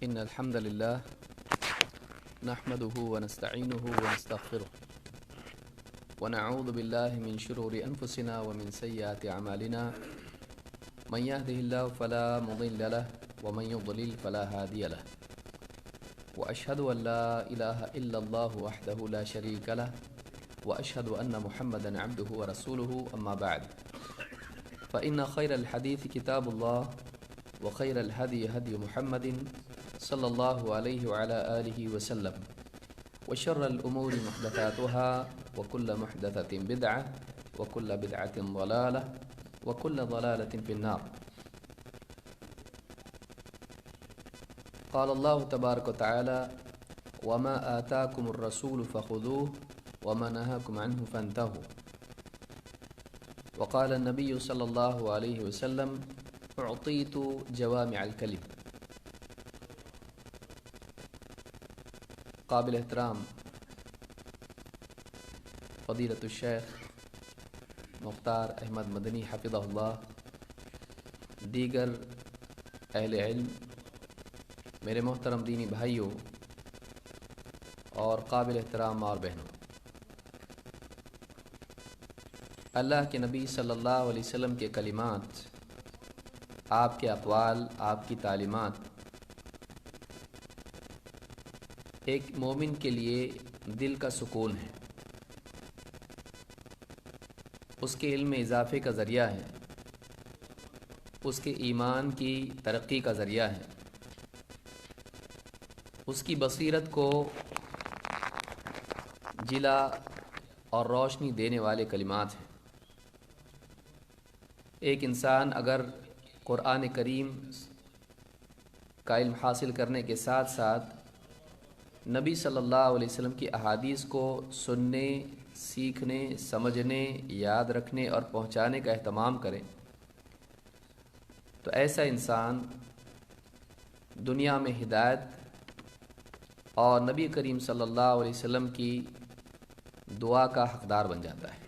إن الحمد لله نحمده ونستعينه ونستغفره ونعوذ بالله من شرور أنفسنا ومن سيئات أعمالنا من يهده الله فلا مضل له ومن يضلل فلا هادي له وأشهد أن لا إله إلا الله وحده لا شريك له وأشهد أن محمدا عبده ورسوله أما بعد فإن خير الحديث كتاب الله وخير الهدي هدي محمد صلى الله عليه وعلى آله وسلم وشر الأمور محدثاتها وكل محدثة بدعة وكل بدعة ضلالة وكل ضلالة في النار. قال الله تبارك وتعالى وما آتاكم الرسول فخذوه وما نهاكم عنه فانتهوا. وقال النبي صلى الله عليه وسلم أعطيت جوامع الكلم. قابل احترام فضیلۃ الشیخ مختار احمد مدنی حفظہ اللہ، دیگر اہل علم، میرے محترم دینی بھائیوں اور قابل احترام اور بہنوں، اللہ کے نبی صلی اللہ علیہ وسلم کے کلمات، آپ کے اقوال، آپ کی تعلیمات ایک مومن کے لیے دل کا سکون ہے، اس کے علم میں اضافے کا ذریعہ ہے، اس کے ایمان کی ترقی کا ذریعہ ہے، اس کی بصیرت کو جلا اور روشنی دینے والے کلمات ہیں۔ ایک انسان اگر قرآن کریم کا علم حاصل کرنے کے ساتھ ساتھ نبی صلی اللہ علیہ وسلم کی احادیث کو سننے، سیکھنے، سمجھنے، یاد رکھنے اور پہنچانے کا اہتمام کرے تو ایسا انسان دنیا میں ہدایت اور نبی کریم صلی اللہ علیہ وسلم کی دعا کا حقدار بن جاتا ہے۔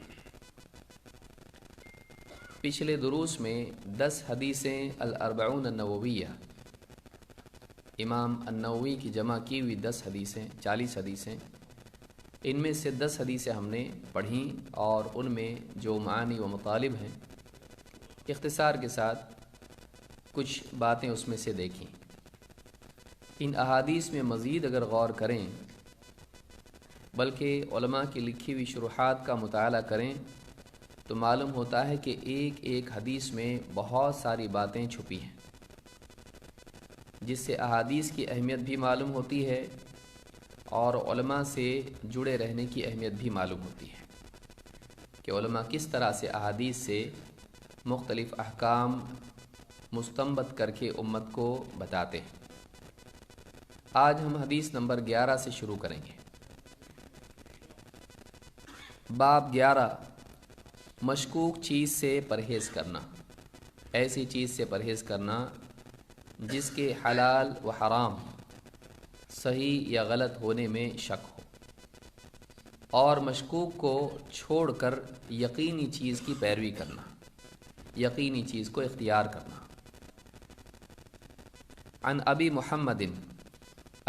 پچھلے دروس میں 10 حدیثیں الاربعون النوویہ، امام النووی کی جمع کی ہوئی 10 حدیثیں، 40 حدیثیں، ان میں سے 10 حدیثیں ہم نے پڑھیں اور ان میں جو معانی و مطالب ہیں اختصار کے ساتھ کچھ باتیں اس میں سے دیکھیں۔ ان احادیث میں مزید اگر غور کریں بلکہ علماء کی لکھی ہوئی شروحات کا مطالعہ کریں تو معلوم ہوتا ہے کہ ایک ایک حدیث میں بہت ساری باتیں چھپی ہیں، جس سے احادیث کی اہمیت بھی معلوم ہوتی ہے اور علماء سے جڑے رہنے کی اہمیت بھی معلوم ہوتی ہے کہ علماء کس طرح سے احادیث سے مختلف احکام مستنبط کر کے امت کو بتاتے ہیں۔ آج ہم حدیث نمبر 11 سے شروع کریں گے۔ باب 11، مشکوک چیز سے پرہیز کرنا، ایسی چیز سے پرہیز کرنا جس کے حلال و حرام، صحیح یا غلط ہونے میں شک ہو، اور مشکوک کو چھوڑ کر یقینی چیز کی پیروی کرنا، یقینی چیز کو اختیار کرنا۔ عن ابی محمد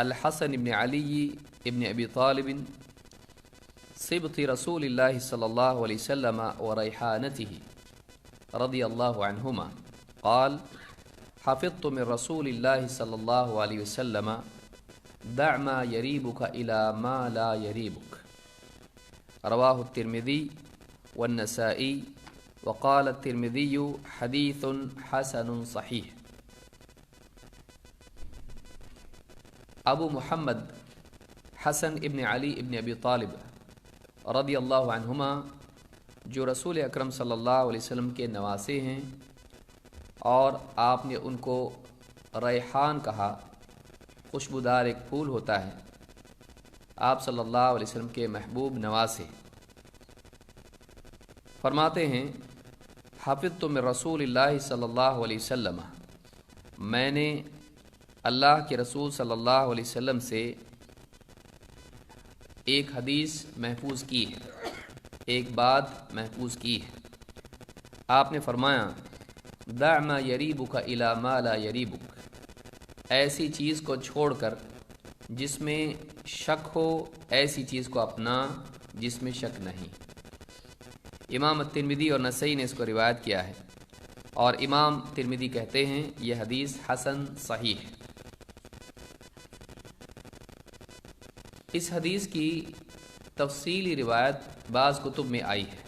الحسن بن علی ابن ابی طالب صبط رسول اللہ صلی اللہ علیہ وسلم وریحانته رضی اللہ عنہما قال حفظت من رسول اللہ صلی اللہ علیہ وسلم دع ما یریبک الی ما لا یریبک، رواہ الترمذی والنسائی وقال الترمذی حدیث حسن صحیح۔ ابو محمد حسن ابن علی ابن ابی طالب رضی اللہ عنہما، جو رسول اکرم صلی اللہ علیہ وسلم کے نواسے ہیں اور آپ نے ان کو ریحان کہا، خوشبودار ایک پھول ہوتا ہے، آپ صلی اللہ علیہ وسلم کے محبوب نواسے، فرماتے ہیں حفظت من رسول اللہ صلی اللہ علیہ وسلم، میں نے اللہ کے رسول صلی اللہ علیہ وسلم سے ایک حدیث محفوظ کی ہے، ایک بات محفوظ کی ہے۔ آپ نے فرمایا دع ما یریبک الی ما لا یریبک، ایسی چیز کو چھوڑ کر جس میں شک ہو، ایسی چیز کو اپنا جس میں شک نہیں۔ امام ترمذی اور نسائی نے اس کو روایت کیا ہے، اور امام ترمذی کہتے ہیں یہ حدیث حسن صحیح ہے۔ اس حدیث کی تفصیلی روایت بعض کتب میں آئی ہے،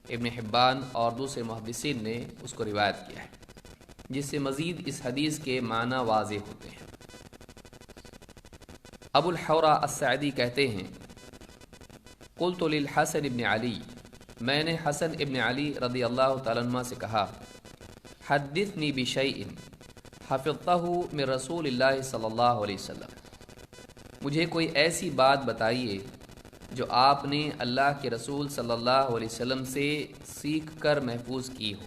ابن حبان اور دوسرے محدثین نے اس کو روایت کیا ہے، جس سے مزید اس حدیث کے معنی واضح ہوتے ہیں۔ ابو الحورہ السعدی کہتے ہیں قلت للحسن ابن علی، میں نے حسن ابن علی رضی اللہ تعالیٰ عنہ سے کہا حدثنی بشیء حفظتہ من رسول اللہ صلی اللہ علیہ وسلم، مجھے کوئی ایسی بات بتائیے جو آپ نے اللہ کے رسول صلی اللہ علیہ وسلم سے سیکھ کر محفوظ کی ہو۔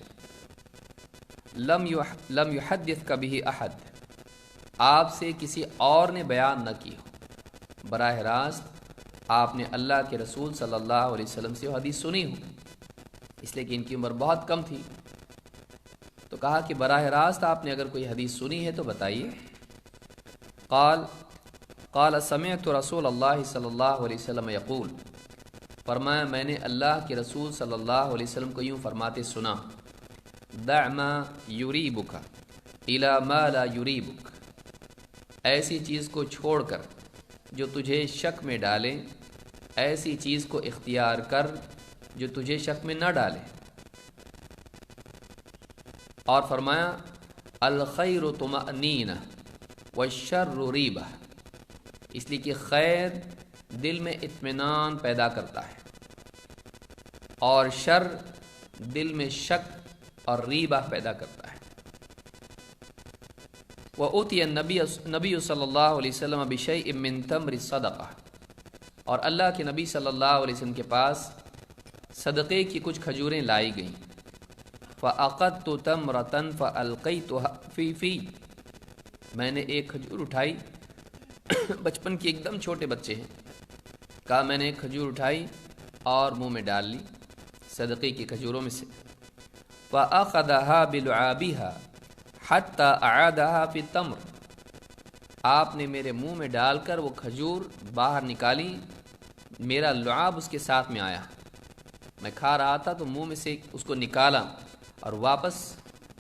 لم یحدث کبھی احد، آپ سے کسی اور نے بیان نہ کی ہو، براہ راست آپ نے اللہ کے رسول صلی اللہ علیہ وسلم سے وہ حدیث سنی ہو، اس لیے کہ ان کی عمر بہت کم تھی، تو کہا کہ براہ راست آپ نے اگر کوئی حدیث سنی ہے تو بتائیے۔ قال سمعت رسول اللہ صلی اللہ علیہ وسلم یقول، فرمایا میں نے اللہ کے رسول صلی اللہ علیہ وسلم کو یوں فرماتے سنا، دع ما یریبک الی ما لا یریبک، ایسی چیز کو چھوڑ کر جو تجھے شک میں ڈالے، ایسی چیز کو اختیار کر جو تجھے شک میں نہ ڈالے۔ اور فرمایا الخیر طمأنینہ والشر ریبہ، اس لیے کہ خیر دل میں اطمینان پیدا کرتا ہے، اور شر دل میں شک اور ریبہ پیدا کرتا ہے۔ وَأُتِيَ النبی صلی اللہ علیہ وسلم بشیء من تمر الصدقہ، اور اللہ کے نبی صلی اللہ علیہ وسلم کے پاس صدقے کی کچھ کھجوریں لائی گئیں۔ فَأَقَدْتُ تَمْرَةً فَأَلْقَيْتُهَا فِي، میں نے ایک کھجور اٹھائی، بچپن کی ایک دم چھوٹے بچے ہیں، کہا میں نے ایک کھجور اٹھائی اور منہ میں ڈال لی صدقے کی کھجوروں میں سے۔ فَأَخَذَهَا بِلُعَابِهَا حَتَّى أَعَادَهَا فِي التَّمْرِ، آپ نے میرے منہ میں ڈال کر وہ کھجور باہر نکالی، میرا لعاب اس کے ساتھ میں آیا، میں کھا رہا تھا تو منہ میں سے اس کو نکالا اور واپس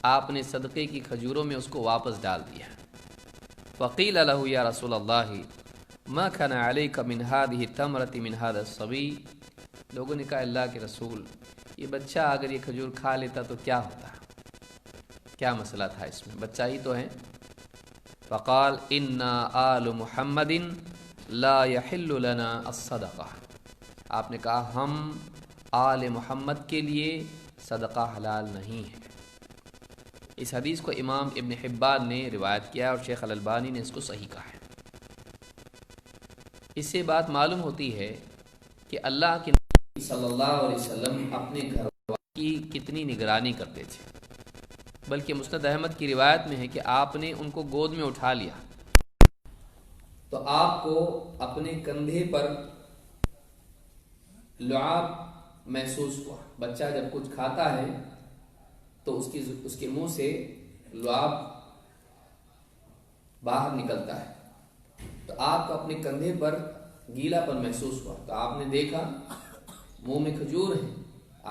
آپ نے صدقے کی کھجوروں میں اس کو واپس ڈال دیا۔ فقیل له یا رسول اللہ ما كان علیک من هذه التمرة من هذا الصبی، لوگوں نے کہا اللہ کے رسول یہ بچہ اگر یہ کھجور کھا لیتا تو کیا ہوتا، کیا مسئلہ تھا اس میں، بچہ ہی تو ہے۔ فقال انا آل محمد لا يحل لنا الصدقہ، آپ نے کہا ہم آل محمد کے لیے صدقہ حلال نہیں ہے۔ اس حدیث کو امام ابن حبان نے روایت کیا اور شیخ الالبانی نے اس کو صحیح کہا ہے۔ اس سے بات معلوم ہوتی ہے کہ اللہ کے نبی صلی اللہ علیہ وسلم اپنے گھر والوں کی کتنی نگرانی کرتے تھے، بلکہ مسند احمد کی روایت میں ہے کہ آپ نے ان کو گود میں اٹھا لیا تو آپ کو اپنے کندھے پر لعاب محسوس ہوا۔ بچہ جب کچھ کھاتا ہے تو اس کے منہ سے لعاب باہر نکلتا ہے، تو آپ کو اپنے کندھے پر گیلا پن محسوس ہوا، تو آپ نے دیکھا منہ میں کھجور ہے،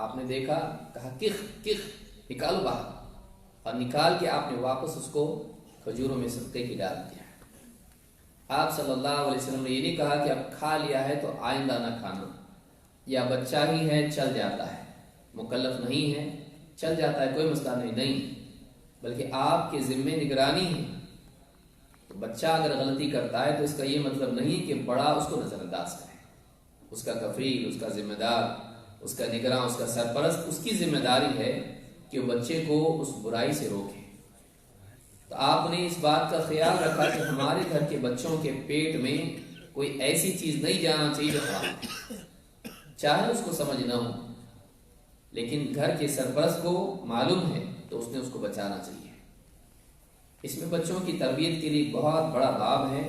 آپ نے دیکھا، کہا کخ کخ نکالو باہر، اور نکال کے آپ نے واپس اس کو کھجوروں میں صدقے کی ڈال دیا۔ آپ صلی اللہ علیہ وسلم نے یہ نہیں کہا کہ اب کھا لیا ہے تو آئندہ نہ کھانا، یا بچہ ہی ہے چل جاتا ہے، مکلف نہیں ہے چل جاتا ہے کوئی مسئلہ نہیں، بلکہ آپ کے ذمے نگرانی ہے۔ تو بچہ اگر غلطی کرتا ہے تو اس کا یہ مطلب نہیں کہ بڑا اس کو نظر انداز کرے، اس کا کفیل، اس کا ذمہ دار، اس کا نگراں، اس کا سرپرست، اس کی ذمہ داری ہے کہ وہ بچے کو اس برائی سے روکے۔ تو آپ نے اس بات کا خیال رکھا کہ ہمارے گھر کے بچوں کے پیٹ میں کوئی ایسی چیز نہیں جانا چاہیے جو حرام ہے، چاہے اس کو سمجھ نہ ہو، لیکن گھر کے سرپرست کو معلوم ہے تو اس نے اس کو بچانا چاہیے۔ اس میں بچوں کی تربیت کے لیے بہت بڑا باب ہے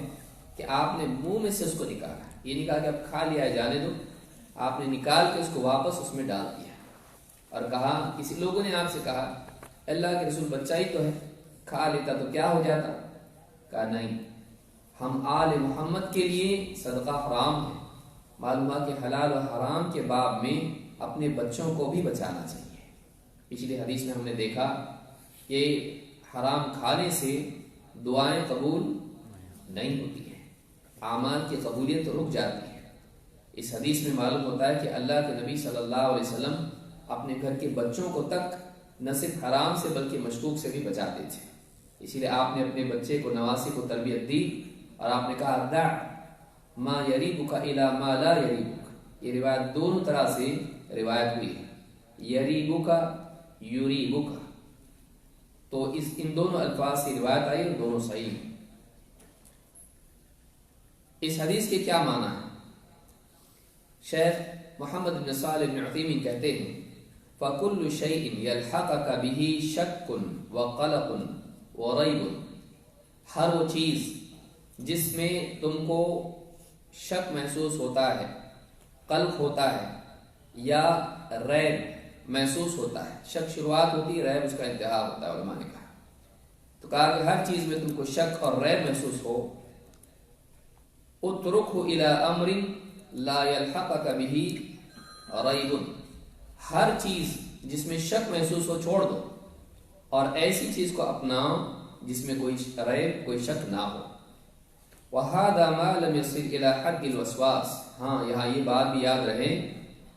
کہ آپ نے منہ میں سے اس کو نکالا، یہ نہیں کہا کہ اب کھا لیا ہے جانے دو، آپ نے نکال کے اس کو واپس اس میں ڈال دیا اور کہا، کسی لوگوں نے آپ سے کہا اللہ کے رسول بچہ ہی تو ہے، کھا لیتا تو کیا ہو جاتا، کہا نہیں، ہم آل محمد کے لیے صدقہ حرام ہے۔ معلوم ہوا کہ حلال و حرام کے باب میں اپنے بچوں کو بھی بچانا چاہیے۔ پچھلی حدیث میں ہم نے دیکھا کہ حرام کھانے سے دعائیں قبول نہیں ہوتی ہیں، اعمال کی قبولیت رک جاتی ہے۔ اس حدیث میں معلوم ہوتا ہے کہ اللہ کے نبی صلی اللہ علیہ وسلم اپنے گھر کے بچوں کو تک نہ صرف حرام سے بلکہ مشکوک سے بھی بچاتے تھے۔ اسی لیے آپ نے اپنے بچے کو، نواسی کو تربیت دی اور آپ نے کہا دع ما یریبک الی ما لا یریبک۔ یہ روایت دونوں طرح سے روایت ہوئی ہے، یریبک یریبک، تو ان دونوں الفاظ سے روایت آئی اور دونوں صحیح ہیں۔ اس حدیث کے کیا معنی ہے؟ شیخ محمد بن صالح بن عثیمین کہتے ہیں فَكُلُّ شَيْءٍ يَلْحَقَكَ بِهِ شَكٌّ وَقَلَقٌ وَرَيْبٌ، ہر وہ چیز جس میں تم کو شک محسوس ہوتا ہے، قلق ہوتا ہے یا ریب محسوس ہوتا ہے۔ شک شروعات ہوتی ہے، ریب اس کا انتہا ہوتا ہے، علماء نے کہا۔ تو کہا کہ ہر چیز میں تم کو شک اور ریب محسوس ہو، اترکہ الی امر لا یلحقک بہ ریب، ہر چیز جس میں شک محسوس ہو چھوڑ دو، اور ایسی چیز کو اپناؤ جس میں کوئی ریب، کوئی شک نہ ہو۔ وَهَذَا مَا لَمْ يَصِلْ إِلَى حَدِّ الْوَسْوَاسِ، ہاں یہاں یہ بات بھی یاد رہے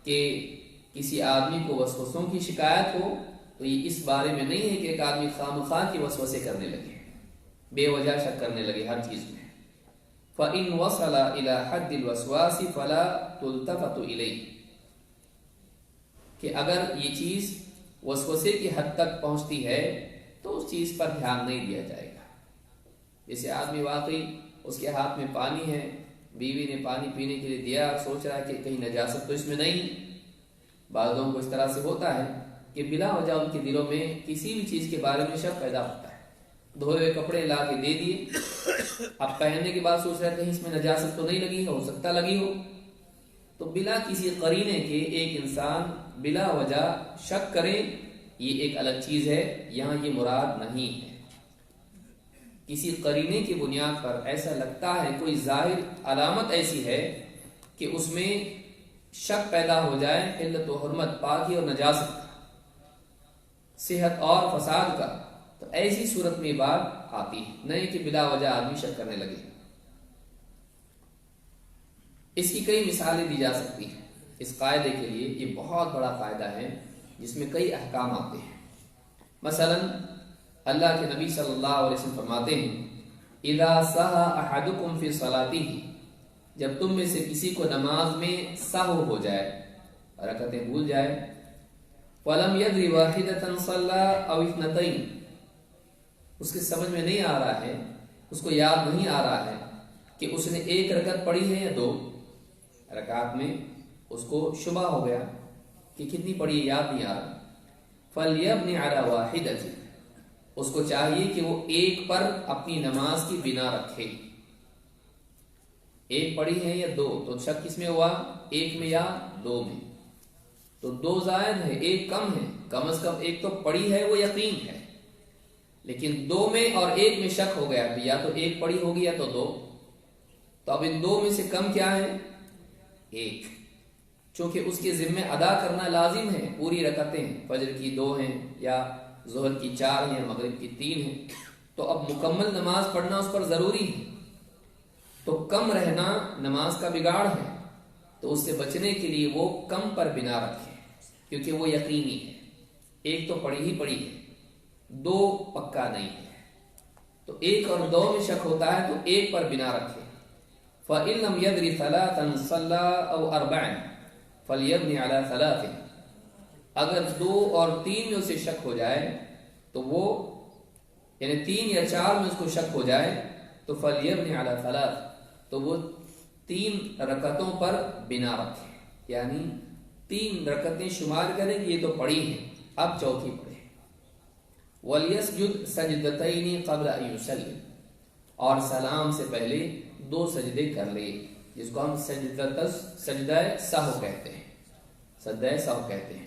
کہ کسی آدمی کو وسوسوں کی شکایت ہو تو یہ اس بارے میں نہیں ہے کہ ایک آدمی خامخواہ کی وسوسے کرنے لگے، بے وجہ شک کرنے لگے ہر چیز میں۔ فَإِنْ وَصَلَ إِلَى حَدِّ الْوَسْوَاسِ فَلَا تُلْتَفَتُ إِلَيْهِ، کہ اگر یہ چیز وسوسے کی حد تک پہنچتی ہے تو اس چیز پر دھیان نہیں دیا جائے گا۔ جیسے آدمی واقعی اس کے ہاتھ میں پانی ہے، بیوی نے پانی پینے کے لیے دیا، سوچ رہا ہے کہ کہیں نجاست تو اس میں نہیں۔ بعض لوگوں کو اس طرح سے ہوتا ہے کہ بلا وجہ ان کے دلوں میں کسی بھی چیز کے بارے میں شک پیدا ہوتا ہے۔ دھوئے ہوئے کپڑے لا کے دے دیے، اب پہننے کے بعد سوچ رہا ہے کہیں اس میں نجاست تو نہیں لگی ہے، ہو سکتا لگی ہو۔ تو بلا کسی قرینے کے ایک انسان بلا وجہ شک کرے، یہ ایک الگ چیز ہے، یہاں یہ مراد نہیں ہے۔ کسی قرینے کی بنیاد پر ایسا لگتا ہے، کوئی ظاہر علامت ایسی ہے کہ اس میں شک پیدا ہو جائے، حلت و حرمت، پاکی اور نجاست کا، صحت اور فساد کا، تو ایسی صورت میں بات آتی ہے، نہیں کہ بلا وجہ آدمی شک کرنے لگے۔ اس کی کئی مثالیں دی جا سکتی ہیں۔ اس قاعدے کے لیے یہ بہت بڑا قاعدہ ہے جس میں کئی احکام آتے ہیں۔ مثلا اللہ کے نبی صلی اللہ علیہ وسلم فرماتے ہیں اذا سہا احدکم فی صلاتہ، جب تم میں سے کسی کو نماز میں سہو ہو جائے، رکعتیں بھول جائے، فلم یدری واحدۃ صلی او اثنتین، اس کے سمجھ میں نہیں آ رہا ہے، اس کو یاد نہیں آ رہا ہے کہ اس نے ایک رکعت پڑھی ہے یا دو رکعت میں، اس کو شبہ ہو گیا کہ کتنی پڑھی ہے، یاد نہیں آ رہا، فلیبنی علی واحدۃ، اس کو چاہیے کہ وہ ایک پر اپنی نماز کی بنا رکھے۔ ایک پڑھی ہے یا دو، تو شک کس میں ہوا، ایک میں یا دو میں؟ تو دو زائد ہے، ایک کم ہے، کم از کم ایک تو پڑھی ہے، وہ یقین ہے، لیکن دو میں اور ایک میں شک ہو گیا، تو یا تو ایک پڑھی ہوگی یا تو دو، تو اب ان دو میں سے کم کیا ہے، ایک، چونکہ اس کے ذمہ ادا کرنا لازم ہے، پوری رکعتیں، فجر کی 2 ہیں یا ظہر کی 4 ہیں، مغرب کی 3 ہیں، تو اب مکمل نماز پڑھنا اس پر ضروری ہے، تو کم رہنا نماز کا بگاڑ ہے، تو اس سے بچنے کے لیے وہ کم پر بنا رکھے، کیونکہ وہ یقینی ہے، ایک تو پڑھی ہی پڑھی ہے، دو پکا نہیں ہے، تو ایک اور دو میں شک ہوتا ہے تو ایک پر بنا رکھے۔ فَإِن لَمْ يَدْرِ ثَلَاثًا صَلَّى أَوْ أَرْبَعًا فَلْيَبْنِ عَلَى ثَلَاثٍ، اگر 2 اور 3 میں اسے شک ہو جائے تو وہ، یعنی 3 یا 4 میں اس کو شک ہو جائے تو فَلْيَبْنِ عَلَى ثَلَاثٍ، تو وہ 3 رکعتوں پر بنا رکھے، یعنی 3 رکعتیں شمار کریں کہ یہ تو پڑھی ہیں، اب چوتھی پڑھے۔ وَلْيَسْجُدْ سَجْدَتَيْنِ قَبْلَ أَن يُسَلِّمَ، اور سلام سے پہلے 2 سجدے کر لے، جس کو ہم سجدہ سہو کہتے ہیں، سجدہ سہو کہتے ہیں۔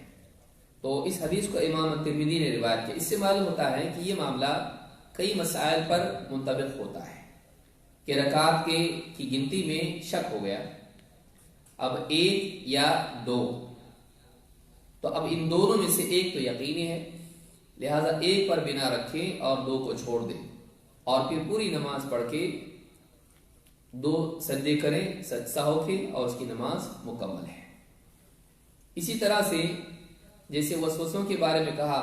تو اس حدیث کو امام ترمذی نے روایت کیا، اس سے معلوم ہوتا ہے کہ یہ معاملہ کئی مسائل پر منطبق ہوتا ہے کہ رکعت کی گنتی میں شک ہو گیا، اب ایک یا دو، تو اب ان دونوں میں سے ایک تو یقینی ہے، لہذا ایک پر بنا رکھیں اور دو کو چھوڑ دیں، اور پھر پوری نماز پڑھ کے دو سجدے کریں سہو کے، اور اس کی نماز مکمل ہے۔ اسی طرح سے جیسے وسوسوں کے بارے میں کہا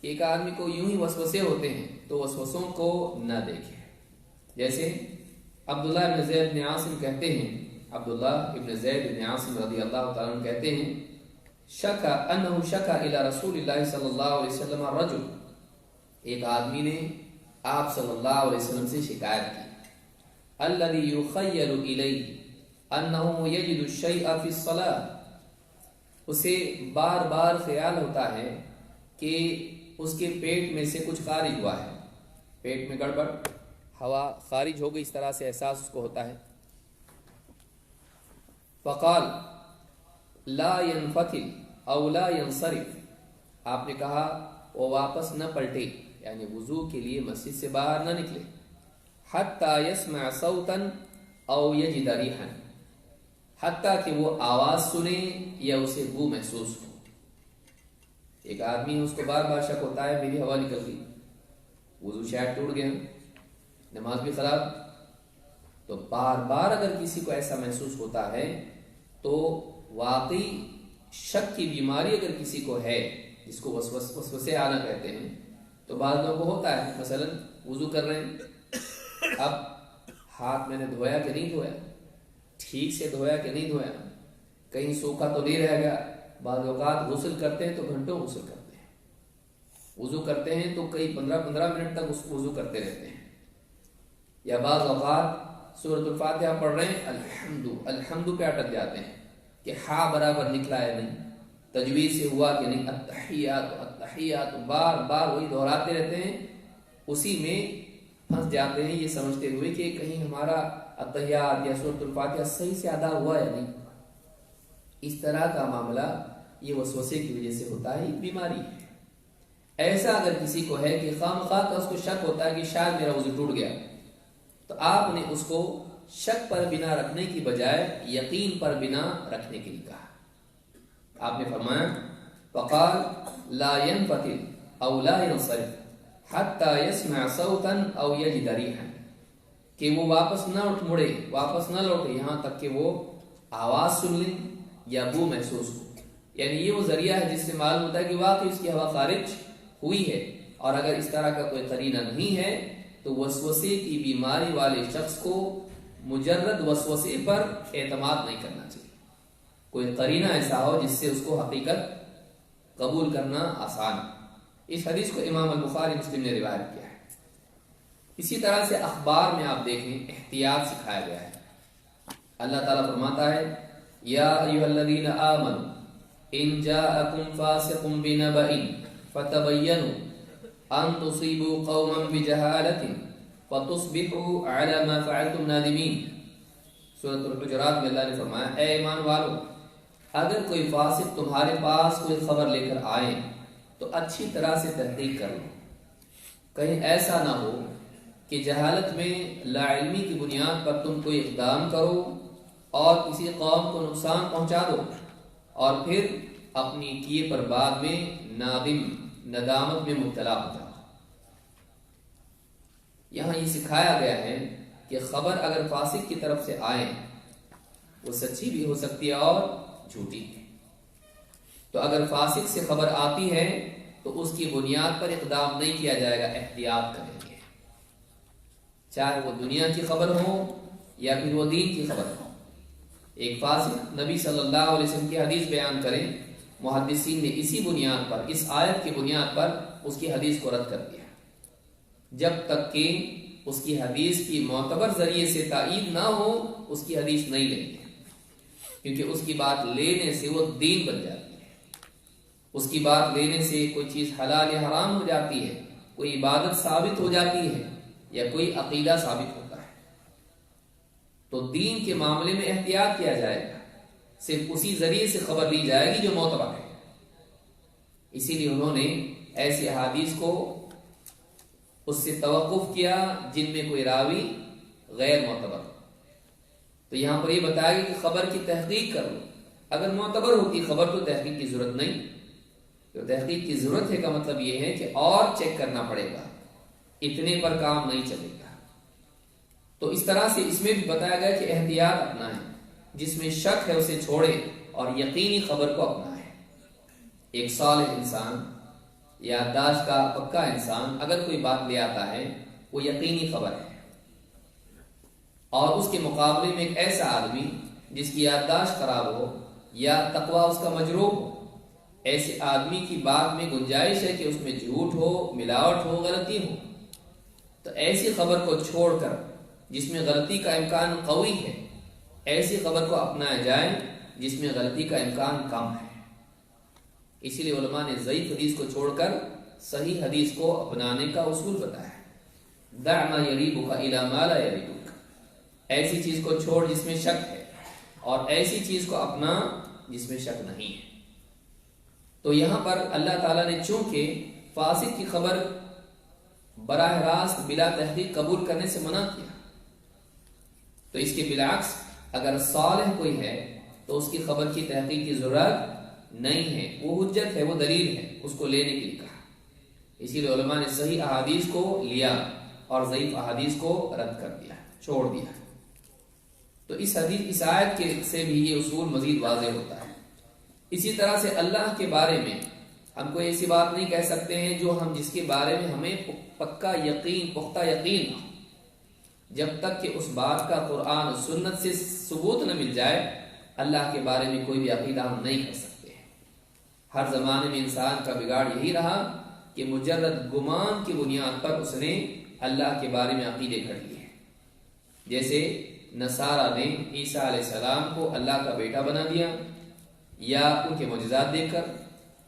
کہ ایک آدمی کو یوں ہی وسوسے ہوتے ہیں تو وسوسوں کو نہ دیکھیں، جیسے عبداللہ ابن زید بن عاصم کہتے ہیں، عبداللہ ابن زید بن عاصم رضی اللہ تعالیٰ عنہ کہتے ہیں شکا انہ شکا الی رسول اللہ صلی اللہ علیہ وسلم الرجل، ایک آدمی نے آپ صلی اللہ علیہ وسلم سے شکایت کی، الذی یخیل الیہ انہ یجد الشیء فی الصلاۃ، اسے بار بار خیال ہوتا ہے کہ اس کے پیٹ میں سے کچھ خارج ہوا ہے، پیٹ میں گڑبڑ، ہوا خارج ہو گئی، اس طرح سے احساس اس کو ہوتا ہے۔ فقال لا ينفتل او لا ينصرف، آپ نے کہا وہ واپس نہ پلٹے، یعنی وضو کے لیے مسجد سے باہر نہ نکلے، حتی يسمع صوتا او یجد ریحا، حتیٰ کہ وہ آواز سنے یا اسے بو محسوس ہو۔ ایک آدمی اس کو بار بار شک ہوتا ہے میری ہوا نکل گئی، وضو شاید ٹوٹ گیا، نماز بھی خراب، تو بار بار اگر کسی کو ایسا محسوس ہوتا ہے تو واقعی شک کی بیماری اگر کسی کو ہے، جس کو وسوسے آنا کہتے ہیں، تو بعض لوگوں کو ہوتا ہے، مثلا وضو کر رہے ہیں، اب ہاتھ میں نے دھویا کہ نہیں دھویا، ٹھیک سے دھویا کہ نہیں دھویا، کہیں سوکھا تو نہیں رہ گیا۔ بعض اوقات غسل کرتے ہیں تو گھنٹوں غسل کرتے ہیں، وضو کرتے ہیں تو کئی 15 منٹ تک وضو کرتے رہتے ہیں، یا بعض اوقات سورۃ الفاتحہ پڑھ رہے ہیں الحمد پہ اٹک جاتے ہیں کہ ہاں برابر نکلا ہے نہیں، تجوید سے ہوا کہ نہیں، التحیات بار بار وہی دہراتے رہتے ہیں، اسی میں پھنس جاتے ہیں یہ سمجھتے ہوئے کہ کہیں ہمارا التحیات یا سورۃ الفاتحہ صحیح سے ادا ہوا یا نہیں۔ اس طرح کا معاملہ یہ وسوسے کی وجہ سے ہوتا ہے، ایک بیماری ہے۔ ایسا اگر کسی کو ہے کہ خواہ کا اس کو شک ہوتا ہے کہ شاید میرا وضو ٹوٹ گیا، تو آپ نے اس کو شک پر بنا رکھنے کی بجائے یقین پر بنا رکھنے کے لیے کہا۔ آپ نے فرمایا فقال لا ينفتل او لا ينصرف حتى يسمع صوتا او يجد ريحا، کہ وہ واپس نہ اٹھ مڑے، واپس نہ لوٹے یہاں تک کہ وہ آواز سن لیں یا بو محسوس ہو، یعنی یہ وہ ذریعہ ہے جس سے معلوم ہوتا ہے کہ واقعی اس کی ہوا خارج ہوئی ہے۔ اور اگر اس طرح کا کوئی قرینہ نہیں ہے تو وسوسے کی بیماری والے شخص کو مجرد وسوسے پر اعتماد نہیں کرنا چاہیے، کوئی قرینہ ایسا ہو جس سے اس کو حقیقت قبول کرنا آسان ہے۔ اس حدیث کو امام البخاری مسلم نے روایت کیا ہے۔ اسی طرح سے اخبار میں آپ دیکھیں احتیاط سکھایا گیا ہے۔ اللہ تعالیٰ فرماتا ہے یا ایھا الذین آمنوا ان جاءکم فاسق بنبأ فتبینوا ان تصیبوا قوما بجہالۃ فتصبحوا علی ما فعلتم نادمین۔ سورۃ الحجرات میں اللہ نے فرمایا اے ایمان والو، اگر کوئی فاسق تمہارے پاس کوئی خبر لے کر آئے تو اچھی طرح سے تحقیق کر لو، کہیں ایسا نہ ہو کہ جہالت میں لا علمی کی بنیاد پر تم کوئی اقدام کرو اور کسی قوم کو نقصان پہنچا دو، اور پھر اپنی کیے پر بعد میں ندامت میں مبتلا ہو جاؤ۔ یہاں یہ سکھایا گیا ہے کہ خبر اگر فاسق کی طرف سے آئے وہ سچی بھی ہو سکتی ہے اور جھوٹی بھی، تو اگر فاسق سے خبر آتی ہے تو اس کی بنیاد پر اقدام نہیں کیا جائے گا، احتیاط کریں گے، چاہے وہ دنیا کی خبر ہو یا پھر وہ دین کی خبر ہو۔ ایک فاسق نبی صلی اللہ علیہ وسلم کی حدیث بیان کریں، محدثین نے اسی بنیاد پر، اس آیت کی بنیاد پر اس کی حدیث کو رد کر دیا، جب تک کہ اس کی حدیث کی معتبر ذریعے سے تائید نہ ہو اس کی حدیث نہیں لیں گے، کیونکہ اس کی بات لینے سے وہ دین بن جاتی ہے، اس کی بات لینے سے کوئی چیز حلال یا حرام ہو جاتی ہے، کوئی عبادت ثابت ہو جاتی ہے یا کوئی عقیدہ ثابت ہوتا ہے۔ تو دین کے معاملے میں احتیاط کیا جائے گا، صرف اسی ذریعے سے خبر لی جائے گی جو معتبر ہے۔ اسی لیے انہوں نے ایسی احادیث کو اس سے توقف کیا جن میں کوئی راوی غیر معتبر. تو یہاں پر یہ بتایا گیا کہ خبر کی تحقیق کرو. اگر معتبر ہوتی خبر تو تحقیق کی ضرورت نہیں. تو تحقیق کی ضرورت ہے کا مطلب یہ ہے کہ اور چیک کرنا پڑے گا, اتنے پر کام نہیں چلے گا. تو اس طرح سے اس میں بھی بتایا گیا کہ احتیاط اپنائیں, جس میں شک ہے اسے چھوڑے اور یقینی خبر کو اپنائیں. ایک صالح انسان, یادداشت کا پکا انسان اگر کوئی بات لے آتا ہے وہ یقینی خبر ہے, اور اس کے مقابلے میں ایک ایسا آدمی جس کی یادداشت خراب ہو یا تقوی اس کا مجروح ہو, ایسے آدمی کی بات میں گنجائش ہے کہ اس میں جھوٹ ہو, ملاوٹ ہو, غلطی ہو. تو ایسی خبر کو چھوڑ کر جس میں غلطی کا امکان قوی ہے, ایسی خبر کو اپنایا جائے جس میں غلطی کا امکان کم ہے. اسی لیے علماء نے ضعیف حدیث کو چھوڑ کر صحیح حدیث کو اپنانے کا اصول بتایا ہے. دع ما یریبک الی ما لا یریبک, ایسی چیز کو چھوڑ جس میں شک ہے, اور ایسی چیز کو اپنا جس میں شک نہیں ہے. تو یہاں پر اللہ تعالیٰ نے چونکہ فاسق کی خبر براہ راست بلا تحقیق قبول کرنے سے منع کیا, تو اس کے بالعکس اگر صالح کوئی ہے تو اس کی خبر کی تحقیق کی ضرورت نہیں ہے, وہ حجت ہے, وہ دلیل ہے, اس کو لینے کے لیے کہا. اسی لیے علماء نے صحیح احادیث کو لیا اور ضعیف احادیث کو رد کر دیا, چھوڑ دیا. تو اس حدیث اس آیت کے سے بھی یہ اصول مزید واضح ہوتا ہے. اسی طرح سے اللہ کے بارے میں ہم کوئی ایسی بات نہیں کہہ سکتے ہیں جو ہم جس کے بارے میں ہمیں پکا یقین, پختہ یقین ہو, جب تک کہ اس بات کا قرآن و سنت سے ثبوت نہ مل جائے اللہ کے بارے میں کوئی بھی عقیدہ ہم نہیں کر سکتے ہیں. ہر زمانے میں انسان کا بگاڑ یہی رہا کہ مجرد گمان کی بنیاد پر اس نے اللہ کے بارے میں عقیدے گھڑ لیے ہیں. جیسے نصارہ نے عیسیٰ علیہ السلام کو اللہ کا بیٹا بنا دیا, یا ان کے معجزات دیکھ کر,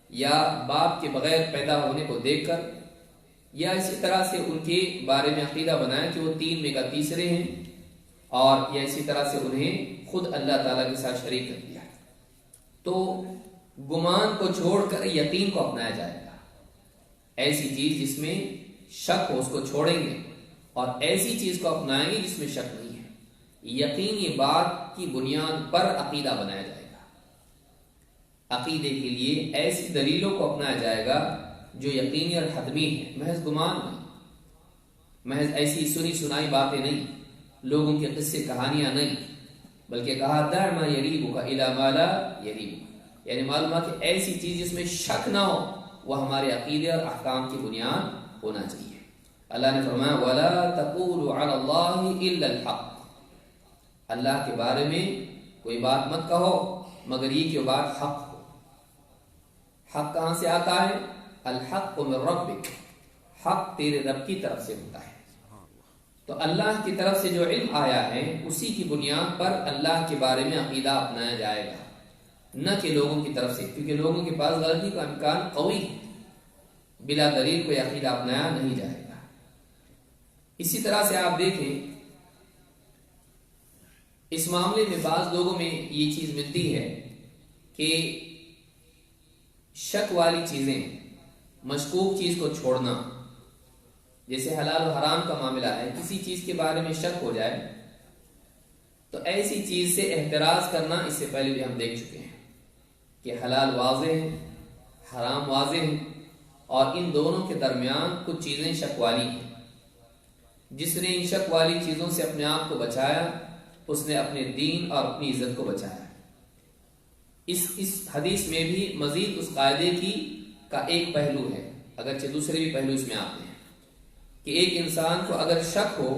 یا باپ کے بغیر پیدا ہونے کو دیکھ کر, یا اسی طرح سے ان کے بارے میں عقیدہ بنایا کہ وہ 3 میں کا تیسرے ہیں, اور یا اسی طرح سے انہیں خود اللہ تعالیٰ کے ساتھ شریک کر دیا. تو گمان کو چھوڑ کر یقین کو اپنایا جائے گا. ایسی چیز جس میں شک ہو اس کو چھوڑیں گے, اور ایسی چیز کو اپنائیں گے جس میں شک نہیں ہے. یقینی بات کی بنیاد پر عقیدہ بنایا جائے گا. عقیدے کے لیے ایسی دلیلوں کو اپنایا جائے گا جو یقینی اور حتمی ہے, محض گمان نہیں, محض ایسی سنی سنائی باتیں نہیں, لوگوں کے قصے کہانیاں نہیں, بلکہ کہا دع ما یریبک الی ما لا یریبک, یعنی معلوم ہے کہ ایسی چیز جس میں شک نہ ہو وہ ہمارے عقیدے اور احکام کی بنیاد ہونا چاہیے. اللہ نے فرمایا ولا تقولوا علی اللہ الا الحق, اللہ کے بارے میں کوئی بات مت کہو مگر یہ کہ بات حق ہو. حق کہاں سے آتا ہے؟ الحق من ربک, حق تیرے رب کی طرف سے ہوتا ہے. تو اللہ کی طرف سے جو علم آیا ہے اسی کی بنیاد پر اللہ کے بارے میں عقیدہ اپنایا جائے گا, نہ کہ لوگوں کی طرف سے, کیونکہ لوگوں کے پاس غلطی کا امکان قوی ہے, بلا دلیل کوئی عقیدہ اپنایا نہیں جائے گا. اسی طرح سے آپ دیکھیں اس معاملے میں بعض لوگوں میں یہ چیز ملتی ہے کہ شک والی چیزیں, مشکوک چیز کو چھوڑنا, جیسے حلال و حرام کا معاملہ ہے, کسی چیز کے بارے میں شک ہو جائے تو ایسی چیز سے احتراز کرنا, اس سے پہلے بھی ہم دیکھ چکے ہیں کہ حلال واضح ہے, حرام واضح ہے, اور ان دونوں کے درمیان کچھ چیزیں شک والی ہیں. جس نے ان شک والی چیزوں سے اپنے آپ کو بچایا اس نے اپنے دین اور اپنی عزت کو بچایا. اس حدیث میں بھی مزید اس قاعدے کا ایک پہلو ہے, اگرچہ دوسرے بھی پہلو اس میں آتے ہیں, کہ ایک انسان کو اگر شک ہو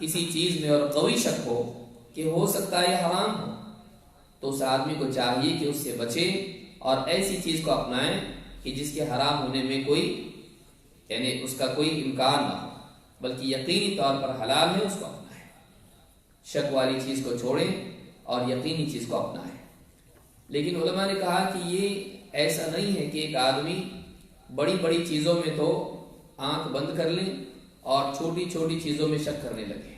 کسی چیز میں اور قوی شک ہو کہ ہو سکتا ہے یہ حرام ہو, تو اس آدمی کو چاہیے کہ اس سے بچے اور ایسی چیز کو اپنائیں کہ جس کے حرام ہونے میں کوئی, یعنی اس کا کوئی امکان نہ ہو, بلکہ یقینی طور پر حلال ہے, اس کو اپنائیں. شک والی چیز کو چھوڑیں اور یقینی چیز کو اپنائیں. لیکن علماء نے کہا کہ یہ ایسا نہیں ہے کہ ایک آدمی بڑی بڑی چیزوں میں تو آنکھ بند کر لیں اور چھوٹی چھوٹی چیزوں میں شک کرنے لگے.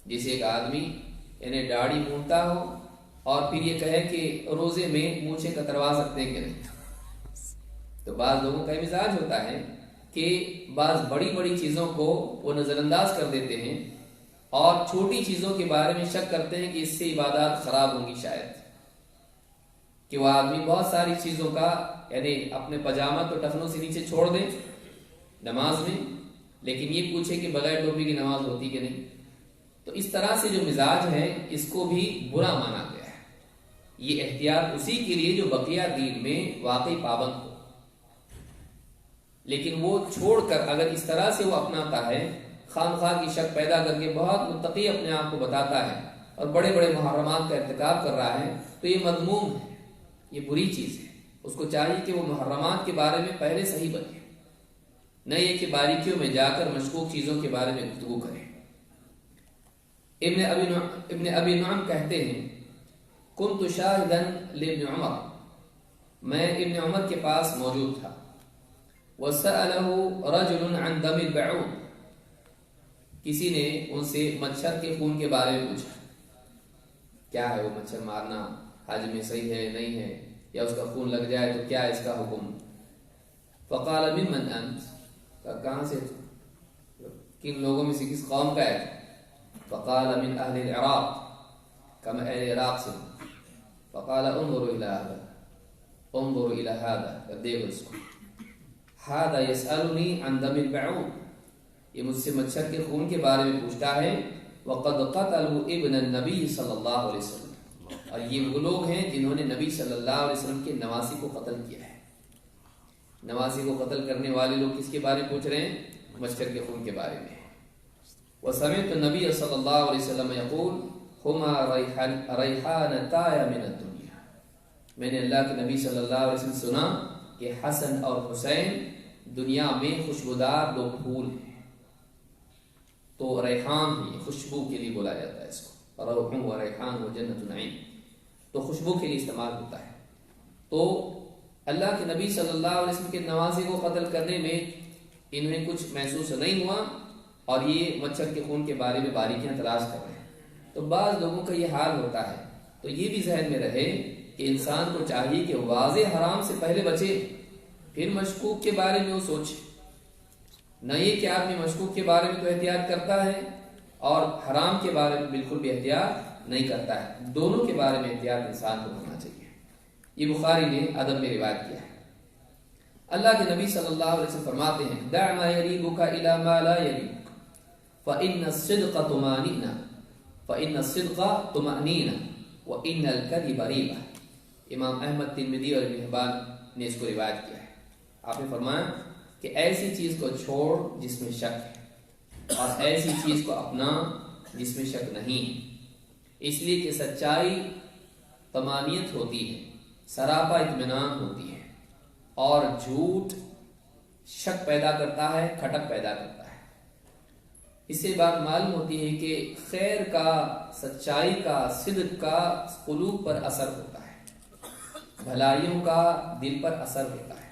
جیسے ایک آدمی یعنی داڑھی مونتا ہو اور پھر یہ کہے کہ روزے میں مونچھیں کتروا سکتے ہیں کہ نہیں. تو بعض لوگوں کا مزاج ہوتا ہے کہ بعض بڑی بڑی چیزوں کو وہ نظر انداز کر دیتے ہیں اور چھوٹی چیزوں کے بارے میں شک کرتے ہیں کہ اس سے عبادات خراب ہوں گی شاید، کہ وہ آدمی بہت ساری چیزوں کا یعنی اپنے پاجامہ تو ٹخنوں سے نیچے چھوڑ دے نماز میں، لیکن یہ پوچھے کہ بغیر ٹوپی کی نماز ہوتی کہ نہیں۔ تو اس طرح سے جو مزاج ہے اس کو بھی برا مانا گیا ہے۔ یہ احتیاط اسی کے لیے جو بقیہ دین میں واقعی پابند ہو، لیکن وہ چھوڑ کر اگر اس طرح سے وہ اپناتا ہے، خام خواہ کی شک پیدا کر کے بہت متقی اپنے آپ کو بتاتا ہے اور بڑے بڑے محرمات کا ارتکاب کر رہا ہے، تو یہ مذموم ہے، یہ بری چیز ہے۔ اس کو چاہیے کہ وہ محرمات کے بارے میں پہلے صحیح بنے، نہ یہ کہ باریکیوں میں جا کر مشکوک چیزوں کے بارے میں گفتگو کرے۔ ابن ابی نعم کہتے ہیں کنت شاہدا لابن عمر، میں ابن عمر کے پاس موجود تھا، وسأله رجل عن دم البعوض، کسی نے ان سے مچھر کے خون کے بارے میں پوچھا، کیا ہے وہ مچھر مارنا حج میں صحیح ہے نہیں ہے، یا اس کا خون لگ جائے تو کیا ہے اس کا حکم؟ فقال ممن انت، کہاں سے کن لوگوں میں سے کس قوم کا ہے؟ فقال من اہل العراق، کہ میں اہل عراق سے ہوں۔ فقال انظر الى هذا، انظر الى هذا، دیکھو اس کو، هذا يسألني عن دم البعوض، یہ مجھ سے مچھر کے خون کے بارے میں پوچھتا ہے، وقد قتلوا ابن النبی صلی اللہ علیہ وسلم، اور یہ وہ لوگ ہیں جنہوں نے نبی صلی اللہ علیہ وسلم کے نواسی کو قتل کیا ہے۔ نواسی کو قتل کرنے والے لوگ کس کے بارے میں پوچھ رہے ہیں؟ مچھر کے خون کے بارے میں۔ وسمعت النبی صلی اللہ علیہ وسلم یقول ہما ریحانتایا من الدنیا، میں نے اللہ کے نبی صلی اللہ علیہ وسلم سنا کہ حسن اور حسین دنیا میں خوشبودار دو پھول ہیں۔ تو ریحان ہی خوشبو کے لیے بولا جاتا ہے اس کو، روح و ریحان و جنت نعیم، تو خوشبو کے لیے استعمال ہوتا ہے۔ تو اللہ کے نبی صلی اللہ علیہ وسلم کے نوازی کو قتل کرنے میں انہیں کچھ محسوس نہیں ہوا، اور یہ مچھر کے خون کے بارے میں باریکیاں تلاش کر رہے ہیں۔ تو بعض لوگوں کا یہ حال ہوتا ہے، تو یہ بھی ذہن میں رہے کہ انسان کو چاہیے کہ واضح حرام سے پہلے بچے، پھر مشکوک کے بارے میں وہ سوچے، نہ یہ کہ آدمی مشکوک کے بارے میں تو احتیاط کرتا ہے اور حرام کے بارے میں بالکل بھی احتیاط نہیں کرتا ہے، دونوں کے بارے میں احتیاط انسان کو کرنا چاہیے۔ یہ بخاری نے ادب میں روایت کیا ہے۔ اللہ کے نبی صلی اللہ علیہ وسلم فرماتے ہیں دع ما یریبک الی ما لا یریبک فإن الصدق طمأنینہ فإن الصدق طمأنینہ وإن الکذب ریبہ۔ امام احمد ترمذی اور ابن حبان نے اس کو روایت کیا ہے۔ آپ نے فرمایا کہ ایسی چیز کو چھوڑ جس میں شک ہے، اور ایسی چیز کو اپنا جس میں شک نہیں ہے، اس لیے کہ سچائی طمانیت ہوتی ہے، سراپا اطمینان ہوتی ہے، اور جھوٹ شک پیدا کرتا ہے، کھٹک پیدا کرتا ہے۔ اس سے بات معلوم ہوتی ہے کہ خیر کا، سچائی کا، صدق کا قلوب پر اثر ہوتا ہے، بھلائیوں کا دل پر اثر ہوتا ہے۔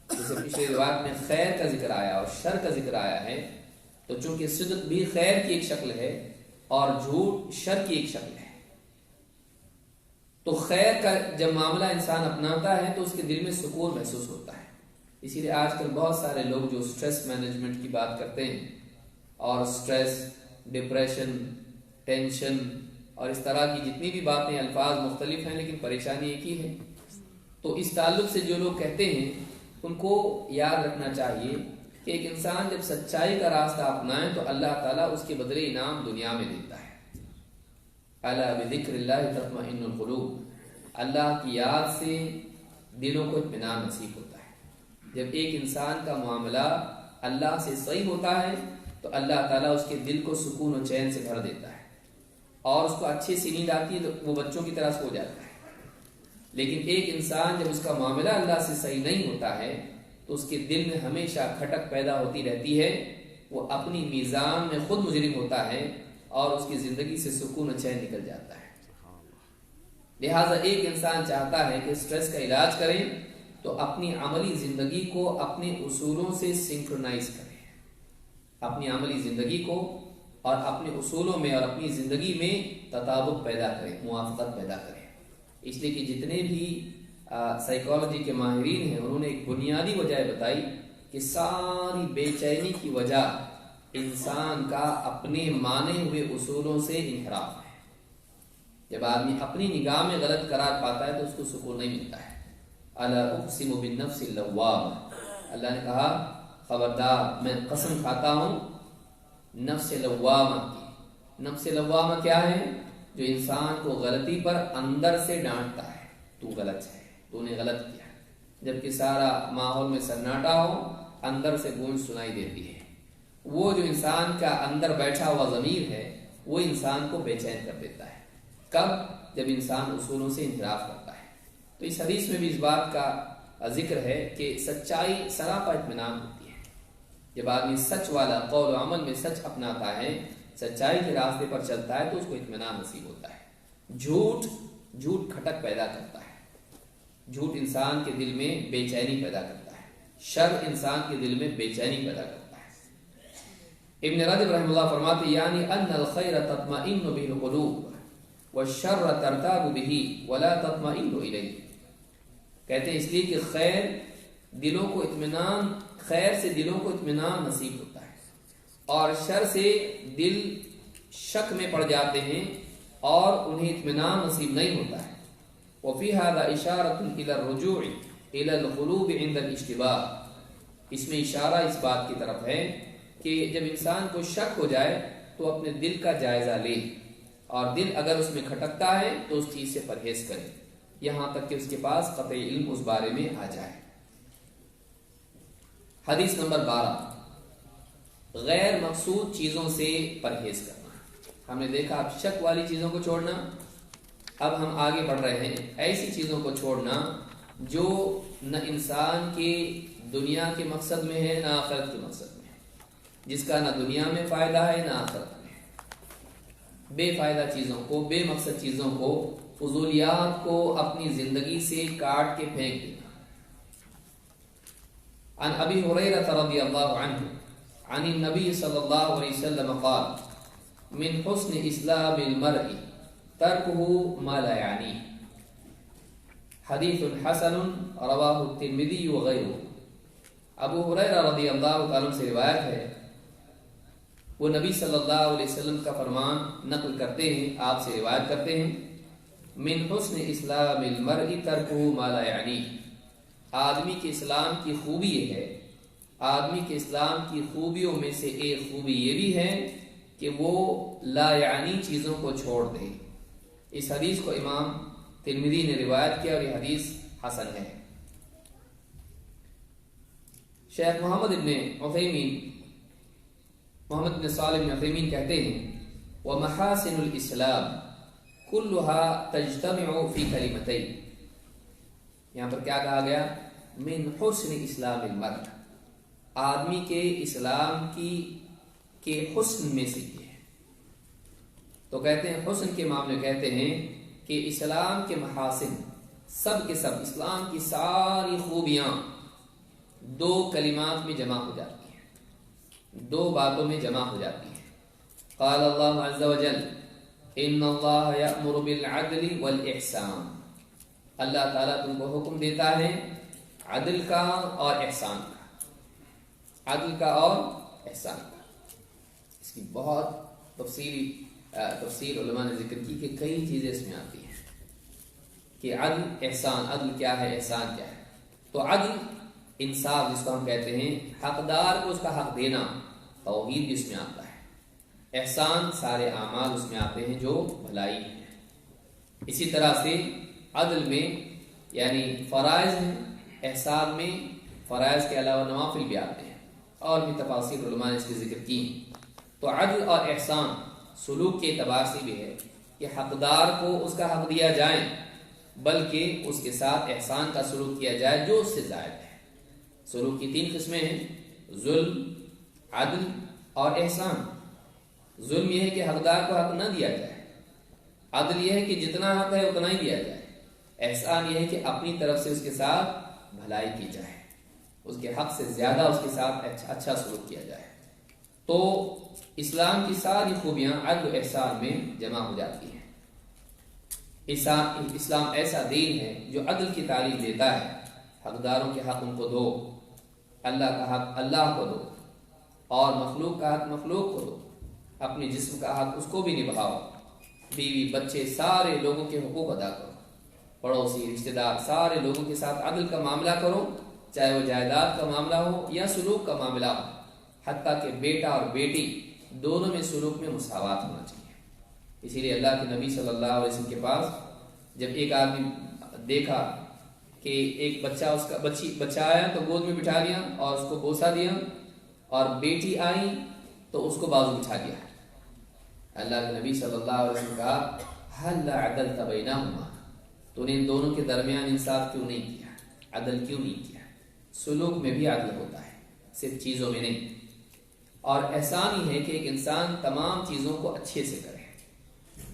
جیسے پچھلے روایت میں خیر کا ذکر آیا اور شر کا ذکر آیا ہے، تو چونکہ صدق بھی خیر کی ایک شکل ہے اور جھوٹ شر کی ایک شکل ہے، تو خیر کا جب معاملہ انسان اپناتا ہے تو اس کے دل میں سکون محسوس ہوتا ہے۔ اسی لیے آج کل بہت سارے لوگ جو سٹریس مینجمنٹ کی بات کرتے ہیں، اور سٹریس، ڈپریشن، ٹینشن اور اس طرح کی جتنی بھی باتیں، الفاظ مختلف ہیں لیکن پریشانی ایک ہی ہے، تو اس تعلق سے جو لوگ کہتے ہیں ان کو یاد رکھنا چاہیے کہ ایک انسان جب سچائی کا راستہ اپنائے تو اللہ تعالیٰ اس کے بدلے انعام دنیا میں دیتا ہے۔ الا بذکر اللہ تطمئن القلوب، اللہ کی یاد سے دلوں کو اطمینان نصیب ہوتا ہے۔ جب ایک انسان کا معاملہ اللہ سے صحیح ہوتا ہے تو اللہ تعالیٰ اس کے دل کو سکون و چین سے بھر دیتا ہے، اور اس کو اچھی سی نیند آتی ہے تو وہ بچوں کی طرح سو جاتا ہے۔ لیکن ایک انسان جب اس کا معاملہ اللہ سے صحیح نہیں ہوتا ہے تو اس کے دل میں ہمیشہ کھٹک پیدا ہوتی رہتی ہے، وہ اپنی میزان میں خود مجرم ہوتا ہے اور اس کی زندگی سے سکون و چین نکل جاتا ہے۔ لہٰذا ایک انسان چاہتا ہے کہ سٹریس کا علاج کریں تو اپنی عملی زندگی کو اپنے اصولوں سے سنکرونائز کریں، اپنی عملی زندگی کو اور اپنے اصولوں میں اور اپنی زندگی میں تطابق پیدا کریں، موافقت پیدا کریں۔ اس لیے کہ جتنے بھی سائیکالوجی کے ماہرین ہیں انہوں نے ایک بنیادی وجہ بتائی کہ ساری بے چینی کی وجہ انسان کا اپنے مانے ہوئے اصولوں سے انحراف ہے۔ جب آدمی اپنی نگاہ میں غلط قرار پاتا ہے تو اس کو سکون نہیں ملتا ہے۔ الا اقسم بالنفس اللوامہ، اللہ نے کہا خبردار میں قسم کھاتا ہوں نفس لوامہ کی۔ نفس لوامہ کیا ہے؟ جو انسان کو غلطی پر اندر سے ڈانٹتا ہے، تو غلط ہے، تو نے غلط کیا، جبکہ سارا ماحول میں سناٹا ہو، اندر سے گونج سنائی دیتی ہے۔ وہ جو انسان کا اندر بیٹھا ہوا ضمیر ہے وہ انسان کو بے چین کر دیتا ہے۔ کب؟ جب انسان اصولوں سے انحراف کرتا ہے۔ تو اس حدیث میں بھی اس بات کا ذکر ہے کہ سچائی سراپا اطمینان ہوتی ہے۔ جب آدمی سچ والا قول و عمل میں سچ اپناتا ہے، سچائی کے راستے پر چلتا ہے تو اس کو اطمینان نصیب ہوتا ہے۔ جھوٹ کھٹک پیدا کرتا ہے، جھوٹ انسان کے دل میں بے چینی پیدا کرتا ہے، شر انسان کے دل میں بے چینی پیدا کرتا ہے۔ ابن رجب رحمہ اللہ فرماتے یعنی ان الخیر تطمئن به القلوب والشر ترتاب به ولا تطمئن الیہ، کہتے ہیں اس لیے کہ خیر سے دلوں کو اطمینان نصیب ہوتا ہے، اور شر سے دل شک میں پڑ جاتے ہیں اور انہیں اطمینان نصیب نہیں ہوتا ہے۔ وفی هذا اشارۃ الی الرجوع الی القلوب عند الاشتباہ، اس میں اشارہ اس بات کی طرف ہے کہ جب انسان کو شک ہو جائے تو اپنے دل کا جائزہ لے، اور دل اگر اس میں کھٹکتا ہے تو اس چیز سے پرہیز کرے یہاں تک کہ اس کے پاس قطعی علم اس بارے میں آ جائے۔ حدیث نمبر 12، غیر مقصود چیزوں سے پرہیز کرنا۔ ہم نے دیکھا اب شک والی چیزوں کو چھوڑنا، اب ہم آگے بڑھ رہے ہیں ایسی چیزوں کو چھوڑنا جو نہ انسان کے دنیا کے مقصد میں ہے نہ آخرت کے مقصد میں ہے، جس کا نہ دنیا میں فائدہ ہے نہ آخرت میں۔ بے فائدہ چیزوں کو، بے مقصد چیزوں کو، فضولیات کو اپنی زندگی سے کاٹ کے پھینک دینا۔ عن ابی ہریرہ رضی اللہ عنہ عن النبی صلی اللہ علیہ وسلم قال من حسن اسلام المرء ترکہ ما لا یعنیہ، حدیث حسن رواہ الترمذی وغیرہ۔ ابو ہریرہ رضی اللہ تعالیٰ سے روایت ہے، وہ نبی صلی اللہ علیہ وسلم کا فرمان نقل کرتے ہیں، آپ سے روایت کرتے ہیں، من حسن اسلام المرء ترکہ ما لا یعنیہ، آدمی کے اسلام کی خوبی یہ ہے، آدمی کے اسلام کی خوبیوں میں سے ایک خوبی یہ بھی ہے کہ وہ لا یعنی چیزوں کو چھوڑ دے۔ اس حدیث کو امام ترمذی نے روایت کیا اور یہ حدیث حسن ہے۔ شیخ محمد بن صالح بن عثیمین کہتے ہیں وَمَحَاسِنُ الْإِسْلَامِ كُلُّهَا تَجْتَمِعُ فِي كَلِمَتَيْنِ، یہاں پر کیا کہا گیا؟ من حسن اسلام المرء، آدمی کے اسلام کے حسن میں سے یہ ہے۔ تو کہتے ہیں حسن کے معاملے کہتے ہیں کہ اسلام کے محاسن سب کے سب، اسلام کی ساری خوبیاں دو کلمات میں جمع ہو جاتی ہیں، دو باتوں میں جمع ہو جاتی ہیں۔ قال اللہ عز وجل ان اللہ یأمر بالعدل والاحسان، اللہ تعالیٰ تم کو حکم دیتا ہے عدل کا اور احسان کا، عدل کا اور احسان کا۔ اس کی بہت تفصیل علماء نے ذکر کی کہ کئی چیزیں اس میں آتی ہیں کہ عدل احسان، عدل کیا ہے، احسان کیا ہے۔ تو عدل انصاف جس کو ہم کہتے ہیں، حقدار کو اس کا حق دینا، توحید بھی اس میں آتا ہے۔ احسان سارے اعمال اس میں آتے ہیں جو بھلائی ہے۔ اسی طرح سے عدل میں یعنی فرائض ہیں، احسان میں فرائض کے علاوہ نوافل بھی آتے ہیں، اور بھی تفاصیل علماء نے اس کی ذکر کی ہیں۔ تو عدل اور احسان سلوک کے اعتبار سے بھی ہے کہ حقدار کو اس کا حق دیا جائے، بلکہ اس کے ساتھ احسان کا سلوک کیا جائے جو اس سے زائد ہے۔ سلوک کی 3 قسمیں ہیں، ظلم، عدل اور احسان۔ ظلم یہ ہے کہ حقدار کو حق نہ دیا جائے، عدل یہ ہے کہ جتنا حق ہے اتنا ہی دیا جائے، احسان یہ ہے کہ اپنی طرف سے اس کے ساتھ بھلائی کی جائے، اس کے حق سے زیادہ اس کے ساتھ اچھا سلوک کیا جائے۔ تو اسلام کی ساری خوبیاں عدل و احسان میں جمع ہو جاتی ہیں۔ اسلام ایسا دین ہے جو عدل کی تعلیم دیتا ہے، حقداروں کے حق ان کو دو، اللہ کا حق اللہ کو دو اور مخلوق کا حق مخلوق کو دو، اپنے جسم کا حق اس کو بھی نبھاؤ، بیوی بچے سارے لوگوں کے حقوق ادا کرو، پڑوسی رشتہ دار سارے لوگوں کے ساتھ عدل کا معاملہ کرو، چاہے وہ جائیداد کا معاملہ ہو یا سلوک کا معاملہ ہو، حتیٰ کہ بیٹا اور بیٹی دونوں میں سلوک میں مساوات ہونا چاہیے۔ اسی لیے اللہ کے نبی صلی اللہ علیہ وسلم کے پاس جب ایک آدمی دیکھا کہ ایک بچہ اس کا بچہ آیا تو گود میں بٹھا لیا اور اس کو بوسہ دیا، اور بیٹی آئی تو اس کو بازو بٹھا دیا۔ اللہ کے نبی صلی اللہ علیہ وسلم کہا هل عدلت بینہما، تو نے ان دونوں کے درمیان انصاف کیوں نہیں کیا، عدل کیوں نہیں کیا؟ سلوک میں بھی عدل ہوتا ہے، صرف چیزوں میں نہیں۔ اور احسان ہی ہے کہ ایک انسان تمام چیزوں کو اچھے سے کرے۔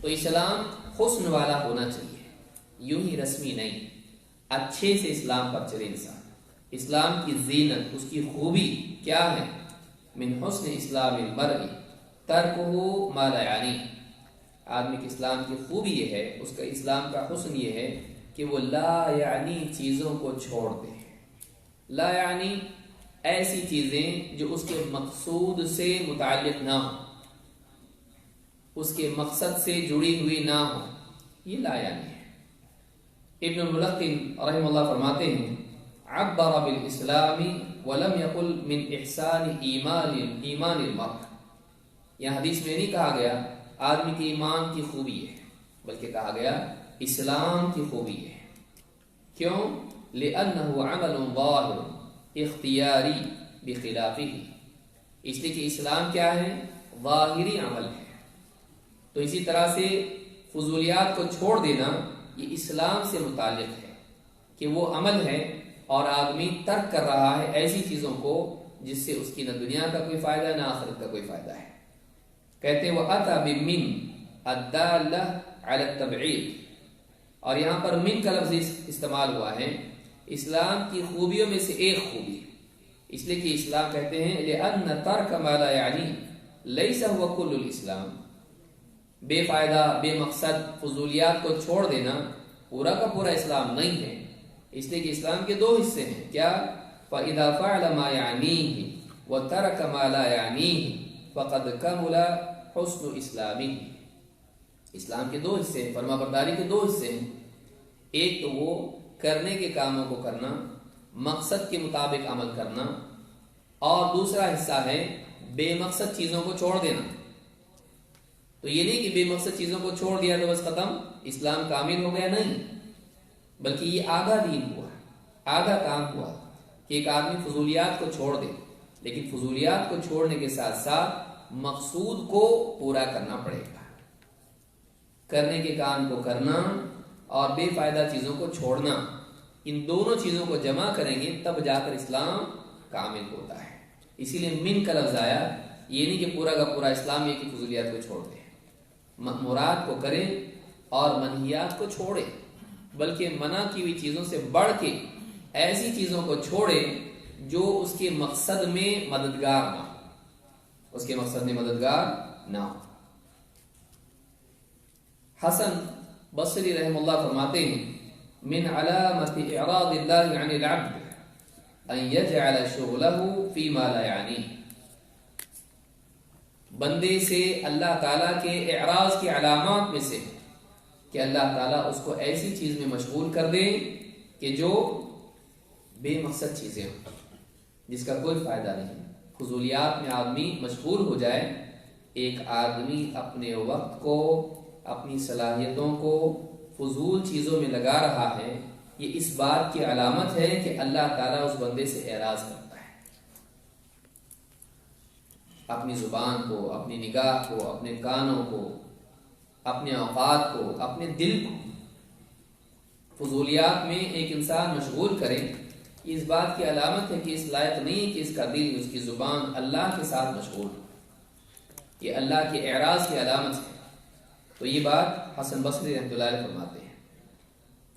تو اسلام حسن والا ہونا چاہیے، یوں ہی رسمی نہیں، اچھے سے اسلام پر چلے انسان۔ اسلام کی زینت، اس کی خوبی کیا ہے؟ من حسن اسلام المرء ترکہ ما لا یعنی، آدمی کے اسلام کی خوبی یہ ہے، اس کا اسلام کا حسن یہ ہے کہ وہ لا یعنی چیزوں کو چھوڑ دے۔ لا یعنی ایسی چیزیں جو اس کے مقصود سے متعلق نہ ہوں، اس کے مقصد سے جڑی ہوئی نہ ہوں، یہ لا یعنی ہے۔ ابن الملقن رحمہ اللہ فرماتے ہیں عبر بالاسلام ولم يقل من احسان ایمان المرء، یہاں حدیث میں نہیں کہا گیا آدمی کے ایمان کی خوبی ہے، بلکہ کہا گیا اسلام کی خوبی ہے۔ کیوں؟ لأنه عمل ظاہر اختیاری بخلافہ، اس لیے کہ اسلام کیا ہے؟ ظاہری عمل ہے۔ تو اسی طرح سے فضولیات کو چھوڑ دینا یہ اسلام سے متعلق ہے کہ وہ عمل ہے اور آدمی ترک کر رہا ہے ایسی چیزوں کو جس سے اس کی نہ دنیا کا کوئی فائدہ ہے نہ آخرت کا کوئی فائدہ ہے۔ کہتے ہیں وَأَتَى بِمِن الدَّالَّةِ عَلَى التَّبْعِيضِ، اور یہاں پر من کا لفظ استعمال ہوا ہے اسلام کی خوبیوں میں سے ایک خوبی، اس لیے کہ اسلام کہتے ہیں لِأَنَّ تَرْكَ مَا لَا يَعْنِي لَيْسَ هُوَ كُلُّ الْإِسْلَامِ، بے فائدہ بے مقصد فضولیات کو چھوڑ دینا پورا کا پورا اسلام نہیں ہے، اس لیے کہ اسلام کے دو حصے ہیں، کیا؟ فَإِذَا فَعْلَ مَا يَعْنِيهِ وَتَرَكَ مَا لَا يَعْنِيهِ فَقَدْ كَمُلَ حُسْنُ اسلامہ۔ اسلام کے دو حصے ہیں، فرما برداری کے دو حصے ہیں، ایک تو وہ کرنے کے کاموں کو کرنا، مقصد کے مطابق عمل کرنا، اور دوسرا حصہ ہے بے مقصد چیزوں کو چھوڑ دینا۔ تو یہ نہیں کہ بے مقصد چیزوں کو چھوڑ دیا تو بس ختم، اسلام کامل ہو گیا، نہیں، بلکہ یہ آدھا دین ہوا، آدھا کام ہوا کہ ایک آدمی فضولیات کو چھوڑ دے، لیکن فضولیات کو چھوڑنے کے ساتھ ساتھ مقصود کو پورا کرنا پڑے گا، کرنے کے کام کو کرنا اور بے فائدہ چیزوں کو چھوڑنا، ان دونوں چیزوں کو جمع کریں گے تب جا کر اسلام کامل ہوتا ہے۔ اسی لیے من کا لفظ آیا، یہ نہیں کہ پورا کا پورا اسلام یہ کہ فضولیات کو چھوڑ دیں، مراد کو کریں اور منہیات کو چھوڑیں، بلکہ منع کی ہوئی چیزوں سے بڑھ کے ایسی چیزوں کو چھوڑیں جو اس کے مقصد میں مددگار نہ ہو، اس کے مقصد میں مددگار نہ ہو۔ حسن بصری رحم اللہ فرماتے ہیں من علامت اعراض اللہ عن العبد ان یجعل شغلہ فیما لا یعنی، بندے سے اللہ تعالیٰ کے اعراض کی علامات میں سے کہ اللہ تعالیٰ اس کو ایسی چیز میں مشغول کر دے کہ جو بے مقصد چیزیں ہوں، جس کا کوئی فائدہ نہیں، فضولیات میں آدمی مشغول ہو جائے۔ ایک آدمی اپنے وقت کو، اپنی صلاحیتوں کو فضول چیزوں میں لگا رہا ہے، یہ اس بات کی علامت ہے کہ اللہ تعالیٰ اس بندے سے اعراض کرتا ہے۔ اپنی زبان کو، اپنی نگاہ کو، اپنے کانوں کو، اپنے اوقات کو، اپنے دل کو فضولیات میں ایک انسان مشغول کرے، اس بات کی علامت ہے کہ اس لائق نہیں کہ اس کا دل، اس کی زبان اللہ کے ساتھ مشغول ہو، یہ اللہ کے اعراض کی علامت ہے۔ تو یہ بات حسن بصری رحمۃ اللہ علیہ فرماتے ہیں۔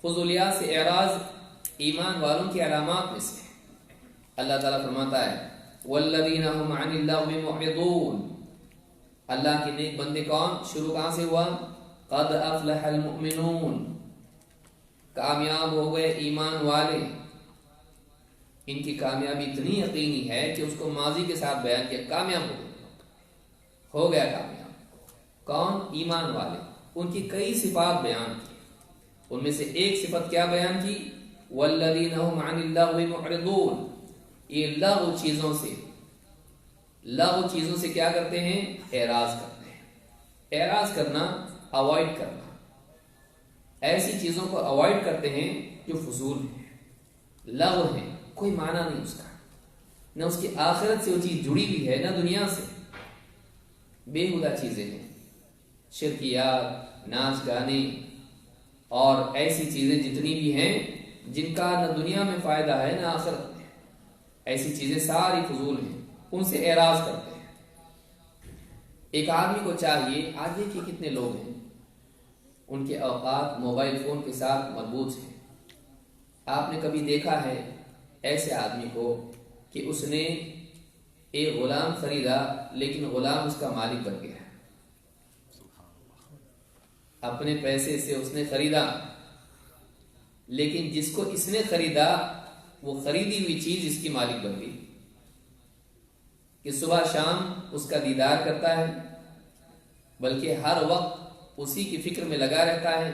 فضولیات سے اعراض ایمان والوں کی علامات میں سے اللہ تعالیٰ فرماتا ہے والذین هم عن اللغو معرضون، اللہ کے نیک بندے کون؟ شروع کہاں سے ہوا؟ قد افلح المؤمنون، کامیاب ہو گئے ایمان والے، ان کی کامیابی اتنی یقینی ہے کہ اس کو ماضی کے ساتھ بیان کیا، کامیاب ہو گیا کامیاب۔ کون؟ ایمان والے۔ ان کی کئی صفات بیان کی، ان میں سے ایک صفت کیا بیان کی؟ والذین هم عن اللغو معرضون، یہ لغو چیزوں سے کیا کرتے ہیں؟ اعراض کرتے ہیں۔ اعراض کرنا، اوائڈ کرنا، ایسی چیزوں کو اوائڈ کرتے ہیں جو فضول ہیں، لغو ہیں، کوئی معنی نہیں اس کا، نہ اس کی آخرت سے وہ چیز جڑی ہوئی ہے، نہ دنیا سے، بےہودہ چیزیں ہیں، شرکیات، ناچ گانے اور ایسی چیزیں جتنی بھی ہیں جن کا نہ دنیا میں فائدہ ہے نہ آخرت میں، ایسی چیزیں ساری فضول ہیں، ان سے اعراض کرتے ہیں۔ ایک آدمی کو چاہیے، آج دیکھیے کتنے لوگ ہیں ان کے اوقات موبائل فون کے ساتھ مربوط ہیں۔ آپ نے کبھی دیکھا ہے ایسے آدمی کو کہ اس نے ایک غلام خریدا لیکن غلام اس کا مالک بن گیا؟ اپنے پیسے سے اس نے خریدا، لیکن جس کو اس نے خریدا وہ خریدی ہوئی چیز اس کی مالک بن گئی، کہ صبح شام اس کا دیدار کرتا ہے، بلکہ ہر وقت اسی کی فکر میں لگا رہتا ہے،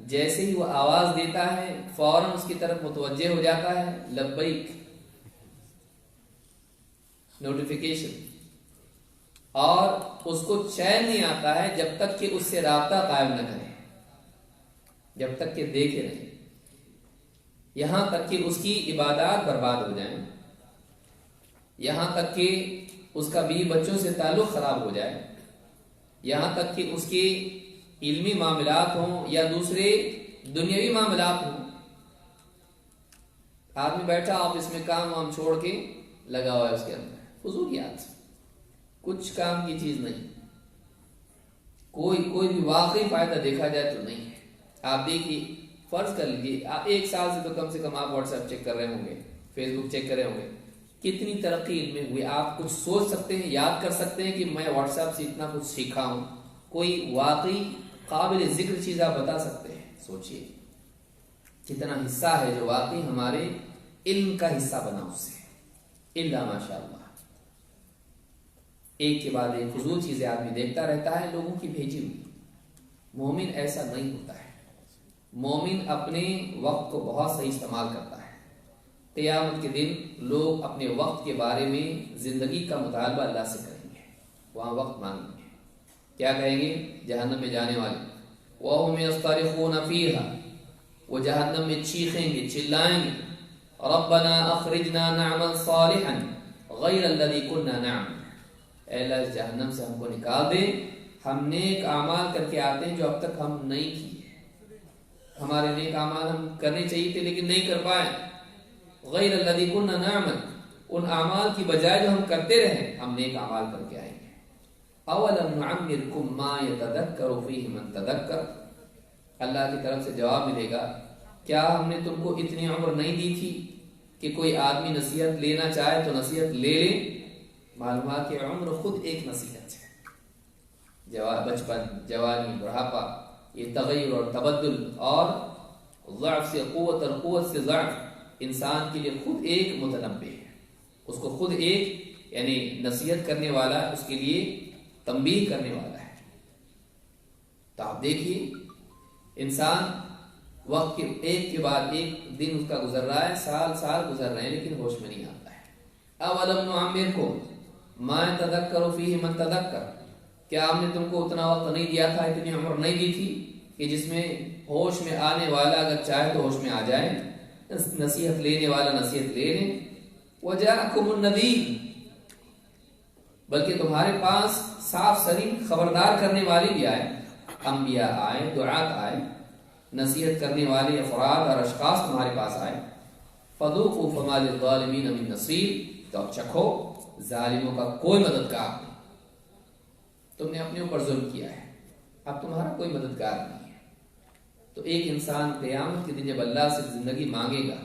جیسے ہی وہ آواز دیتا ہے فوراً اس کی طرف متوجہ ہو جاتا ہے، لبیک، نوٹیفیکیشن، اور اس کو چین نہیں آتا ہے جب تک کہ اس سے رابطہ قائم نہ کرے، جب تک کہ دیکھے رہے، یہاں تک کہ اس کی عبادات برباد ہو جائیں، یہاں تک کہ اس کا بیوی بچوں سے تعلق خراب ہو جائے، یہاں تک کہ اس کے علمی معاملات ہوں یا دوسرے دنیاوی معاملات ہوں۔ آدمی بیٹھا آفس میں کام وام چھوڑ کے لگا ہوا ہے اس کے اندر، فضولیات، کچھ کام کی چیز نہیں، کوئی بھی واقعی فائدہ دیکھا جائے تو نہیں ہے۔ آپ دیکھیے، فرض کر لیجیے آپ ایک سال سے تو کم سے کم آپ واٹس ایپ چیک کر رہے ہوں گے، فیس بک چیک کر رہے ہوں گے، کتنی ترقی ان میں ہوئی، آپ کچھ سوچ سکتے ہیں، یاد کر سکتے ہیں کہ میں واٹس ایپ سے اتنا کچھ سیکھا ہوں؟ کوئی واقعی قابل ذکر چیز آپ بتا سکتے ہیں؟ سوچئے کتنا حصہ ہے جو واقعی ہمارے علم کا حصہ بنا اس سے، الا ماشاء اللہ۔ ایک کے بعد ایک فضول چیزیں آدمی دیکھتا رہتا ہے، لوگوں کی بھیجی ہوئی۔ مومن ایسا نہیں ہوتا ہے، مومن اپنے وقت کو بہت صحیح استعمال کرتا ہے۔ قیامت کے دن لوگ اپنے وقت کے بارے میں زندگی کا مطالبہ اللہ سے کریں گے، وہاں وقت مانگیں گے، کیا کہیں گے؟ جہنم میں جانے والے، وَهُمْ يَصْطَرِخُونَ فِيهَا، وہ جہنم میں چیخیں گے، چلائیں گے، رَبَّنَا أَخْرِجْنَا نَعْمَلْ صَالِحًا غَيْرَ الَّذِي كُنَّا نَعْمَلُ، اے اللہ اس جہنم سے ہم کو نکال دے، ہم نیک اعمال کر کے آتے ہیں جو اب تک ہم نہیں کیے، ہمارے نیک اعمال ہم کرنے چاہیے تھے لیکن نہیں کر پائے، غیر الذی کنا نعمل، ان اعمال کی بجائے جو ہم کرتے رہے ہم نیک اعمال کر کے آئیں گے۔ اولم نعمرکم ما یتذکر فیہ من تذکر، اللہ کی طرف سے جواب ملے گا، کیا ہم نے تم کو اتنی عمر نہیں دی تھی کہ کوئی آدمی نصیحت لینا چاہے تو نصیحت لے لے؟ معلومات کی عمر خود ایک نصیحت ہے، بچپن، جوانی، بڑھاپا، یہ تغیر اور تبدل اور ضعف سے قوت اور قوت سے ضعف انسان کے لیے خود ایک متنبع ہے، اس کو خود ایک یعنی نصیحت کرنے والا، اس کے لیے تنبیہ کرنے والا ہے۔ تو آپ دیکھیے انسان وقت کے ایک کے بعد ایک دن اس کا گزر رہا ہے، سال سال گزر رہے ہیں لیکن ہوش میں نہیں آتا ہے۔ اولم نعمرکم ما یتذکر فیہ من تذکر، کیا ہم نے تم کو اتنا وقت نہیں دیا تھا، اتنی عمر نہیں دی تھی کہ جس میں ہوش میں آنے والا اگر چاہے تو ہوش میں آ جائے، نصیحت لینے والا نصیحت لے لیں۔ وجاءکم النذیر، بلکہ تمہارے پاس صاف صریح خبردار کرنے والی بھی آئے، انبیاء آئے، دعات آئے، نصیحت کرنے والے افراد اور اشخاص تمہارے پاس آئے۔ فذوقوا فما للظالمین من نصیر، تو اب چکھو ظالموں کا کوئی مددگار نہیں، تم نے اپنے اوپر ظلم کیا ہے، اب تمہارا کوئی مددگار نہیں ہے۔ تو ایک انسان قیامت کے دن جب اللہ سے زندگی مانگے گا،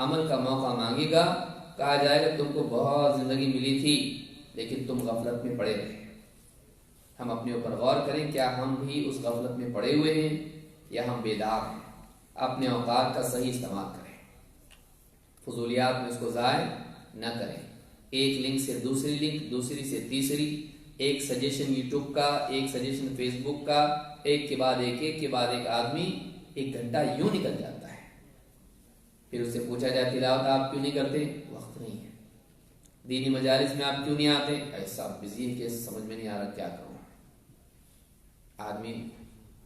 عمل کا موقع مانگے گا، کہا جائے گا تم کو بہت زندگی ملی تھی لیکن تم غفلت میں پڑے رہے۔ ہم اپنے اوپر غور کریں، کیا ہم بھی اس غفلت میں پڑے ہوئے ہیں یا ہم بیدار ہیں؟ اپنے اوقات کا صحیح استعمال کریں۔ فضولیات میں اس کو ضائع نہ کریں. ایک لنک سے دوسری لنک، دوسری سے تیسری، ایک سجیشن یوٹیوب کا، ایک سجیشن فیس بک کا، ایک کے بعد ایک آدمی 1 گھنٹہ یوں نکل جاتا ہے. پھر اس سے پوچھا جائے تلاوت آپ کیوں نہیں کرتے؟ وقت نہیں ہے. دینی مجالس میں آپ کیوں نہیں آتے؟ ایسا بزی ہے کہ سمجھ میں نہیں آ رہا کیا کروں. آدمی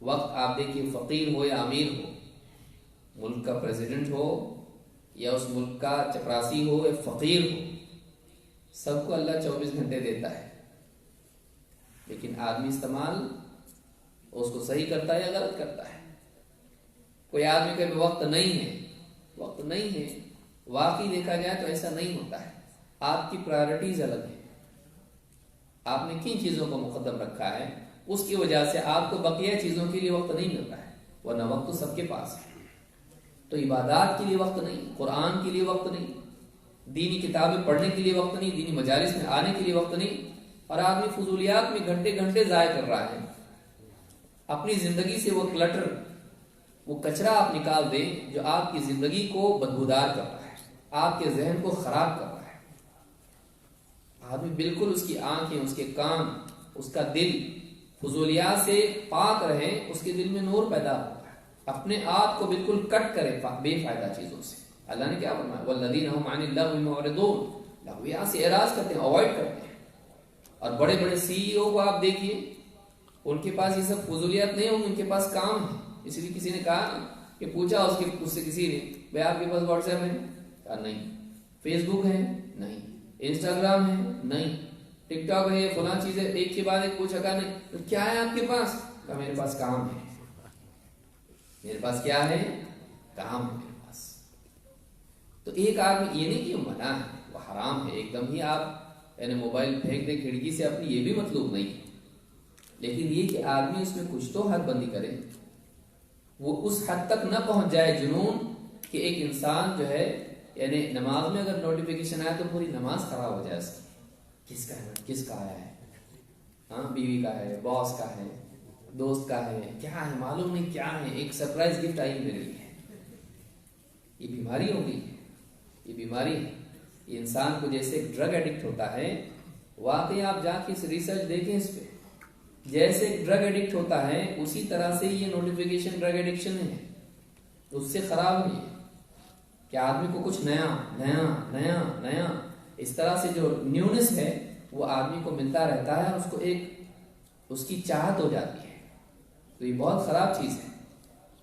وقت آپ دیکھیے، فقیر ہو یا امیر ہو، ملک کا پریزیڈنٹ ہو یا اس ملک کا چپراسی ہو یا فقیر ہو، سب کو اللہ 24 گھنٹے دیتا ہے. لیکن آدمی استعمال اس کو صحیح کرتا ہے یا غلط کرتا ہے. کوئی آدمی کہ وقت نہیں ہے، وقت نہیں ہے، واقعی دیکھا جائے تو ایسا نہیں ہوتا ہے. آپ کی پرائرٹیز الگ ہیں. آپ نے کن چیزوں کو مقدم رکھا ہے، اس کی وجہ سے آپ کو بقیہ چیزوں کے لیے وقت نہیں ملتا ہے. ورنہ وقت تو سب کے پاس ہے. تو عبادات کے لیے وقت نہیں، قرآن کے لیے وقت نہیں، دینی کتابیں پڑھنے کے لیے وقت نہیں، دینی مجالس میں آنے کے لیے وقت نہیں، اور آدمی فضولیات میں گھنٹے گھنٹے ضائع کر رہا ہے. اپنی زندگی سے وہ کلٹر، وہ کچرا آپ نکال دیں جو آپ کی زندگی کو بدبودار کر رہا ہے، آپ کے ذہن کو خراب کر رہا ہے. آدمی بالکل اس کی آنکھیں، اس کے کان، اس کا دل فضولیات سے پاک رہے، اس کے دل میں نور پیدا ہوتا ہے. اپنے آپ کو بالکل کٹ کرے بے فائدہ چیزوں سے. اللہ نے کیا فرمایا؟ والذین هم عن اللغو معرضون، لغویات سے اعراض کرتے ہیں، اوائڈ کرتے ہیں. اور بڑے بڑے سی ای او کو آپ دیکھیے، ان کے پاس یہ سب فضولیات نہیں ہوں، ان کے پاس کام ہے. اس لیے کسی نے کہا کہ پوچھا اس سے کسی نے، بھائی آپ کے پاس واٹس ایپ ہے؟ کہا نہیں. فیس بک ہے؟ نہیں. انسٹاگرام ہے؟ نہیں. ٹک ٹاک ہے؟ فلاں چیز ہے؟ ایک کے بعد ایک پوچھا، کہا نہیں. تو کیا ہے آپ کے پاس؟ کہا میرے پاس کام ہے. میرے پاس کیا ہے؟ کام ہے میرے پاس. تو ایک آدمی یہ نہیں کہ منع ہے، وہ حرام ہے ایک دم ہی، آپ یعنی موبائل پھینک دے کھڑکی سے اپنی، یہ بھی مطلوب نہیں ہے. لیکن یہ کہ آدمی اس میں کچھ تو حد بندی کرے. وہ اس حد تک نہ پہنچ جائے جنون کہ ایک انسان جو ہے یعنی نماز میں اگر نوٹیفیکیشن آئے تو پوری نماز خراب ہو جائے اس کی. کس کا ہے؟ کس کا آیا ہے؟ ہاں، بیوی کا ہے، باس کا ہے، دوست کا ہے، کیا ہے معلوم نہیں کیا ہے. ایک سرپرائز گفٹ آئی میرے لیے. یہ بیماری ہو گئی ہے، یہ بیماری ہے. یہ انسان کو جیسے ایک ڈرگ ایڈکٹ ہوتا ہے، واقعی آپ جا کے ریسرچ دیکھیں اس پہ، جیسے ایک ڈرگ ایڈکٹ ہوتا ہے اسی طرح سے یہ نوٹیفیکیشن ڈرگ ایڈکشن ہے. اس سے خراب نہیں ہے کہ آدمی کو کچھ نیا نیا نیا نیا اس طرح سے جو نیونس ہے وہ آدمی کو ملتا رہتا ہے، اور اس کو ایک اس کی چاہت ہو جاتی ہے. تو یہ بہت خراب چیز ہے.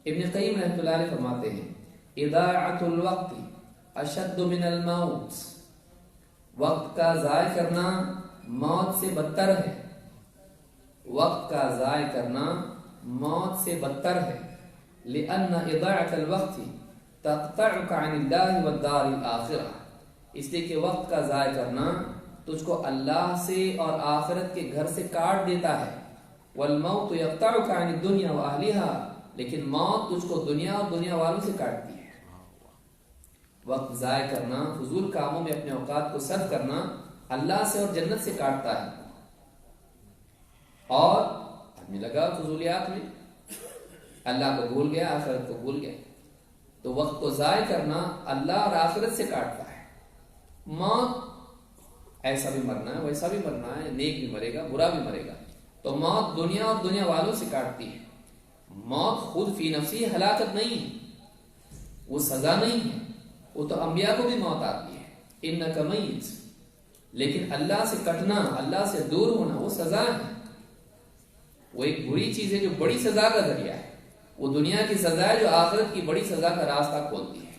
ابن قیم رحمۃ اللہ علیہ فرماتے ہیں اضاعۃ الوقت اشد من الموت، وقت کا ضائع کرنا موت سے بدتر ہے. وقت کا ضائع کرنا موت سے بدتر ہے. لأن اضاعة الوقت تقطعك عن الله والدار الآخرة، اس لیے کہ وقت کا ضائع کرنا تجھ کو اللہ سے اور آخرت کے گھر سے کاٹ دیتا ہے. والموت يقطعك عن الدنيا وأهلها، لیکن موت تجھ کو دنیا اور دنیا والوں سے کاٹتی ہے. وقت ضائع کرنا، فضول کاموں میں اپنے اوقات کو صرف کرنا اللہ سے اور جنت سے کاٹتا ہے. اور آدمی لگا فضولیات میں، اللہ کو بھول گیا، آخرت کو بھول گیا. تو وقت کو ضائع کرنا اللہ اور آخرت سے کاٹتا ہے. موت ایسا بھی مرنا ہے، ویسا بھی مرنا ہے، نیک بھی مرے گا، برا بھی مرے گا. تو موت دنیا اور دنیا والوں سے کاٹتی ہے. موت خود فی نفسی ہلاکت نہیں ہے، وہ سزا نہیں ہے. وہ تو انبیاء کو بھی موت آتی ہے، انک میت. لیکن اللہ سے کٹنا، اللہ سے دور ہونا، وہ سزا ہے. وہ ایک بری چیز ہے جو بڑی سزا کا ذریعہ ہے. وہ دنیا کی سزا ہے جو آخرت کی بڑی سزا کا راستہ کھولتی ہے.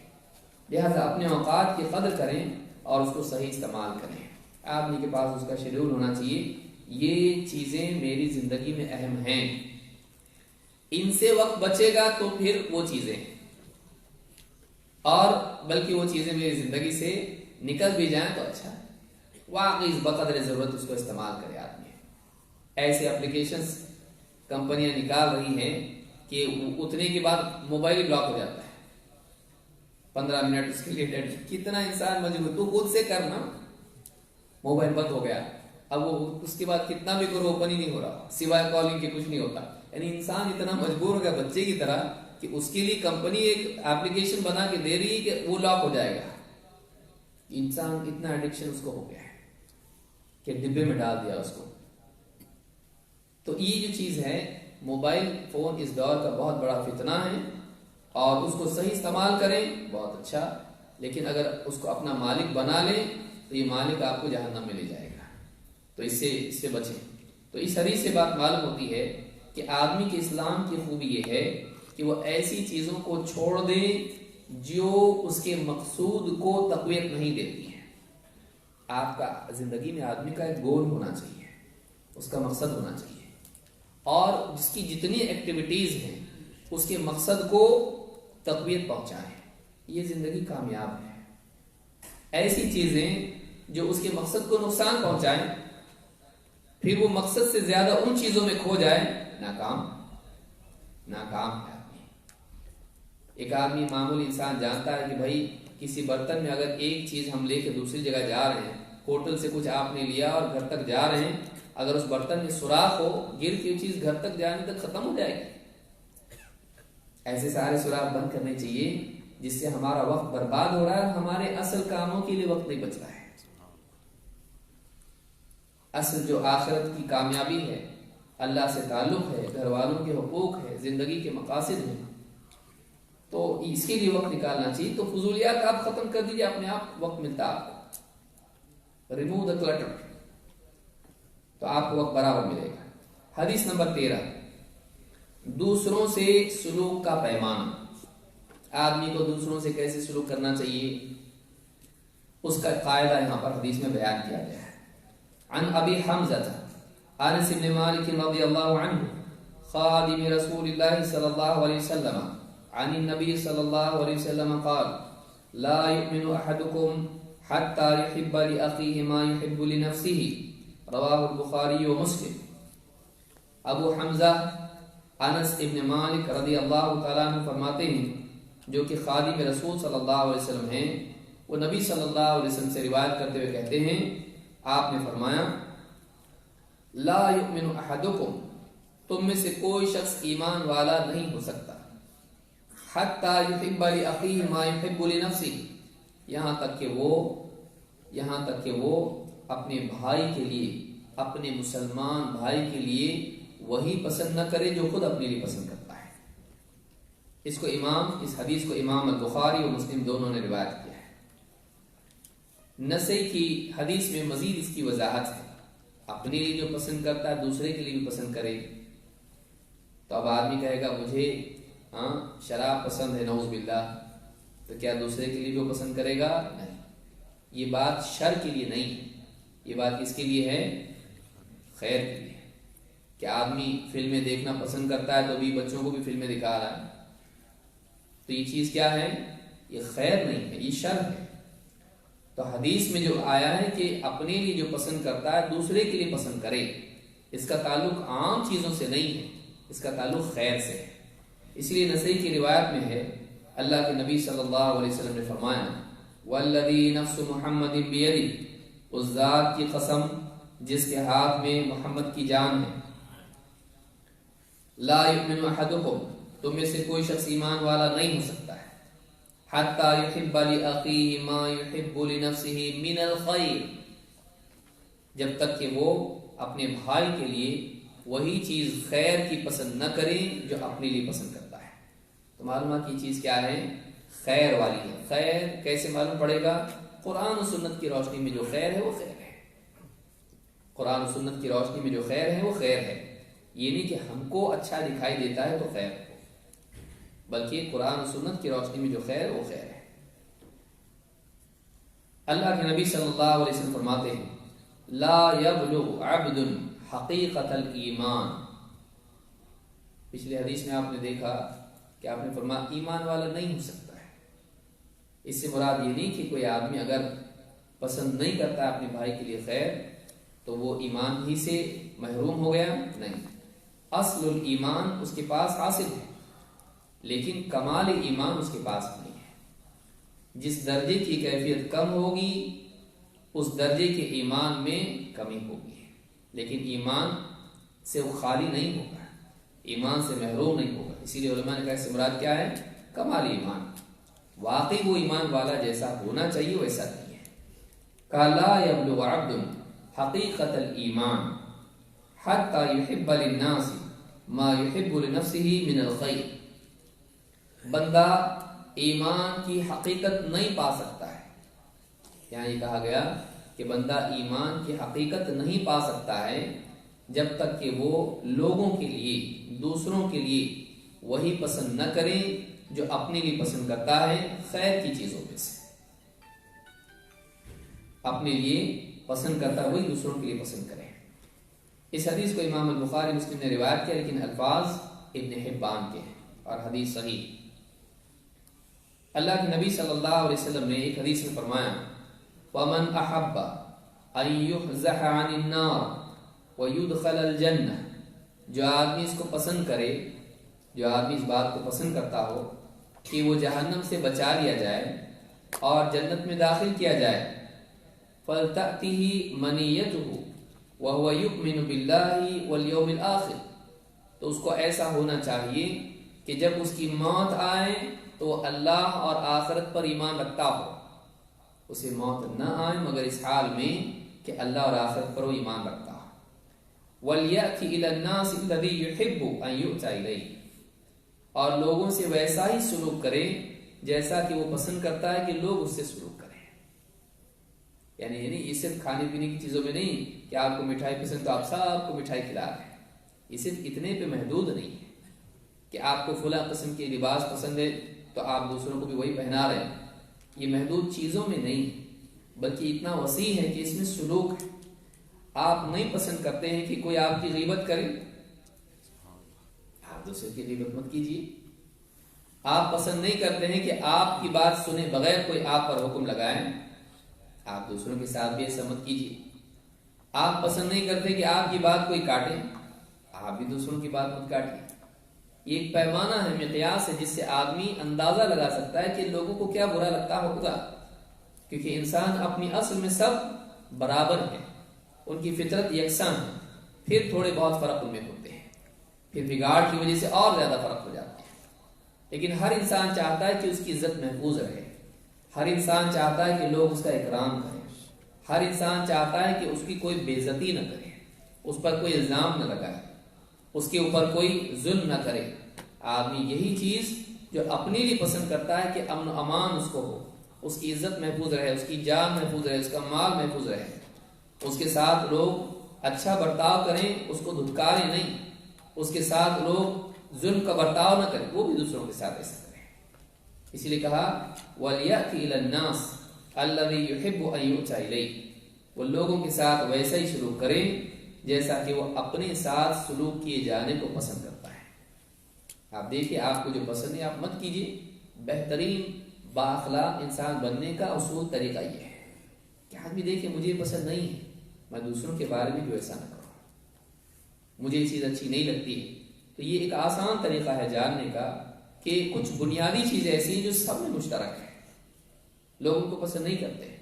لہذا اپنے اوقات کی قدر کریں اور اس کو صحیح استعمال کریں. آدمی کے پاس اس کا شیڈول ہونا چاہیے، یہ چیزیں میری زندگی میں اہم ہیں، ان سے وقت بچے گا تو پھر وہ چیزیں، اور بلکہ وہ چیزیں میری زندگی سے نکل بھی جائیں تو اچھا ہے. واقعی بقدر ضرورت اس کو استعمال کرے آدمی. ایسے اپلیکیشنز کمپنیاں نکال رہی ہیں کہ اتنے کے بعد موبائل بلاک ہو جاتا ہے، 15 منٹ اس کے لیے ڈیڈ. کتنا انسان مجبور، تو خود سے کرنا، موبائل بند ہو گیا، اب وہ اس کے بعد کتنا بھی کرو اوپن ہی نہیں ہو رہا، سوائے کالنگ کے کچھ نہیں ہوتا. یعنی انسان اتنا مجبور ہو گیا بچے کی طرح کہ اس کے لیے کمپنی ایک ایپلیکیشن بنا کے دے رہی ہے کہ وہ لاک ہو جائے گا. انسان اتنا ایڈکشن اس کو ہو گیا ہے کہ ڈبے میں ڈال دیا اس کو. تو یہ جو چیز ہے موبائل فون اس دور کا بہت بڑا فتنہ ہے، اور اس کو صحیح استعمال کریں بہت اچھا، لیکن اگر اس کو اپنا مالک بنا لیں تو یہ مالک آپ کو جہنم میں لے جائے گا. تو اس سے بچیں. تو اس حدیث سے بات معلوم ہوتی ہے کہ آدمی کے اسلام کی خوبی یہ ہے کہ وہ ایسی چیزوں کو چھوڑ دے جو اس کے مقصود کو تقویت نہیں دیتی ہیں. آپ کا زندگی میں آدمی کا ایک گول ہونا چاہیے، اس کا مقصد ہونا چاہیے، اور جس کی جتنی ایکٹیویٹیز ہیں اس کے مقصد کو تقویت پہنچائیں. یہ زندگی کامیاب ہے. ایسی چیزیں جو اس کے مقصد کو نقصان پہنچائیں، پھر وہ مقصد سے زیادہ ان چیزوں میں کھو جائے، ناکام ہے آدمی. ایک آدمی معمولی انسان جانتا ہے کہ بھائی کسی برتن میں اگر ایک چیز ہم لے کے دوسری جگہ جا رہے ہیں، ہوٹل سے کچھ آپ نے لیا اور گھر تک جا رہے ہیں، اگر اس برتن میں سوراخ ہو، گر کے چیز گھر تک جانے تک ختم ہو جائے گی. ایسے سارے سوراخ بند کرنے چاہیے جس سے ہمارا وقت برباد ہو رہا ہے، ہمارے اصل کاموں کے لیے وقت نہیں بچ رہا ہے. اصل جو آخرت کی کامیابی ہے، اللہ سے تعلق ہے، گھر والوں کے حقوق ہے، زندگی کے مقاصد ہیں، تو اس کے لیے وقت نکالنا چاہیے. تو فضولیات آپ ختم کر دیجیے، اپنے آپ وقت ملتا آپ کو. ریموو دا کلٹر، تو آپ کو وقت برابر ملے گا. حدیث نمبر 13، دوسروں سے سلوک کا پیمانہ. آدمی کو دوسروں سے کیسے سلوک کرنا چاہیے اس کا قاعدہ یہاں پر حدیث میں بیان کیا گیا ہے. عن ابی حمزہ انس بن مالک رضی اللہ عنہ خادم رسول اللہ صلی اللہ علیہ وسلم عن النبی صلی اللہ علیہ وسلم قال لا يؤمن احدكم حتى يحب لاخيه ما يحب لنفسه رواہ البخاری و مسلم. ابو حمزہ انس ابن مالک رضی اللہ تعالیٰ عنہ فرماتے ہیں، جو کہ خادم رسول صلی اللہ علیہ وسلم ہیں، وہ نبی صلی اللہ علیہ وسلم سے روایت کرتے ہوئے کہتے ہیں، آپ نے فرمایا لا یؤمن احدکم، تم میں سے کوئی شخص ایمان والا نہیں ہو سکتا، حتی یحب لاخیہ ما یحب لنفسہ، یہاں تک کہ وہ اپنے بھائی کے لیے، اپنے مسلمان بھائی کے لیے وہی پسند نہ کرے جو خود اپنے لیے پسند کرتا ہے. اس حدیث کو امام البخاری اور مسلم دونوں نے روایت کیا ہے. نسائی کی حدیث میں مزید اس کی وضاحت ہے. اپنے لیے جو پسند کرتا ہے دوسرے کے لیے بھی پسند کرے. تو اب آدمی کہے گا مجھے شراب پسند ہے، نعوذ باللہ، تو کیا دوسرے کے لیے بھی وہ پسند کرے گا؟ نہیں. یہ بات شر کے لیے نہیں ہے، یہ بات کس کے لیے ہے؟ خیر کے لیے. کہ آدمی فلمیں دیکھنا پسند کرتا ہے تو بھی بچوں کو بھی فلمیں دکھا رہا ہے، تو یہ چیز کیا ہے؟ یہ خیر نہیں ہے، یہ شر ہے. تو حدیث میں جو آیا ہے کہ اپنے لیے جو پسند کرتا ہے دوسرے کے لیے پسند کرے، اس کا تعلق عام چیزوں سے نہیں ہے، اس کا تعلق خیر سے ہے. اس لیے نسائی کی روایت میں ہے، اللہ کے نبی صلی اللہ علیہ وسلم نے فرمایا والذی نفس محمد بیدی، اس ذات کی قسم جس کے ہاتھ میں محمد کی جان ہے، لا یؤمن احدکم، تم میں سے کوئی شخص ایمان والا نہیں ہو سکتا ہے، حتی یحب لاخیہ ما یحب لنفسہ من الخیر، جب تک کہ وہ اپنے بھائی کے لیے وہی چیز خیر کی پسند نہ کرے جو اپنے لیے پسند کرتا ہے. تو معلومات کی چیز کیا ہے؟ خیر والی ہے. خیر کیسے معلوم پڑے گا؟ قرآن و سنت کی روشنی میں جو خیر ہے وہ خیر ہے. قرآن و سنت کی روشنی میں جو خیر ہے وہ خیر ہے. یہ نہیں کہ ہم کو اچھا دکھائی دیتا ہے تو خیر ہے، بلکہ قرآن و سنت کی روشنی میں جو خیر ہے وہ خیر ہے. اللہ کے نبی صلی اللہ علیہ وسلم فرماتے ہیں لا یبلغ عبد حقیقت الایمان. پچھلے حدیث میں آپ نے دیکھا کہ آپ نے فرمایا ایمان والا نہیں ہو سکتا ہے. اس سے مراد یہ نہیں کہ کوئی آدمی اگر پسند نہیں کرتا اپنے بھائی کے لیے خیر تو وہ ایمان ہی سے محروم ہو گیا، نہیں. اصل الایمان اس کے پاس حاصل ہے، لیکن کمال ایمان اس کے پاس نہیں ہے. جس درجے کی کیفیت کم ہوگی اس درجے کے ایمان میں کمی ہوگی، لیکن ایمان سے وہ خالی نہیں ہوگا، ایمان سے محروم نہیں ہوگا. اسی لیے علماء نے کہا اس سے مراد کیا ہے؟ کمال ایمان. واقعی وہ ایمان والا جیسا ہونا چاہیے ویسا نہیں ہے. کہا لا یبلغ عبد حقیقت الایمان حتی یحب للناس ما یحب لنفسه من الخیر، بندہ ایمان کی حقیقت نہیں پا سکتا ہے، یعنی کہا گیا کہ بندہ ایمان کی حقیقت نہیں پا سکتا ہے جب تک کہ وہ لوگوں کے لیے، دوسروں کے لیے وہی پسند نہ کرے جو اپنے لیے پسند کرتا ہے خیر کی چیزوں میں سے۔ اپنے لیے پسند کرتا ہے وہی دوسروں کے لیے پسند کرے۔ اس حدیث کو امام البخاری مسلم نے روایت کیا، لیکن الفاظ ابن حبان کے ہیں اور حدیث صحیح۔ اللہ کے نبی صلی اللہ علیہ وسلم نے ایک حدیث میں فرمایا وَمَنْ أَحَبَّ أَنْ يُحْزَحَ عَنِ النَّارِ وَيُدْخَلَ الْجَنَّةِ، جو آدمی اس کو پسند کرے، جو آدمی اس بات کو پسند کرتا ہو کہ وہ جہنم سے بچا لیا جائے اور جنت میں داخل کیا جائے، فَلْتَأْتِهِ مَنِيَّتُهُ وَهُوَ يُؤْمِنُ بِاللَّهِ وَالْيَوْمِ الْآخِرِ، تو اس کو ایسا ہونا چاہیے کہ جب اس کی موت آئے تو وہ اللہ اور آخرت پر ایمان رکھتا ہو، اسے موت نہ آئے مگر اس حال میں کہ اللہ اور آخرت پر وہ ایمان رکھتا ہو۔ وَلْيَأْتِ إِلَى النَّاسِ الَّذِي يُحِبُّ أَن يُؤْتَى إِلَيْهِ، اور لوگوں سے ویسا ہی سلوک کرے جیسا کہ وہ پسند کرتا ہے کہ لوگ اس سے سلوک کریں۔ یعنی یہ صرف کھانے پینے کی چیزوں میں نہیں کہ آپ کو مٹھائی پسند تو آپ سب کو مٹھائی کھلا رہے ہیں، یہ صرف اتنے پہ محدود نہیں ہے کہ آپ کو فلاں قسم کے لباس پسند ہے تو آپ دوسروں کو بھی وہی پہنا رہے ہیں، یہ محدود چیزوں میں نہیں ہے بلکہ اتنا وسیع ہے کہ اس میں سلوک ہے۔ آپ نہیں پسند کرتے ہیں کہ کوئی آپ کی غیبت کرے، آپ دوسرے کی غیبت مت کیجیے۔ آپ پسند نہیں کرتے ہیں کہ آپ کی بات سنے بغیر کوئی آپ پر حکم لگائے، آپ دوسروں کے ساتھ بھی ایسا مت کیجیے۔ آپ پسند نہیں کرتے کہ آپ کی بات کوئی کاٹے، آپ بھی دوسروں کی بات مت کاٹیں۔ یہ ایک پیمانہ ہے، مقیاس ہے جس سے آدمی اندازہ لگا سکتا ہے کہ لوگوں کو کیا برا لگتا ہوگا، کیونکہ انسان اپنی اصل میں سب برابر ہیں، ان کی فطرت یکساں ہے، پھر تھوڑے بہت فرق ان میں ہوتے ہیں، پھر بگاڑ کی وجہ سے اور زیادہ فرق ہو جاتا ہے، لیکن ہر انسان چاہتا ہے کہ اس کی عزت محفوظ رہے، ہر انسان چاہتا ہے کہ لوگ اس کا اکرام کریں، ہر انسان چاہتا ہے کہ اس کی کوئی بے عزتی نہ کرے، اس پر کوئی الزام نہ لگائے، اس کے اوپر کوئی ظلم نہ کرے۔ آدمی یہی چیز جو اپنے لیے پسند کرتا ہے کہ امن و امان اس کو ہو، اس کی عزت محفوظ رہے، اس کی جان محفوظ رہے، اس کا مال محفوظ رہے، اس کے ساتھ لوگ اچھا برتاؤ کریں، اس کو دھتکاریں نہیں، اس کے ساتھ لوگ ظلم کا برتاؤ نہ کریں، وہ بھی دوسروں کے ساتھ ایسا کریں۔ اسی لیے کہا وَلْيَأْتِ إِلَى النَّاسِ الَّذِي يُحِبُّ أَن يُؤْتَى إِلَيْهِ، وہ لوگوں کے ساتھ ویسا ہی سلوک کریں جیسا کہ وہ اپنے ساتھ سلوک کیے جانے کو پسند کرتا ہے۔ آپ دیکھیں، آپ کو جو پسند ہے آپ مت کیجیے۔ بہترین بااخلاق انسان بننے کا اصول طریقہ یہ ہے کہ آدمی دیکھے مجھے پسند نہیں ہے، میں دوسروں کے بارے میں بھی ویسا نہ کروں، مجھے یہ چیز اچھی نہیں لگتی ہے۔ تو یہ ایک آسان طریقہ ہے جاننے کا کہ کچھ بنیادی چیزیں ایسی ہیں جو سب میں مشترک ہیں، لوگوں کو پسند نہیں کرتے،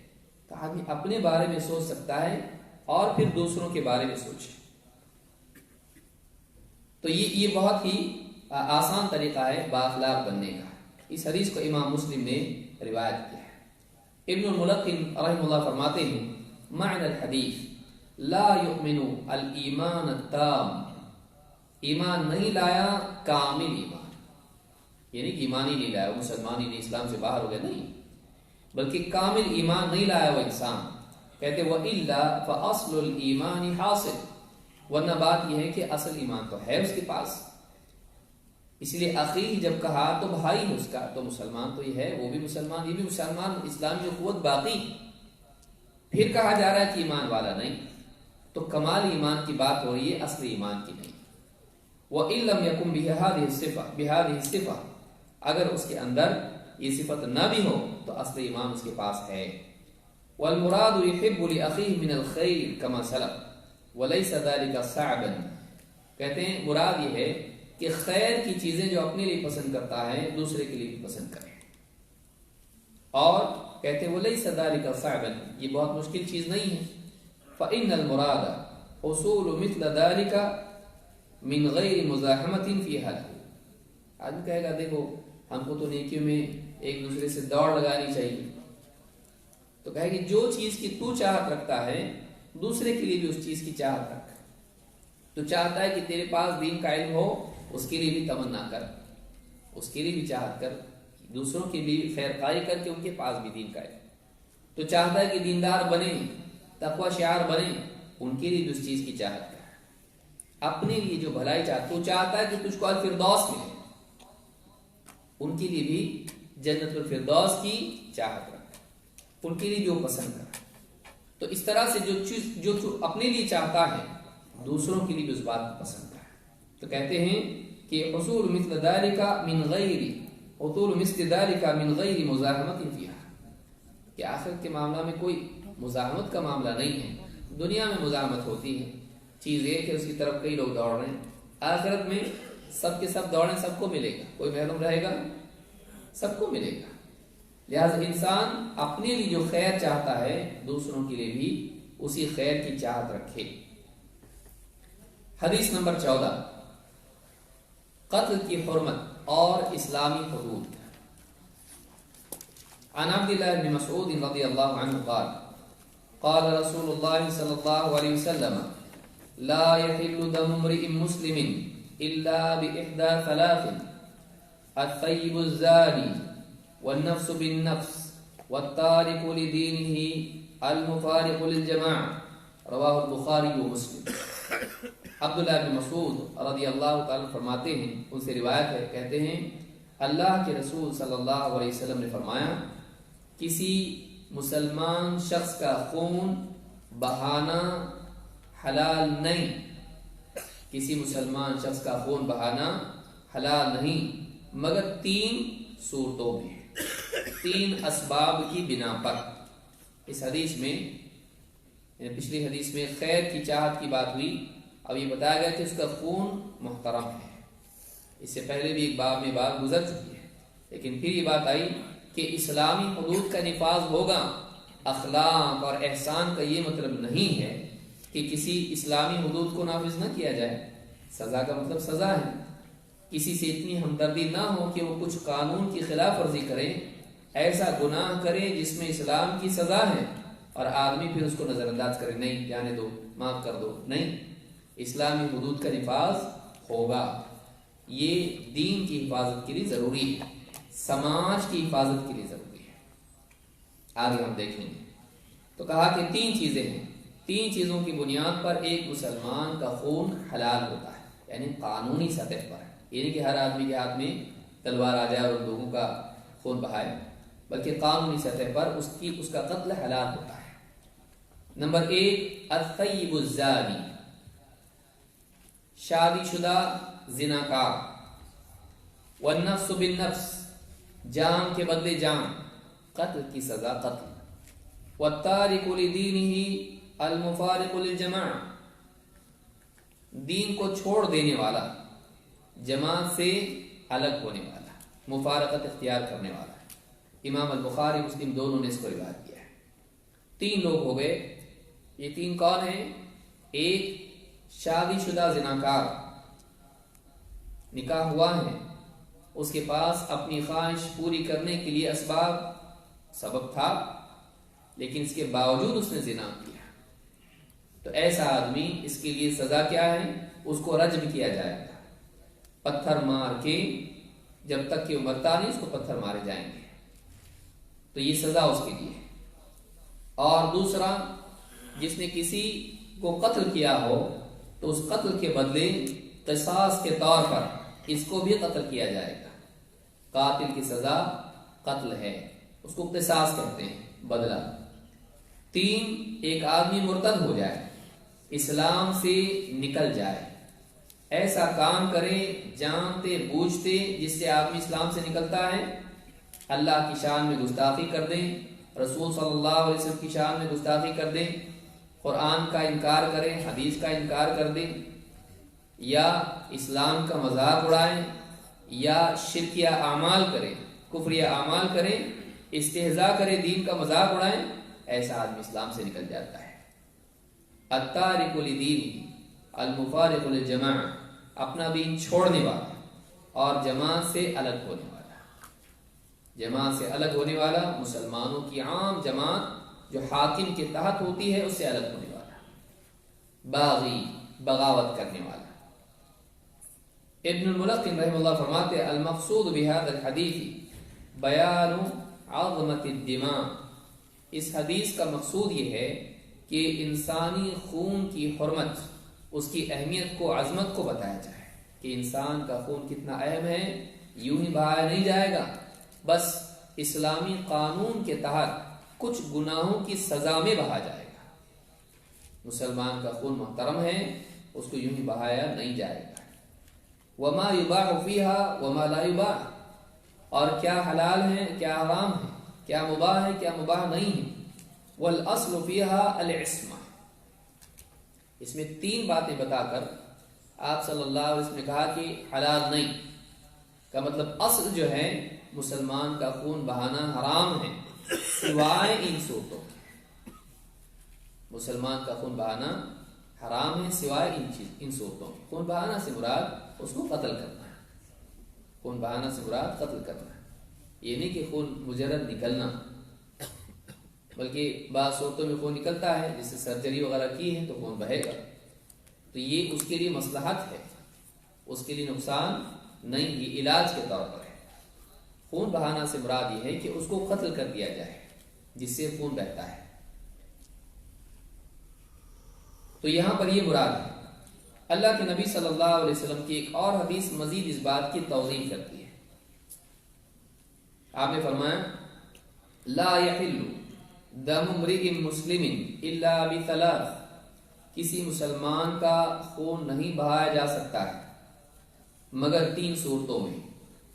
تو آدمی اپنے بارے میں سوچ سکتا ہے اور پھر دوسروں کے بارے میں سوچے۔ تو یہ بہت ہی آسان طریقہ ہے بااخلاق بننے کا۔ اس حدیث کو امام مسلم نے روایت کیا ہے۔ ابن الملقن رحمہ اللہ فرماتے ہیں معنی الحدیث لا یؤمن الایمان التام، ایمان نہیں لایا کامل ایمان، یعنی کہ ایمان ہی نہیں لایا، وہ مسلمان ہی نہیں، اسلام سے باہر ہو گیا، نہیں، بلکہ کامل ایمان نہیں لایا وہ انسان۔ کہتے وَإِلَّا فَأَصْلُ الْإِيمَانِ حاصل، ورنہ بات یہ ہے کہ اصل ایمان تو ہے اس کے پاس۔ اس لیے اخی جب کہا تو بھائی اس کا، تو مسلمان تو یہ ہے، وہ بھی مسلمان، یہ بھی مسلمان، اسلامی قوت باقی۔ پھر کہا جا رہا ہے کہ ایمان والا نہیں، تو کمال ایمان کی بات ہو رہی ہے، اصل ایمان کی نہیں۔ وَإِن لَمْ يَكُنْ بِهَذِهِ الصِّفَةِ، اگر اس کے اندر یہ صفت نہ بھی ہو تو اصل ایمان اس کے پاس ہے۔ وَالْمُرَادُ يُحِبُّ لِأَخِيهِ مِنَ الْخَيْرِ كَمَا سَلَفَ وَلَيْسَ ذَلِكَ صَعْبًا، کہتے ہیں مراد یہ ہے کہ خیر کی چیزیں جو اپنے لیے پسند کرتا ہے دوسرے کے لیے بھی پسند کرے، اور کہتے ہیں وَلَيْسَ ذَلِكَ صَعْبًا، یہ بہت مشکل چیز نہیں ہے۔ فَإِنَّ الْمُرَادَ حُصُولُ مِثْلَ ذَلِكَ من غیر مزاحمت فی حد، آدمی کہے گا دیکھو ہم کو تو نیکیوں میں ایک دوسرے سے دوڑ لگانی چاہیے، تو کہے کہ جو چیز کی تو چاہت رکھتا ہے دوسرے کے لیے بھی اس چیز کی چاہت رکھ. تو چاہتا ہے کہ تیرے پاس دین کا علم ہو، اس کے لیے بھی تمنا کر، اس کے لیے بھی چاہت کر، دوسروں کے لیے خیر خواہی کر کے ان کے پاس بھی دین کا علم. تو چاہتا ہے کہ دیندار بنے، تقوی شعار بنے، ان کے لیے بھی اس چیز کی چاہت کر. اپنے لیے جو بھلائی چاہتا، تو چاہتا ہے کہ تجھ کو الفردوس ملے، ان کے لیے بھی جنت الفردوس کی چاہت رکھ، ان کے لیے جو پسند کر. تو اس طرح سے جو چیز جو اپنے لیے چاہتا ہے دوسروں کے لیے بھی اس بات کو پسند ہے. تو کہتے ہیں کہ حصول مثل ذلك من غیر حصول مثل ذلك من غیر مزاحمت فیہا، کہ آخرت کے معاملہ میں کوئی مزاحمت کا معاملہ نہیں ہے. دنیا میں مزاحمت ہوتی ہے، چیز ایک ہے، اس کی طرف کئی لوگ دوڑ رہے ہیں. آخرت میں سب کے سب دوڑیں، سب کو ملے گا، کوئی محروم رہے گا؟ سب کو ملے گا. لہذا انسان اپنے لیے جو خیر چاہتا ہے دوسروں کے لیے بھی اسی خیر کی چاہت رکھے. حدیث نمبر 14، قتل کی حرمت اور اسلامی حدود. عن عبداللہ بن مسعود رضی اللہ عنہ قال قال رسول اللہ صلی اللہ علیہ وسلم لا يحل دم امرئ مسلم الا باحدى ثلاث الثيب الزاني والنفس بالنفس والتارك لدينه المفارق للجماعة رواہ البخاری و مسلم. عبداللہ بن مسعود رضی اللہ تعالیٰ فرماتے ہیں، ان سے روایت ہے، کہتے ہیں اللہ کے رسول صلی اللہ علیہ وسلم نے فرمایا کسی مسلمان شخص کا خون بہانا حلال نہیں، کسی مسلمان شخص کا خون بہانا حلال نہیں مگر 3 صورتوں میں، 3 اسباب کی بنا پر. اس حدیث میں، پچھلی حدیث میں خیر کی چاہت کی بات ہوئی، اب یہ بتایا گیا کہ اس کا خون محترم ہے. اس سے پہلے بھی ایک باب میں بات گزر چکی ہے، لیکن پھر یہ بات آئی کہ اسلامی حدود کا نفاذ ہوگا. اخلاق اور احسان کا یہ مطلب نہیں ہے کہ کسی اسلامی حدود کو نافذ نہ کیا جائے. سزا کا مطلب سزا ہے. کسی سے اتنی ہمدردی نہ ہو کہ وہ کچھ قانون کی خلاف ورزی کرے، ایسا گناہ کرے جس میں اسلام کی سزا ہے، اور آدمی پھر اس کو نظر انداز کرے، نہیں جانے دو، معاف کر دو. نہیں، اسلامی حدود کا نفاذ ہوگا. یہ دین کی حفاظت کے لیے ضروری ہے، سماج کی حفاظت کے لیے ضروری ہے. آگے ہم دیکھیں گے. تو کہا کہ 3 چیزیں ہیں، 3 چیزوں کی بنیاد پر ایک مسلمان کا خون حلال ہوتا ہے، یعنی قانونی سطح پر. یعنی کہ ہر آدمی کے ہاتھ میں تلوار آ جائے اور لوگوں کا خون بہائے، بلکہ قانونی سطح پر اس کا قتل حلال ہوتا ہے. نمبر 1، الثیب الزانی، شادی شدہ زناکار. والنفس بالنفس، جان کے بدلے جان، قتل کی سزا قتل. والتارک لدینہ المفارق للجماعہ، دین کو چھوڑ دینے والا، جماعت سے الگ ہونے والا، مفارقت اختیار کرنے والا. امام البخاری مسلم دونوں نے اس کو روایت کیا ہے. 3 لوگ ہو گئے. یہ 3 کون ہیں؟ ایک شادی شدہ زناکار، نکاح ہوا ہے، اس کے پاس اپنی خواہش پوری کرنے کے لیے سبب تھا، لیکن اس کے باوجود اس نے زنا کیا. تو ایسا آدمی، اس کے لیے سزا کیا ہے؟ اس کو رجم کیا جائے گا، پتھر مار کے، جب تک کہ وہ مرتا نہیں اس کو پتھر مارے جائیں گے. تو یہ سزا اس کے لیے ہے. اور دوسرا، جس نے کسی کو قتل کیا ہو تو اس قتل کے بدلے قصاص کے طور پر اس کو بھی قتل کیا جائے گا. قاتل کی سزا قتل ہے، اس کو قصاص کہتے ہیں، بدلہ. 3، ایک آدمی مرتد ہو جائے، اسلام سے نکل جائے، ایسا کام کرے جانتے بوجھتے جس سے آدمی اسلام سے نکلتا ہے، اللہ کی شان میں گستاخی کر دیں، رسول صلی اللہ علیہ وسلم کی شان میں گستاخی کر دیں، قرآن کا انکار کریں، حدیث کا انکار کر دیں، یا اسلام کا مذاق اڑائیں، یا شرکیہ اعمال کریں، کفریہ اعمال کریں، استہزاء کریں، دین کا مذاق اڑائیں، ایسا آدمی اسلام سے نکل جاتا ہے. التارک لدینہ المفارق للجماعہ، اپنا دین چھوڑنے والا اور جماعت سے الگ ہونے والا. جماعت سے الگ ہونے والا، مسلمانوں کی عام جماعت جو حاکم کے تحت ہوتی ہے اس سے الگ ہونے والا، باغی بغاوت کرنے والا۔ ابن الملقن رحمہ اللہ فرماتے ہیں المقصود بهذا الحدیث بیان عظمت الدماء، اس حدیث کا مقصود یہ ہے کہ انسانی خون کی حرمت، اس کی اہمیت کو، عظمت کو بتایا جائے کہ انسان کا خون کتنا اہم ہے، یوں ہی بہایا نہیں جائے گا، بس اسلامی قانون کے تحت کچھ گناہوں کی سزا میں بہا جائے گا۔ مسلمان کا خون محترم ہے، اس کو یوں ہی بہایا نہیں جائے گا۔ وما یباح فیہا وما لا یباح، اور کیا حلال ہے کیا حرام ہے، کیا مباح ہے کیا مباح نہیں ہے۔ والاصل فیہا العصمہ، اس میں تین باتیں بتا کر آپ صلی اللہ علیہ وسلم نے کہا کہ حلال نہیں کا مطلب اصل جو ہے مسلمان کا خون بہانا حرام ہے، سوائے ان صورتوں کے۔ مسلمان کا خون بہانا حرام ہے سوائے ان صورتوں کے۔ خون بہانا سے مراد اس کو قتل کرنا ہے، خون بہانا سے مراد قتل کرنا ہے، یہ نہیں کہ خون مجرد نکلنا، بلکہ بعض صورتوں میں خون نکلتا ہے، جس سے سرجری وغیرہ کی ہے تو خون بہے گا، تو یہ اس کے لیے مصلحت ہے، اس کے لیے نقصان نہیں، یہ علاج کے طور پر ہے۔ خون بہانا سے مراد یہ ہے کہ اس کو قتل کر دیا جائے جس سے خون بہتا ہے، تو یہاں پر یہ مراد ہے۔ اللہ کے نبی صلی اللہ علیہ وسلم کی ایک اور حدیث مزید اس بات کی توضیح کرتی ہے۔ آپ نے فرمایا لا یحل دم امرئ مسلم الا بثلاث، کسی مسلمان کا خون نہیں بہایا جا سکتا ہے مگر تین صورتوں میں،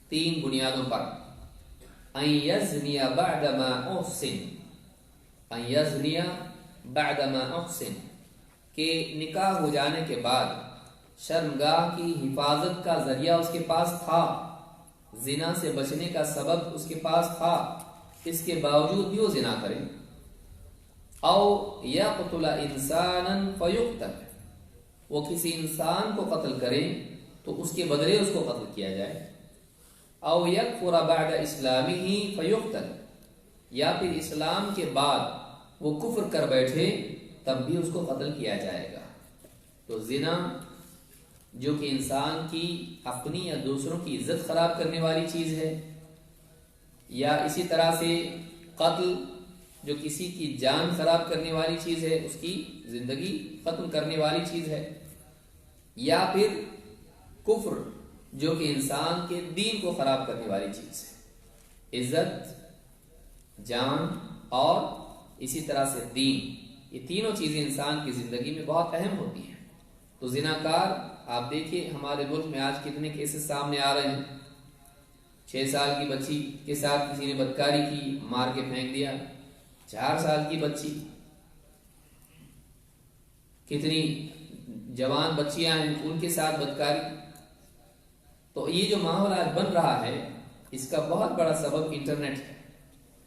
تین بنیادوں پر۔ ان یزنی بعد ما احسن، ان یزنی بعد ما احسن، کہ نکاح ہو جانے کے بعد شرمگاہ کی حفاظت کا ذریعہ اس کے پاس تھا، زنا سے بچنے کا سبب اس کے پاس تھا، اس کے باوجود بھی وہ زنا کرے۔ او یقتل انسانا فیقتل، وہ کسی انسان کو قتل کرے تو اس کے بدلے اس کو قتل کیا جائے۔ او یکفر بعد اسلامہ فیقتل، یا پھر اسلام کے بعد وہ کفر کر بیٹھے تب بھی اس کو قتل کیا جائے گا۔ تو زنا جو کہ انسان کی اپنی یا دوسروں کی عزت خراب کرنے والی چیز ہے، یا اسی طرح سے قتل جو کسی کی جان خراب کرنے والی چیز ہے، اس کی زندگی ختم کرنے والی چیز ہے، یا پھر کفر جو کہ انسان کے دین کو خراب کرنے والی چیز ہے۔ عزت، جان اور اسی طرح سے دین، یہ تینوں چیزیں انسان کی زندگی میں بہت اہم ہوتی ہیں۔ تو زناکار آپ دیکھیے ہمارے ملک میں آج کتنے کیسز سامنے آ رہے ہیں، 6 سال کی بچی کے ساتھ کسی نے بدکاری کی، مار کے پھینک دیا، 4 سال کی بچی، کتنی جوان بچیاں ہیں ان کے ساتھ بدکاری۔ تو یہ جو ماحول آج بن رہا ہے اس کا بہت بڑا سبب انٹرنیٹ ہے،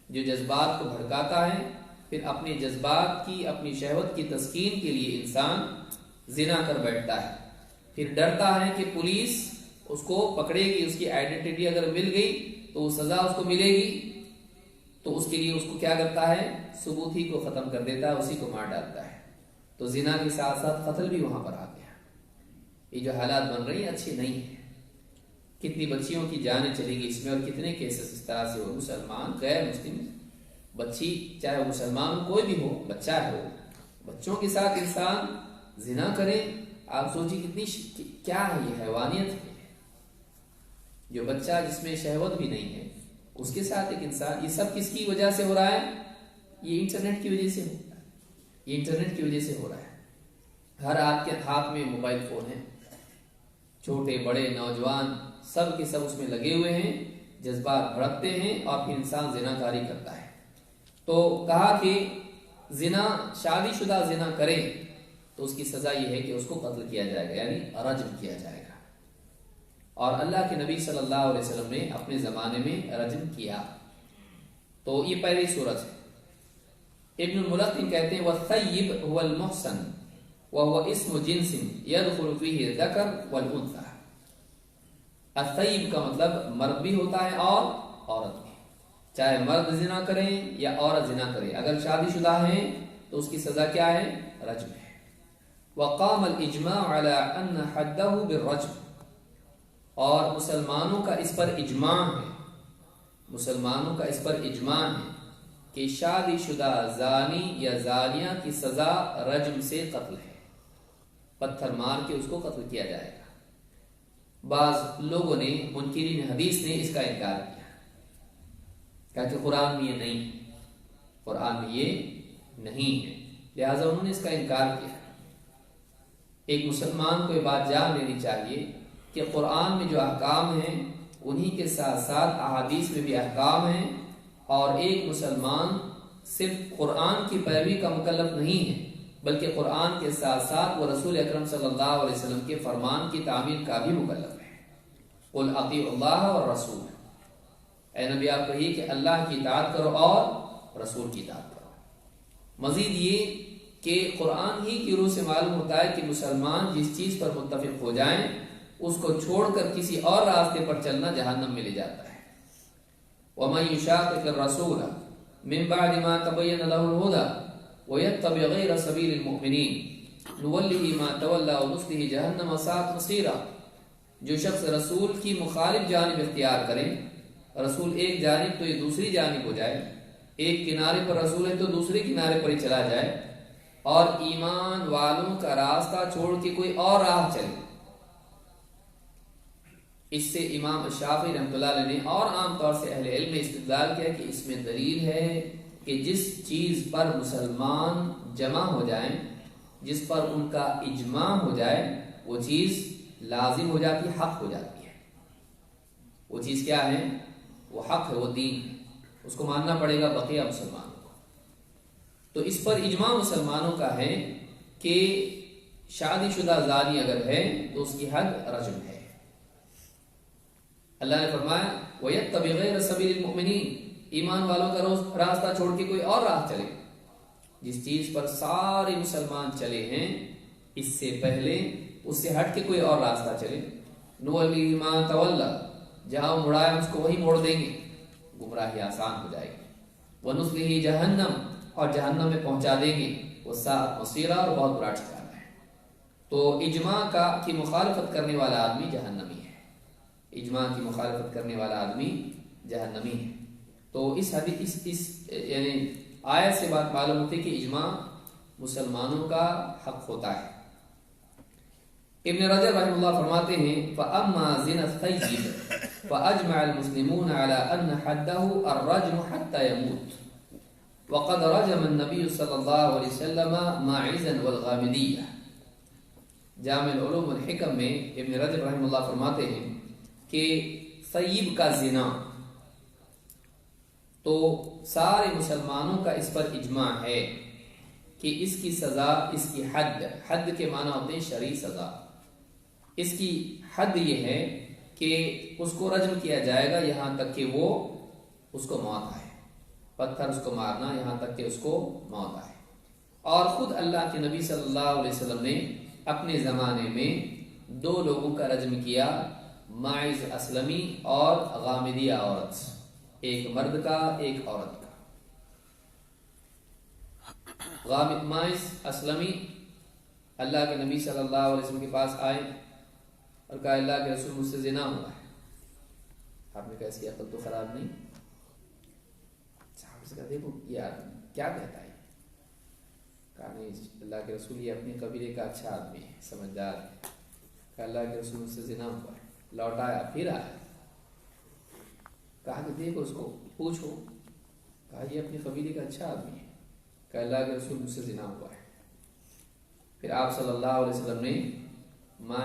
جو جذبات کو بھڑکاتا ہے، پھر اپنے جذبات کی، اپنی شہوت کی تسکین کے لیے انسان زنا کر بیٹھتا ہے، پھر ڈرتا ہے کہ پولیس اس کو پکڑے گی، اس کی آئیڈینٹی اگر مل گئی تو وہ سزا اس کو ملے گی، تو اس کے لیے اس کو کیا کرتا ہے، ثبوت ہی کو ختم کر دیتا ہے، اسی کو مار ڈالتا ہے۔ تو زنا کے ساتھ ساتھ قتل بھی وہاں پر آ گیا۔ یہ جو حالات بن رہی ہیں اچھی نہیں ہیں، کتنی بچیوں کی جانیں چلی گئی اس میں، اور کتنے کیسز اس طرح سے ہو، مسلمان غیر مسلم بچی، چاہے وہ مسلمان کوئی بھی ہو، بچہ ہو، بچوں کے ساتھ انسان زنا کرے، آپ سوچیں کتنی کیا ہے یہ حیوانیت ہے۔ جو بچہ جس میں شہوت بھی نہیں ہے اس کے ساتھ ایک انسان، یہ سب کس کی وجہ سے ہو رہا ہے؟ یہ انٹرنیٹ کی وجہ سے ہو رہا ہے، یہ انٹرنیٹ کی وجہ سے ہو رہا ہے۔ ہر آپ کے ہاتھ میں موبائل فون ہے، چھوٹے بڑے نوجوان سب کے سب اس میں لگے ہوئے ہیں، جذبات بھڑکتے ہیں اور پھر انسان زنا کاری کرتا ہے۔ تو کہا کہ زنا، شادی شدہ زنا کرے تو اس کی سزا یہ ہے کہ اس کو قتل کیا جائے گا، یعنی رجم کیا جائے گا، اور اللہ کے نبی صلی اللہ علیہ وسلم نے اپنے زمانے میں رجم کیا۔ تو یہ پہلی صورت ہے۔ ابن الملقن کہتے ہیں والثیب هو المحسن وهو اسم جنس يدخل فيه الذکر والانثى۔ الثیب کا مطلب مرد بھی ہوتا ہے اور عورت بھی، چاہے مرد زنا کریں یا عورت زنا کرے، اگر شادی شدہ ہیں تو اس کی سزا کیا ہے؟ رجم ہے۔ وقام الاجماع على ان حده بالرجم، اور مسلمانوں کا اس پر اجماع ہے، مسلمانوں کا اس پر اجماع ہے کہ شادی شدہ زانی یا زانیہ کی سزا رجم سے قتل ہے، پتھر مار کے اس کو قتل کیا جائے گا۔ بعض لوگوں نے، منکرین حدیث نے اس کا انکار کیا، کہا کہ قرآن میں یہ نہیں ہے، قرآن میں یہ نہیں ہے، لہٰذا انہوں نے اس کا انکار کیا۔ ایک مسلمان کو یہ بات جان لینی چاہیے کہ قرآن میں جو احکام ہیں انہی کے ساتھ ساتھ احادیث میں بھی احکام ہیں، اور ایک مسلمان صرف قرآن کی پیروی کا مکلف نہیں ہے بلکہ قرآن کے ساتھ ساتھ وہ رسول اکرم صلی اللہ علیہ وسلم کے فرمان کی تعمیل کا بھی مکلف ہے۔ قل اطیعوا اللہ والرسول، اے نبی آپ کہیے کہ اللہ کی اطاعت کرو اور رسول کی اطاعت کرو۔ مزید یہ کہ قرآن ہی کی روح سے معلوم ہوتا ہے کہ مسلمان جس چیز پر متفق ہو جائیں اس کو چھوڑ کر کسی اور راستے پر چلنا جہنم میں لے جاتا ہے۔ وَمَن يُشَاقِقِ الرَّسُولَ مِن بَعْدِ مَا تَبَيَّنَ لَهُ الْهُدَى وَيَتَّبِعْ غَيْرَ سَبِيلِ الْمُؤْمِنِينَ نُوَلِّهِ مَا تَوَلَّىٰ وَنُصْلِهِ جَهَنَّمَ وَسَاءَتْ مَصِيرًا، جو شخص رسول کی مخالف جانب اختیار کرے، رسول ایک جانب تو یہ دوسری جانب ہو جائے، ایک کنارے پر رسول ہے تو دوسرے کنارے پر ہی چلا جائے، اور ایمان والوں کا راستہ چھوڑ کے کوئی اور راہ چلے۔ اس سے امام شافعی رحمۃ اللہ علیہ نے اور عام طور سے اہل علم نے استدلال کیا کہ اس میں دلیل ہے کہ جس چیز پر مسلمان جمع ہو جائیں، جس پر ان کا اجماع ہو جائے، وہ چیز لازم ہو جاتی ہے، حق ہو جاتی ہے۔ وہ چیز کیا ہے؟ وہ حق ہے، وہ دین ہے، اس کو ماننا پڑے گا بقیہ مسلمانوں کو۔ تو اس پر اجماع مسلمانوں کا ہے کہ شادی شدہ زانی اگر ہے تو اس کی حد رجم ہے۔ اللہ نے فرمایا وَيَتَّبِعْ غَيْرَ سَبِيلِ الْمُؤْمِنِينَ، ایمان والوں کا راستہ چھوڑ کے کوئی اور راہ چلے۔ جس چیز پر سارے مسلمان چلے ہیں اس سے پہلے اس سے ہٹ کے کوئی اور راستہ چلے، نُوَلِّهِ مَا تَوَلَّىٰ، جہاں وہ مڑا ہے اس کو وہی موڑ دیں گے، گمراہی آسان ہو جائے گی۔ وَنُصْلِهِ جَهَنَّمَ، اور جہنم میں پہنچا دیں گے، وَسَاءَتْ مَصِيرًا، اور بہت برا ٹھکانہ ہے۔ تو اجماع کی مخالفت کرنے والا آدمی جہنمی ہے، اجماع کی مخالفت کرنے والا آدمی جہنمی ہے۔ تو اس حدیث یعنی آیت سے بات معلوم ہوتی ہے کہ اجماع مسلمانوں کا حق ہوتا ہے۔ ابن رجب رحمہ اللہ فرماتے ہیں فَأَمَّا زِنَا الثَّيِّبِ فَأَجْمَعَ الْمُسْلِمُونَ عَلَىٰ أَنَّ حَدَّهُ الرَّجْمُ حَتَّى يَمُوتَ وَقَدْ رَجَمَ النَّبِيُّ صلی اللہ علیہ وسلم مَاعِزًا وَالْغَامِدِيَّةَ۔ جامع العلوم والحکم میں ابن رجب رحمہ اللہ فرماتے ہیں کہ ثیب کا زنا، تو سارے مسلمانوں کا اس پر اجماع ہے کہ اس کی سزا، اس کی حد کے معنی ہوتے ہیں شرعی سزا، اس کی حد یہ ہے کہ اس کو رجم کیا جائے گا یہاں تک کہ وہ اس کو موت آئے، پتھر اس کو مارنا یہاں تک کہ اس کو موت آئے۔ اور خود اللہ کے نبی صلی اللہ علیہ وسلم نے اپنے زمانے میں 2 لوگوں کا رجم کیا، ماعز اسلمی اور غامدیہ عورت، ایک مرد کا ایک عورت کا۔ ماعز اسلمی اللہ کے نبی صلی اللہ علیہ وسلم کے پاس آئے اور کہا اللہ کے رسول مجھ سے زنا ہوا ہے۔ آپ نے کہا اس کی عقل تو خراب نہیں؟ صحابہ سے کہا دیکھو یہ آدمی کیا کہتا ہے؟ کہا نہیں اللہ کے رسول یہ اپنے قبیلے کا اچھا آدمی ہے، سمجھدار ہے۔ کہا اللہ کے رسول مجھ سے زنا ہوا ہے۔ لوٹایا، پھر آیا، کہا کہ دیکھو اس کو پوچھو، کہا یہ اپنے قبیلے کا اچھا آدمی ہے۔ کہا اللہ کے رسول مجھ سے زنا ہوا ہے۔ پھر آپ صلی اللہ علیہ وسلم نے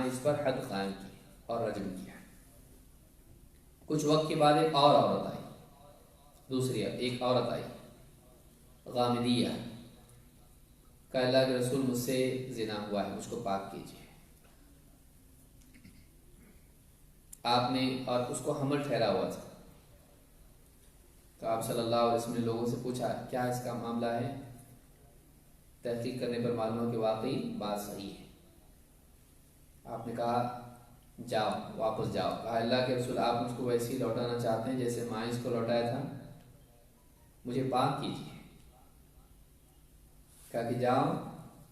اس پر حد قائم کی اور رجم کیا۔ کچھ وقت کے بعد ایک اور عورت آئی، دوسری ایک عورت آئی غامدیہ، کہا اللہ کے رسول مجھ سے زنا ہوا ہے، مجھ کو پاک کیجیے۔ آپ نے، اور اس کو حمل ٹھہرا ہوا تھا، تو آپ صلی اللہ علیہ وسلم نے لوگوں سے پوچھا کیا اس کا معاملہ ہے؟ تحقیق کرنے پر معلوم ہو کہ واقعی بات صحیح ہے۔ آپ نے کہا جاؤ، واپس جاؤ۔ کہا اللہ کے رسول آپ مجھ کو ویسے ہی لوٹانا چاہتے ہیں جیسے ماعز کو لوٹایا تھا؟ مجھے پاک کیجیے۔ کہا کہ جاؤ،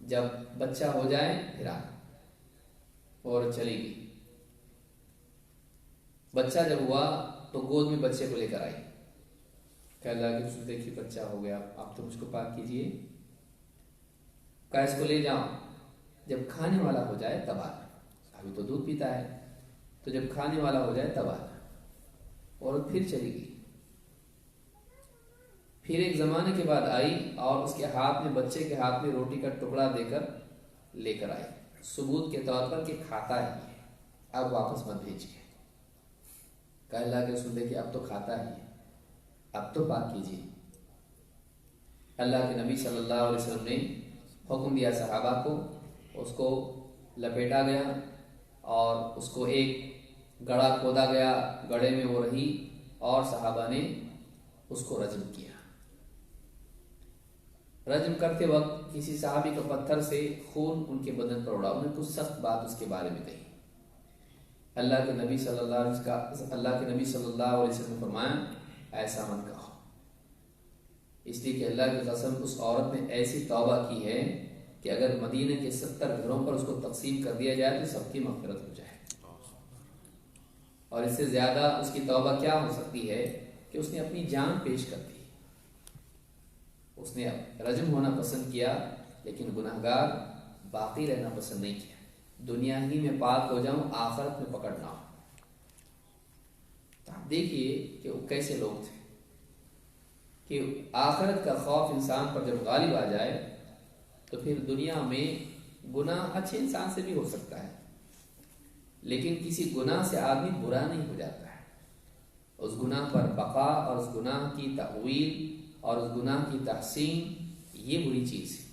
جب بچہ ہو جائے پھر آنا، اور چلی گئی۔ بچہ جب ہوا تو گود میں بچے کو لے کر آئی، کہ اللہ کے رسول دیکھیے بچہ ہو گیا، آپ تو مجھ کو پاک کیجیے۔ کہا اس کو لے جاؤ، جب کھانے والا ہو جائے تب آنا، ابھی تو دودھ پیتا ہے، تو جب کھانے والا ہو جائے تب آنا۔ اور پھر چلی گئی۔ پھر ایک زمانے کے بعد آئی اور اس کے ہاتھ میں، بچے کے ہاتھ میں روٹی کا ٹکڑا دے کر لے کر آئی، ثبوت کے طور پر کہ کھاتا ہی ہے، اب واپس مت بھیجیے۔ کہ اللہ کے رسول دیکھیے اب تو کھاتا ہی ہے، اب تو پاک کیجیے۔ اللہ کے نبی صلی اللہ علیہ وسلم نے حکم دیا صحابہ کو، اس کو لپیٹا گیا اور اس کو ایک گڑھا کھودا گیا، گڑھے میں وہ رہی، اور صحابہ نے اس کو رجم کیا۔ رجم کرتے وقت کسی صحابی کا پتھر سے خون ان کے بدن پر اڑا، انہوں نے کچھ سخت بات اس کے بارے میں کہی۔ اللہ کے نبی صلی اللہ علیہ وسلم نے فرمایا ایسا مت کہو، اس لیے کہ اللہ کی قسم اس عورت نے ایسی توبہ کی ہے کہ اگر مدینہ کے 70 گھروں پر اس کو تقسیم کر دیا جائے تو سب کی مغفرت ہو جائے، اور اس سے زیادہ اس کی توبہ کیا ہو سکتی ہے کہ اس نے اپنی جان پیش کر دی۔ اس نے رجم ہونا پسند کیا لیکن گناہگار باقی رہنا پسند نہیں کیا، دنیا ہی میں پاک ہو جاؤں، آخرت میں پکڑنا ہو۔ تو آپ دیکھیے کہ وہ کیسے لوگ تھے کہ آخرت کا خوف انسان پر جب غالب آ جائے تو پھر دنیا میں گناہ اچھے انسان سے بھی ہو سکتا ہے، لیکن کسی گناہ سے آدمی برا نہیں ہو جاتا ہے۔ اس گناہ پر بقا اور اس گناہ کی تأویل اور اس گناہ کی تحسین، یہ بری چیز ہے۔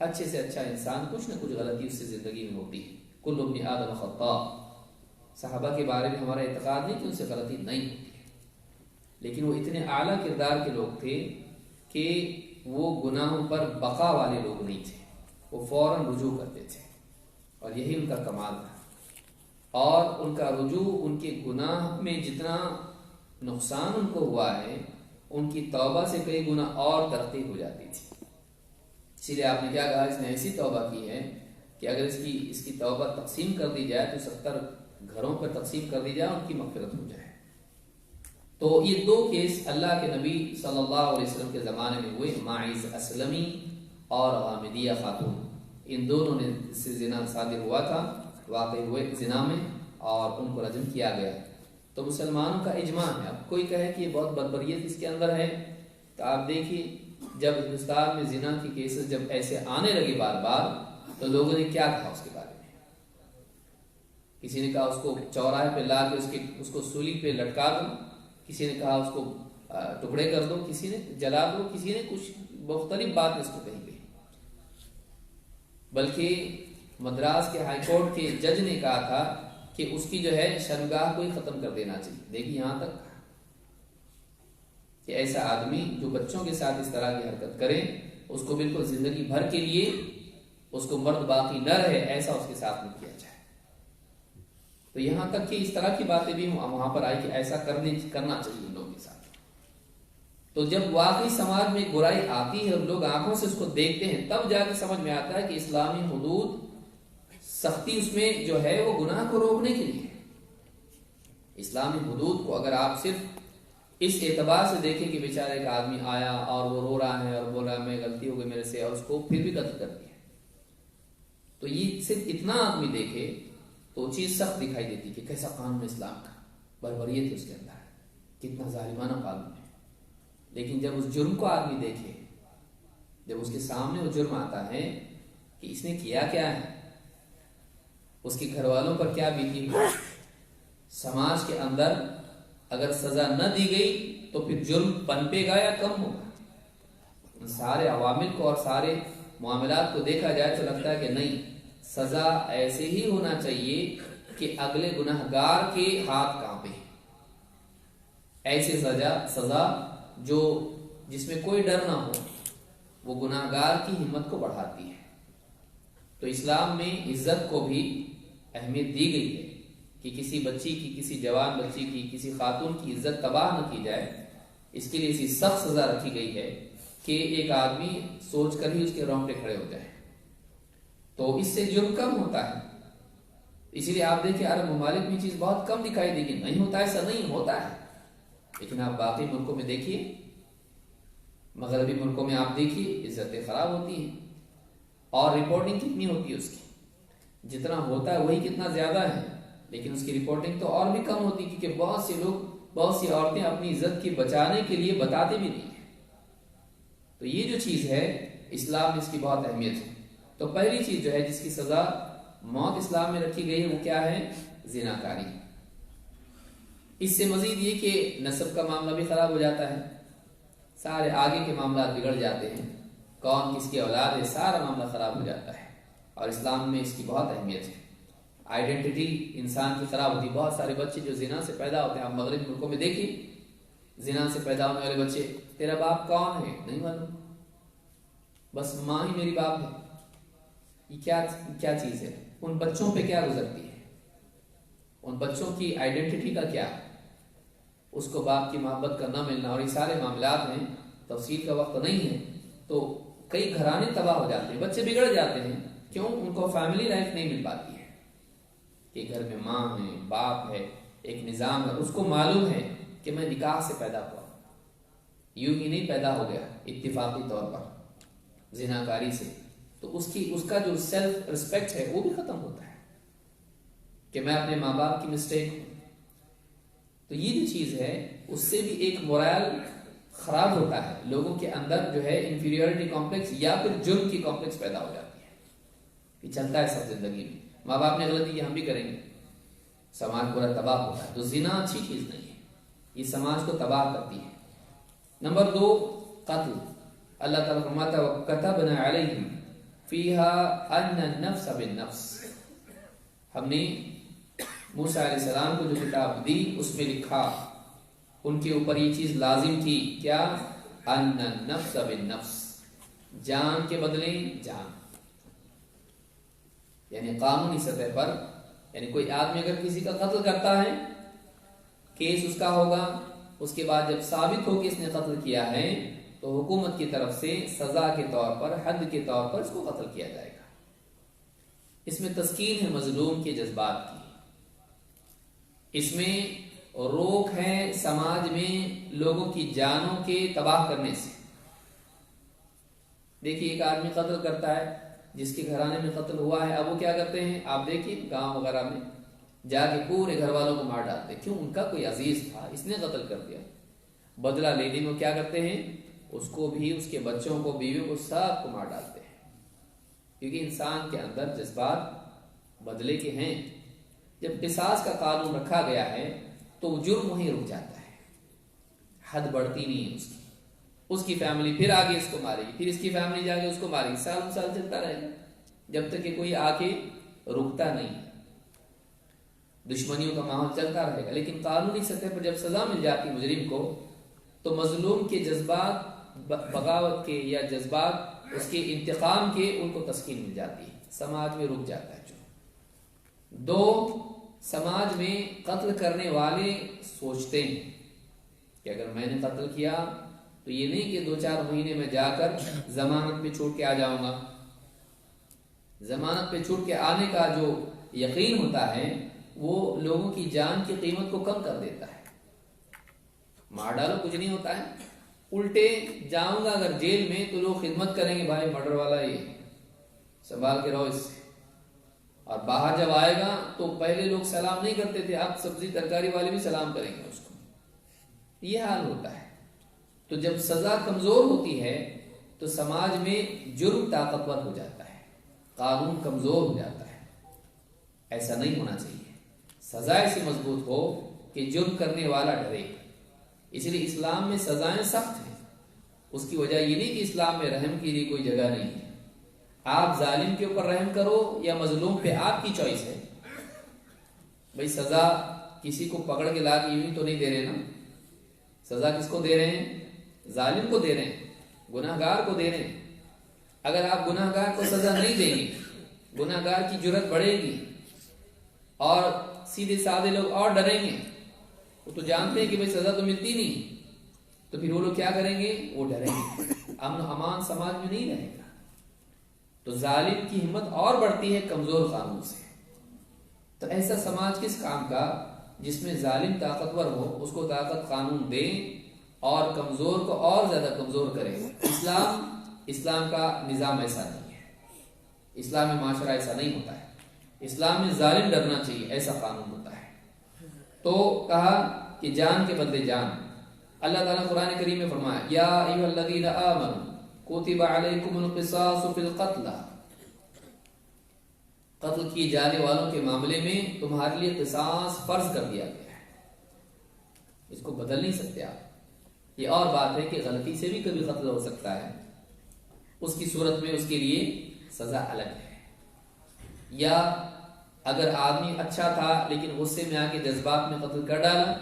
اچھے سے اچھا انسان کچھ نہ کچھ غلطی اس سے زندگی میں ہوتی ہے، کل ابن آدم خطاء۔ صحابہ کے بارے میں ہمارا اعتقاد نہیں کہ ان سے غلطی نہیں ہوتی ہے، لیکن وہ اتنے اعلیٰ کردار کے لوگ تھے کہ وہ گناہوں پر بقا والے لوگ نہیں تھے، وہ فوراً رجوع کرتے تھے، اور یہی ان کا کمال تھا۔ اور ان کا رجوع، ان کے گناہ میں جتنا نقصان ان کو ہوا ہے، ان کی توبہ سے کئی گنا اور ترقی ہو جاتی تھی۔ اسی لیے آپ نے کیا کہا، اس نے ایسی توبہ کی ہے کہ اگر اس کی توبہ تقسیم کر دی جائے تو 70 گھروں پر تقسیم کر دی جائے، ان کی مغفرت ہو جائے۔ تو یہ دو کیس اللہ کے نبی صلی اللہ علیہ وسلم کے زمانے میں ہوئے، ماعز اسلمی اور غامدیہ خاتون، ان دونوں نے سے زنا صادر ہوا تھا، واقع ہوئے زنا میں، اور ان کو رجم کیا گیا۔ تو مسلمانوں کا اجماع ہے۔ اب کوئی کہے کہ یہ بہت بربریت اس کے اندر ہے، تو آپ دیکھیے جب ہندوستان میں زنا کی کیسز جب ایسے آنے لگے بار بار، تو لوگوں نے کیا کہا اس کے بارے میں؟ کسی نے کہا اس کو چوراہے پہ لا کے اس کو سولی پہ لٹکا دو، کسی نے کہا اس کو ٹکڑے کر دو، کسی نے جلا دو، کسی نے کچھ مختلف بات اس کو کہی گئی۔ بلکہ مدراس کے ہائی کورٹ کے جج نے کہا تھا کہ اس کی جو ہے شرمگاہ کو ہی ختم کر دینا چاہیے۔ دیکھیے یہاں تک کہ ایسا آدمی جو بچوں کے ساتھ اس طرح کی حرکت کرے، اس کو بالکل زندگی بھر کے لیے اس کو مرد باقی نہ رہے، ایسا اس کے ساتھ نہیں کیا جائے۔ تو یہاں تک کہ اس طرح کی باتیں بھی وہاں پر آئی کہ ایسا کرنا چاہیے ان لوگوں کے ساتھ۔ تو جب واقعی سماج میں برائی آتی ہے اور لوگ آنکھوں سے اس کو دیکھتے ہیں، تب جا کے سمجھ میں آتا ہے کہ اسلامی حدود سختی اس میں جو ہے وہ گناہ کو روکنے کے لیے۔ اسلامی حدود کو اگر آپ صرف اس اعتبار سے دیکھیں کہ بیچارہ ایک آدمی آیا اور وہ رو رہا ہے اور بول رہا ہے میں غلطی ہو گئی میرے سے، اور اس کو پھر بھی قتل کر دیا، تو یہ صرف اتنا آدمی دیکھے تو چیز سخت دکھائی دیتی کہ کیسا قانون اسلام کا بربریت ہے اس کے اندر، کتنا ظالمانہ قانون ہے۔ لیکن جب اس جرم کو آدمی دیکھے، جب اس کے سامنے وہ جرم آتا ہے کہ اس نے کیا کیا ہے، اس کے گھر والوں پر کیا بیتی ہوئی، سماج کے اندر اگر سزا نہ دی گئی تو پھر جرم پنپے گا یا کم ہوگا۔ ان سارے عوامل کو اور سارے معاملات کو دیکھا جائے تو لگتا ہے کہ نہیں، سزا ایسے ہی ہونا چاہیے کہ اگلے گناہگار کے ہاتھ کانپے، ایسی سزا جو جس میں کوئی ڈر نہ ہو، وہ گناہگار کی ہمت کو بڑھاتی ہے۔ تو اسلام میں عزت کو بھی اہمیت دی گئی ہے کہ کسی بچی کی، کسی جوان بچی کی، کسی خاتون کی عزت تباہ نہ کی جائے، اس کے لیے ایسی سخت سزا رکھی گئی ہے کہ ایک آدمی سوچ کر ہی اس کے رونگٹے کھڑے ہو جائیں. تو اس سے جرم کم ہوتا ہے. اسی لیے آپ دیکھیں عرب ممالک میں چیز بہت کم دکھائی دے گی. نہیں ہوتا ہے ایسا نہیں ہوتا ہے، لیکن آپ باقی ملکوں میں دیکھیے، مغربی ملکوں میں آپ دیکھیے عزتیں خراب ہوتی ہیں. اور رپورٹنگ کتنی ہوتی ہے اس کی؟ جتنا ہوتا ہے وہی کتنا زیادہ ہے، لیکن اس کی رپورٹنگ تو اور بھی کم ہوتی ہے، کیونکہ بہت سے لوگ، بہت سی عورتیں اپنی عزت کی بچانے کے لیے بتاتے بھی نہیں ہیں. تو یہ جو چیز ہے اسلام میں اس کی بہت اہمیت ہے. تو پہلی چیز جو ہے جس کی سزا موت اسلام میں رکھی گئی ہے وہ کیا ہے؟ زناکاری. اس سے مزید یہ کہ نسب کا معاملہ بھی خراب ہو جاتا ہے، سارے آگے کے معاملات بگڑ جاتے ہیں، کون کس کی اولاد ہے سارا معاملہ خراب ہو جاتا ہے. اور اسلام میں اس کی بہت اہمیت ہے. آئیڈینٹی انسان کی خراب ہوتی ہے. بہت سارے بچے جو زنا سے پیدا ہوتے ہیں، آپ مغربی ملکوں میں دیکھیں زنا سے پیدا ہونے والے بچے، تیرا باپ کون ہے نہیں معلوم، بس ماں ہی میری باپ ہے. یہ کیا چیز ہے؟ ان بچوں پہ کیا گزرتی ہے؟ ان بچوں کی آئیڈینٹی کا کیا؟ اس کو باپ کی محبت کا نہ ملنا، اور یہ سارے معاملات ہیں، تفصیل کا وقت نہیں ہے. تو کئی گھرانے تباہ ہو جاتے ہیں، بچے بگڑ جاتے ہیں. کیوں؟ ان کو فیملی لائف نہیں مل پاتی ہے کہ گھر میں ماں ہے، باپ ہے، ایک نظام ہے. اس کو معلوم ہے کہ میں نکاح سے پیدا ہوا، یوں ہی نہیں پیدا ہو گیا اتفاقی طور پر زناکاری سے. تو اس کا جو سیلف رسپیکٹ ہے وہ بھی ختم ہوتا ہے کہ میں اپنے ماں باپ کی مسٹیک ہوں. تو یہ جو چیز ہے اس سے بھی ایک مورال خراب ہوتا ہے. لوگوں کے اندر جو ہے انفیریورٹی کمپلیکس یا پھر جرم کی کمپلیکس پیدا ہو جاتی ہے کہ چلتا ہے سب زندگی میں، ماں باپ نے غلطی کی ہم بھی کریں گے، سماج پورا تباہ ہوتا ہے. تو زنا اچھی چیز نہیں ہے، یہ سماج کو تباہ کرتی ہے. نمبر 2، قتل. اللہ تعالیٰ فرماتا ہے وَكَتَبْنَا عَلَيْهِمْ فِيهَا أَنَّ النَّفْسَ بِالنَّفْسِ. ہم نے موسیٰ علیہ السلام کو جو کتاب دی اس میں لکھا، ان کے اوپر یہ چیز لازم تھی، کیا؟ أَنَّ النَّفْسَ بِالنَّفْسِ، جان کے بدلے جان. یعنی قانونی سطح پر، یعنی کوئی آدمی اگر کسی کا قتل کرتا ہے، کیس اس کا ہوگا، اس کے بعد جب ثابت ہو کہ اس نے قتل کیا ہے تو حکومت کی طرف سے سزا کے طور پر، حد کے طور پر اس کو قتل کیا جائے گا. اس میں تسکین ہے مظلوم کے جذبات کی، اس میں روک ہے سماج میں لوگوں کی جانوں کے تباہ کرنے سے. دیکھیے ایک آدمی قتل کرتا ہے، جس کے گھرانے میں قتل ہوا ہے، اب وہ کیا کرتے ہیں؟ آپ دیکھیے گاؤں وغیرہ میں جا کے پورے گھر والوں کو مار ڈالتے. کیوں؟ ان کا کوئی عزیز تھا، اس نے قتل کر دیا. بدلہ لینے میں کیا کرتے ہیں؟ اس کو بھی، اس کے بچوں کو، بیویوں کو، سب کو مار ڈالتے ہیں. کیونکہ انسان کے اندر جذبات بدلے کے ہیں. جب قصاص کا قانون رکھا گیا ہے تو جرم وہیں رک جاتا ہے، حد بڑھتی نہیں ہے اس کی. اس کی فیملی پھر آگے اس کو مارے گی، پھر اس کی فیملی جا کے اس کو مارے گی، سال چلتا رہے گا جب تک کہ کوئی آ کے رکتا نہیں. دشمنیوں کا ماحول چلتا رہے گا. لیکن قانونی سطح پر جب سزا مل جاتی مجرم کو تو مظلوم کے جذبات بغاوت کے یا جذبات اس کے انتقام کے، ان کو تسکین مل جاتی ہے، سماج میں رک جاتا ہے. جو 2، سماج میں قتل کرنے والے سوچتے ہیں کہ اگر میں نے قتل کیا تو یہ نہیں کہ 2-4 مہینے میں جا کر ضمانت پہ چھوٹ کے آ جاؤں گا. ضمانت پہ چھوٹ کے آنے کا جو یقین ہوتا ہے وہ لوگوں کی جان کی قیمت کو کم کر دیتا ہے. مار ڈالو کچھ نہیں ہوتا ہے، الٹے جاؤں گا اگر جیل میں تو لوگ خدمت کریں گے، بھائی مرڈر والا یہ سنبھال کے رہو اس سے. اور باہر جب آئے گا تو پہلے لوگ سلام نہیں کرتے تھے، اب سبزی ترکاری والے بھی سلام کریں گے اس کو. یہ حال ہوتا ہے. تو جب سزا کمزور ہوتی ہے تو سماج میں جرم طاقتور ہو جاتا ہے، قانون کمزور ہو جاتا ہے. ایسا نہیں ہونا چاہیے. سزا ایسی مضبوط ہو کہ جرم کرنے والا ڈرے. اس لیے اسلام میں سزائیں سخت ہیں. اس کی وجہ یہ نہیں کہ اسلام میں رحم کے لیے کوئی جگہ نہیں ہے. آپ ظالم کے اوپر رحم کرو یا مظلوم پہ، آپ کی چوائس ہے. بھئی سزا کسی کو پکڑ کے لا کے یوں تو نہیں دے رہے نا. سزا کس کو دے رہے ہیں؟ ظالم کو دے رہے ہیں، گناہگار کو دے رہے ہیں. اگر آپ گناہگار کو سزا نہیں دیں گے، گناہگار کی جرت بڑھے گی اور سیدھے سادے لوگ اور ڈریں گے. وہ تو جانتے ہیں کہ بھئی سزا تو ملتی نہیں. تو پھر وہ لوگ کیا کریں گے؟ وہ ڈریں گے، امن و امان سماج میں نہیں رہے گا۔ تو ظالم کی ہمت اور بڑھتی ہے کمزور قانون سے۔ تو ایسا سماج کس کام کا جس میں ظالم طاقتور ہو، اس کو طاقت قانون دے اور کمزور کو اور زیادہ کمزور کرے۔ اسلام کا نظام ایسا نہیں ہے، اسلامی معاشرہ ایسا نہیں ہوتا ہے۔ اسلام میں ظالم ڈرنا چاہیے، ایسا قانون ہوتا ہے۔ تو کہا کہ جان کے بدلے جان۔ اللہ تعالیٰ قرآن کریم میں فرمایا یا ایھا الذین آمنوا کتب علیکم القصاص فی القتل، قتل کیے جانے والوں کے معاملے میں تمہارے لیے قصاص فرض کر دیا گیا ہے۔ اس کو بدل نہیں سکتے آپ۔ یہ اور بات ہے کہ غلطی سے بھی کبھی قتل ہو سکتا ہے، اس کی صورت میں اس کے لیے سزا الگ ہے۔ یا اگر آدمی اچھا تھا لیکن غصے میں آ کے جذبات میں قتل کر ڈالا،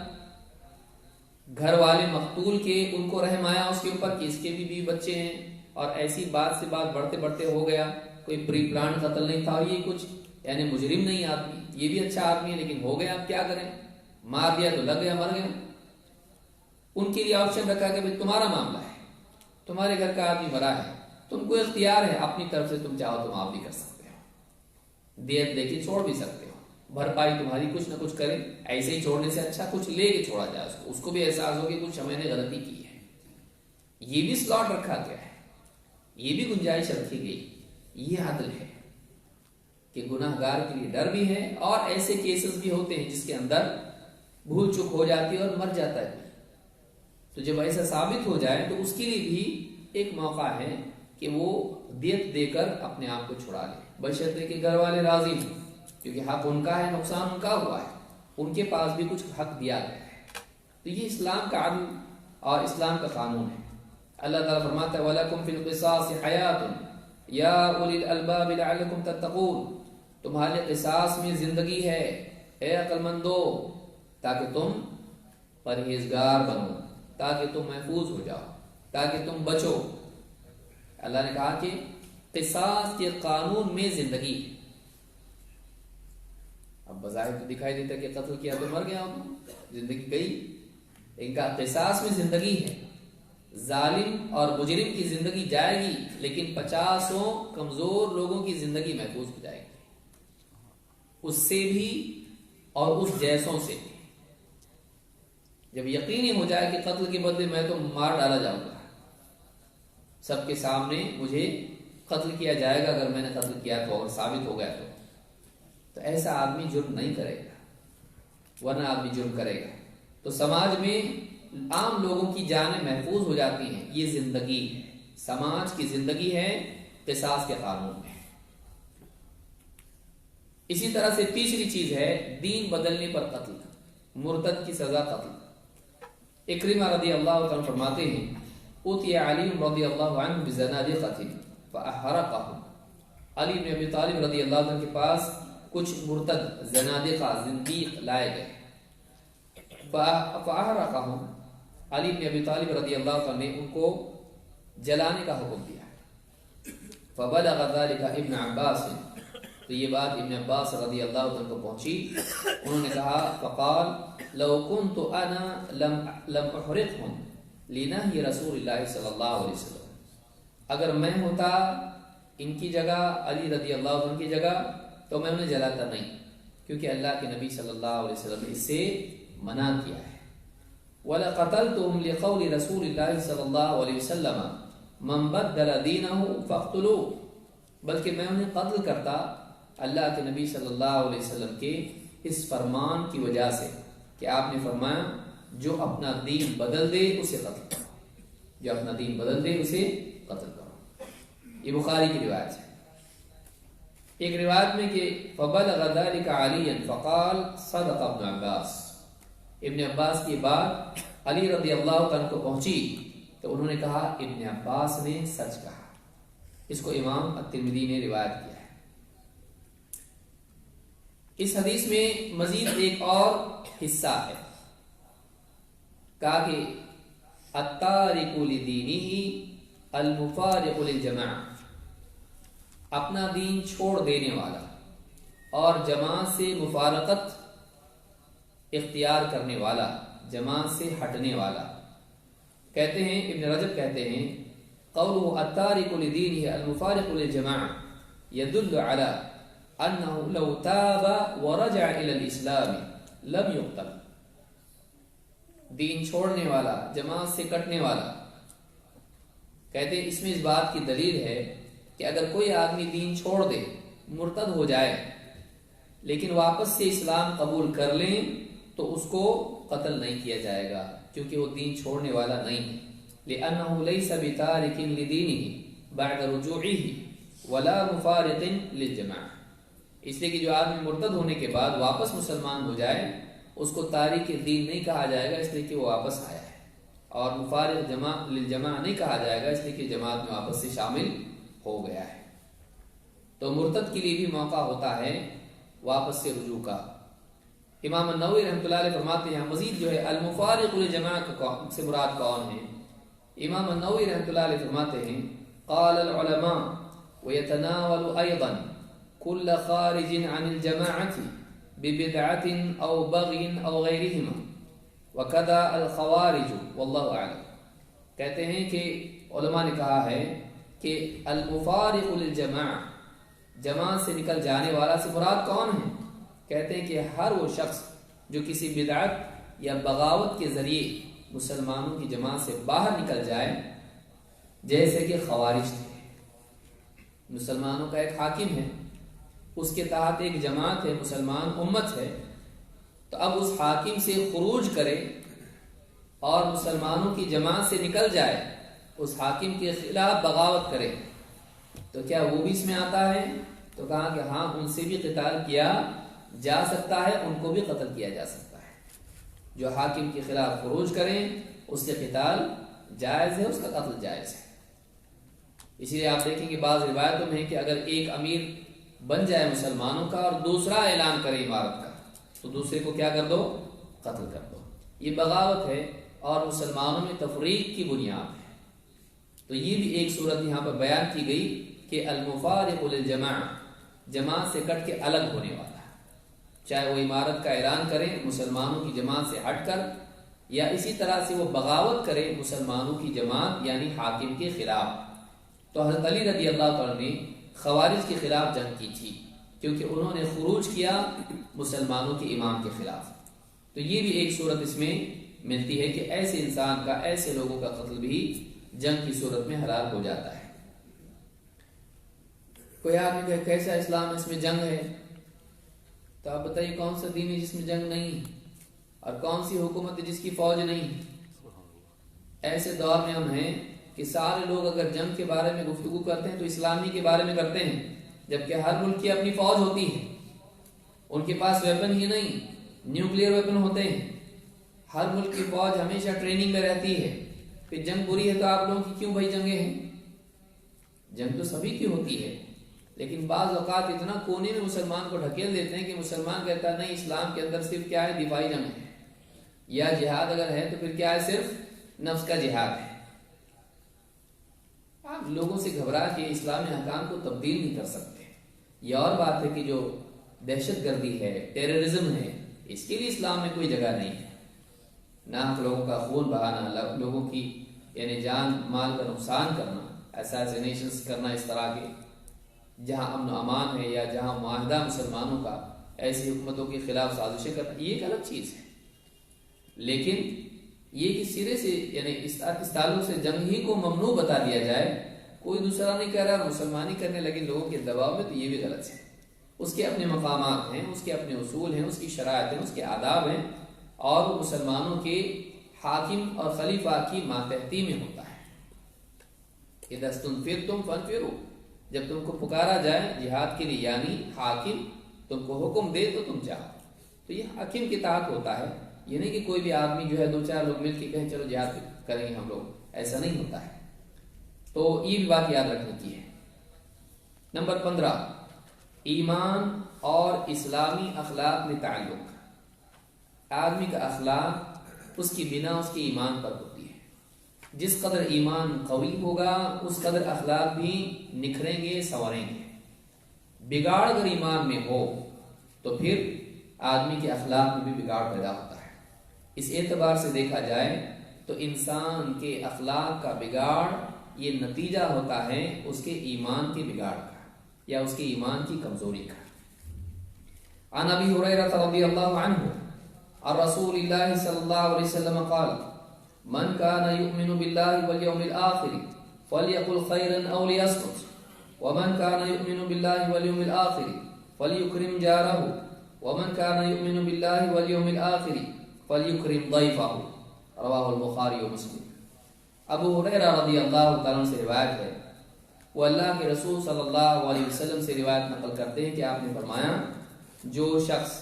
گھر والے مقتول کے ان کو رحم آیا اس کے اوپر کہ اس کے بھی بچے ہیں، اور ایسی بات سے بات بڑھتے بڑھتے ہو گیا، کوئی پری پلان قتل نہیں تھا، یہ کچھ یعنی مجرم نہیں آدمی، یہ بھی اچھا آدمی ہے لیکن ہو گیا، اب کیا کریں، مار دیا تو لگ گیا، مر گیا۔ ان کے لیے آپشن رکھا کہ بھائی تمہارا معاملہ ہے، تمہارے گھر کا آدمی مرا ہے، تم کو اختیار ہے، اپنی طرف سے تم چاہو تو معاف بھی کر سکتے ہو، دیت دے کے چھوڑ بھی سکتے ہو، بھرپائی تمہاری کچھ نہ کچھ کرے، ایسے ہی چھوڑنے سے اچھا کچھ لے کے چھوڑا جائے، اس کو بھی احساس ہو کہ کچھ میں نے غلطی کی ہے۔ یہ بھی سلاٹ رکھا گیا ہے، یہ بھی گنجائش رکھی گئی، یہ عدل ہے کہ گناہ گار کے لیے ڈر بھی ہے، اور ایسے کیسز بھی ہوتے ہیں جس کے اندر بھول چک ہو جاتی ہے اور مر جاتا ہے، تو جب ایسا ثابت ہو جائے تو اس کے لیے بھی ایک موقع ہے کہ وہ دیت دے کر اپنے آپ کو چھڑا لے، بشرطے کہ گھر والے راضی ہوں، کیونکہ حق ان کا ہے، نقصان ان کا ہوا ہے، ان کے پاس بھی کچھ حق دیا گیا ہے۔ تو یہ اسلام کا عدل اور اسلام کا قانون ہے۔ اللہ تعالیٰ فرماتا ہے وَلَكُمْ فِي الْقِصَاصِ حَيَاةٌ يَا أُولِي الْأَلْبَابِ لَعَلَّكُمْ تَتَّقُونَ، تمہارے قصاص میں زندگی ہے اے عقل مندو، تاکہ تم پرہیزگار بنو، تاکہ تم محفوظ ہو جاؤ، تاکہ تم بچو۔ اللہ نے کہا کہ قصاص کے قانون میں زندگی ہے۔ اب بظاہر تو دکھائی دیتا کہ قتل کیا تو مر گیا، زندگی گئی، ان کا قصاص میں زندگی ہے۔ ظالم اور مجرم کی زندگی جائے گی لیکن 50 کمزور لوگوں کی زندگی محفوظ ہو جائے گی، اس سے بھی اور اس جیسوں سے بھی۔ جب یقینی ہو جائے کہ قتل کے بدلے میں تو مار ڈالا جاؤں گا، سب کے سامنے مجھے قتل کیا جائے گا اگر میں نے قتل کیا تو، اور ثابت ہو گیا تو ایسا آدمی جرم نہیں کرے گا، ورنہ آدمی جرم کرے گا۔ تو سماج میں عام لوگوں کی جانیں محفوظ ہو جاتی ہیں، یہ زندگی ہے، سماج کی زندگی ہے قصاص کے قانون میں۔ اسی طرح سے تیسری چیز ہے دین بدلنے پر قتل، مرتد کی سزا قتل۔ اکرمہ رضی اللہ عنہ فرماتے ہیں اوتی علی رضی اللہ عنہ بزنادقۃ فاحرقهم، علی بن ابی طالب رضی اللہ عنہ کے پاس کچھ مرتد زنادقہ زندیق لائے گئے، فاحرقهم، علی بن ابی طالب رضی اللہ عنہ نے ان کو جلانے کا حکم دیا۔ فبلغ ذلك ابن عباس، تو یہ بات ابن عباس رضی اللہ عنہ کو پہنچی، انہوں نے کہا فقال لو كنت انا لم احرقهم لنهي رسول اللہ صلی اللہ علیہ وسلم، اگر میں ہوتا ان کی جگہ، علی رضی اللہ عنہ کی جگہ، تو میں انہیں جلاتا نہیں، کیونکہ اللہ کے نبی صلی اللہ علیہ وسلم نے اس سے منع کیا ہے۔ وَلَقَتَلْتُهُمْ لِقَوْلِ رَسُولِ اللَّهِ صلی اللہ علیہ وسلم مَنْ بَدَّلَ دِينَهُ فَاقْتُلُوهُ، بلکہ میں انہیں قتل کرتا اللہ کے نبی صلی اللہ علیہ وسلم کے اس فرمان کی وجہ سے کہ آپ نے فرمایا جو اپنا دین بدل دے اسے قتل کرو، جو اپنا دین بدل دے اسے قتل کرو۔ یہ بخاری کی روایت ہے۔ ایک روایت میں کہ فَبَلَغَ ذَلِكَ عَلِيًّا فَقَالَ صَدَقَ ابن عباس، ابن عباس کی بات علی رضی اللہ عنہ کو پہنچی تو انہوں نے کہا ابن عباس نے سچ کہا۔ اس کو امام الترمذی نے روایت کیا ہے۔ اس حدیث میں مزید ایک اور حصہ ہے، کہا کہ التارک لدینہ المفارق للجماعہ، اپنا دین چھوڑ دینے والا اور جماعت سے مفارقت اختیار کرنے والا، جماعت سے ہٹنے والا، کہتے ہیں ابن رجب کہتے ہیں قوله التارك لدينه المفارق للجماعة يدل على أنه لو تاب ورجع إلى الإسلام لم يقتل. دین چھوڑنے والا، جماعت سے کٹنے والا، کہتے ہیں اس میں اس بات کی دلیل ہے کہ اگر کوئی آدمی دین چھوڑ دے، مرتد ہو جائے، لیکن واپس سے اسلام قبول کر لیں تو اس کو قتل نہیں کیا جائے گا، کیونکہ وہ دین چھوڑنے والا نہیں ہے. لأنه ليس بتارك لدينه بعد رجوعه ولا مفارق للجماعة. اس لیے کہ جو آدمی مرتد ہونے کے بعد واپس مسلمان ہو جائے اس کو تارک دین نہیں کہا جائے گا، اس لیے کہ وہ واپس آیا ہے، اور مفارق للجماعہ نہیں کہا جائے گا، اس لیے کہ جماعت میں واپس سے شامل ہو گیا ہے. تو مرتد کے لیے بھی موقع ہوتا ہے واپس سے رجوع کا. امام النووی رحمۃ اللہ علیہ فرماتے ہیں مزید جو ہے المفارق للجماعہ سے مراد کون ہے؟ امام النووی رحمۃ اللہ علیہ فرماتے ہیں قال العلماء ويتناول ايضا كل خارج عن الجماعة ببدعة او بغي او غيرهما وكذا الخوارج والله اعلم. کہتے ہیں کہ علماء نے کہا ہے کہ المفارق للجماعہ، جماعت سے نکل جانے والا سے مراد کون ہے؟ کہتے ہیں کہ ہر وہ شخص جو کسی بدعت یا بغاوت کے ذریعے مسلمانوں کی جماعت سے باہر نکل جائے، جیسے کہ خوارج تھے. مسلمانوں کا ایک حاکم ہے، اس کے تحت ایک جماعت ہے، مسلمان امت ہے، تو اب اس حاکم سے خروج کرے اور مسلمانوں کی جماعت سے نکل جائے، اس حاکم کے خلاف بغاوت کرے، تو کیا وہ بھی اس میں آتا ہے؟ تو کہا کہ ہاں، ان سے بھی قتال کیا جا سکتا ہے، ان کو بھی قتل کیا جا سکتا ہے. جو حاکم کے خلاف خروج کریں اس سے قتال جائز ہے، اس کا قتل جائز ہے. اسی لیے آپ دیکھیں کہ بعض روایتوں میں ہے کہ اگر ایک امیر بن جائے مسلمانوں کا اور دوسرا اعلان کرے امارت کا، تو دوسرے کو کیا کر دو؟ قتل کر دو. یہ بغاوت ہے اور مسلمانوں میں تفریق کی بنیاد ہے. تو یہ بھی ایک صورت یہاں پر بیان کی گئی کہ المفارق للجماعہ، جماعت سے کٹ کے الگ ہونے والا، چاہے وہ عمارت کا اعلان کریں مسلمانوں کی جماعت سے ہٹ کر، یا اسی طرح سے وہ بغاوت کرے مسلمانوں کی جماعت یعنی حاکم کے خلاف. تو حضرت علی رضی اللہ تعالیٰ نے خوارج کے خلاف جنگ کی تھی، کیونکہ انہوں نے خروج کیا مسلمانوں کے امام کے خلاف. تو یہ بھی ایک صورت اس میں ملتی ہے کہ ایسے انسان کا، ایسے لوگوں کا قتل بھی جنگ کی صورت میں حلال ہو جاتا ہے. کوئی آدمی کہ کیسا اسلام اس میں جنگ ہے؟ تو آپ بتائیے کون سا دین ہے جس میں جنگ نہیں، اور کون سی حکومت ہے جس کی فوج نہیں؟ ایسے دور میں ہم ہیں کہ سارے لوگ اگر جنگ کے بارے میں گفتگو کرتے ہیں تو اسلامی کے بارے میں کرتے ہیں، جبکہ ہر ملک کی اپنی فوج ہوتی ہے. ان کے پاس ویپن ہی نہیں، نیوکلیئر ویپن ہوتے ہیں. ہر ملک کی فوج ہمیشہ ٹریننگ میں رہتی ہے. پھر جنگ بری ہے تو آپ لوگوں کی کیوں بھائی جنگیں ہیں؟ جنگ تو سبھی کی ہوتی ہے، لیکن بعض اوقات اتنا کونے میں مسلمان کو ڈھکیل دیتے ہیں کہ مسلمان کہتا ہے نہیں، اسلام کے اندر صرف کیا ہے؟ دفاعی جنگ ہے، یا جہاد اگر ہے تو پھر کیا ہے؟ صرف نفس کا جہاد ہے. آپ لوگوں سے گھبرا کے اسلامی احکام کو تبدیل نہیں کر سکتے. یہ اور بات ہے کہ جو دہشت گردی ہے، ٹیررزم ہے، اس کے لیے اسلام میں کوئی جگہ نہیں ہے. نہ لوگوں کا خون بہانا، لوگوں کی یعنی جان مال کا نقصان کرنا، اساسینیشنز کرنا اس طرح کے، جہاں امن و امان ہے یا جہاں معاہدہ مسلمانوں کا، ایسی حکومتوں کے خلاف سازشیں کرنا، یہ ایک الگ چیز ہے. لیکن یہ کہ سرے سے یعنی اس تعلق سے جنگ ہی کو ممنوع بتا دیا جائے، کوئی دوسرا نہیں کہہ رہا، مسلمانی کرنے لگے لوگوں کے دباؤ میں، تو یہ بھی غلط ہے. اس کے اپنے مقامات ہیں، اس کے اپنے اصول ہیں، اس کی شرائط ہیں، اس کے آداب ہیں، اور وہ مسلمانوں کے حاکم اور خلیفہ کی ماتحتی میں ہوتا ہے. اذا استنفرتم فانفروا، جب تم کو پکارا جائے جہاد کے لیے، یعنی حاکم تم کو حکم دے تو تم جاؤ، تو یہ حاکم کے تحت ہوتا ہے. یہ نہیں کہ کوئی بھی آدمی جو ہے دو چار لوگ مل کے کہیں چلو جہاد کریں گے ہم لوگ، ایسا نہیں ہوتا ہے. تو یہ بھی بات یاد رکھنے کی ہے. نمبر 15، ایمان اور اسلامی اخلاق میں تعلق. آدمی کا اخلاق اس کی بنا اس کے ایمان پر ہوتی ہے. جس قدر ایمان قوی ہوگا اس قدر اخلاق بھی نکھریں گے، سنوریں گے. بگاڑ اگر ایمان میں ہو تو پھر آدمی کے اخلاق میں بھی بگاڑ پیدا ہوتا ہے. اس اعتبار سے دیکھا جائے تو انسان کے اخلاق کا بگاڑ یہ نتیجہ ہوتا ہے اس کے ایمان کے بگاڑ کا یا اس کے ایمان کی کمزوری کا۔ عن ابی ہریرہ رضی اللہ عنہ عن رسول اللہ صلی اللہ علیہ وسلم قال من كان يؤمن بالله واليوم الآخر فليقل خيرا أو ليصمت ومن كان يؤمن بالله واليوم الآخر فليكرم جاره ومن كان يؤمن بالله واليوم الآخر فليكرم ضيفه رواہ البخاری و مسلم۔ ابو ہریرہ رضی اللہ تعالیٰ سے روایت ہے، وہ اللہ کے رسول صلی اللہ علیہ وسلم سے روایت نقل کرتے ہیں کہ آپ نے فرمایا جو شخص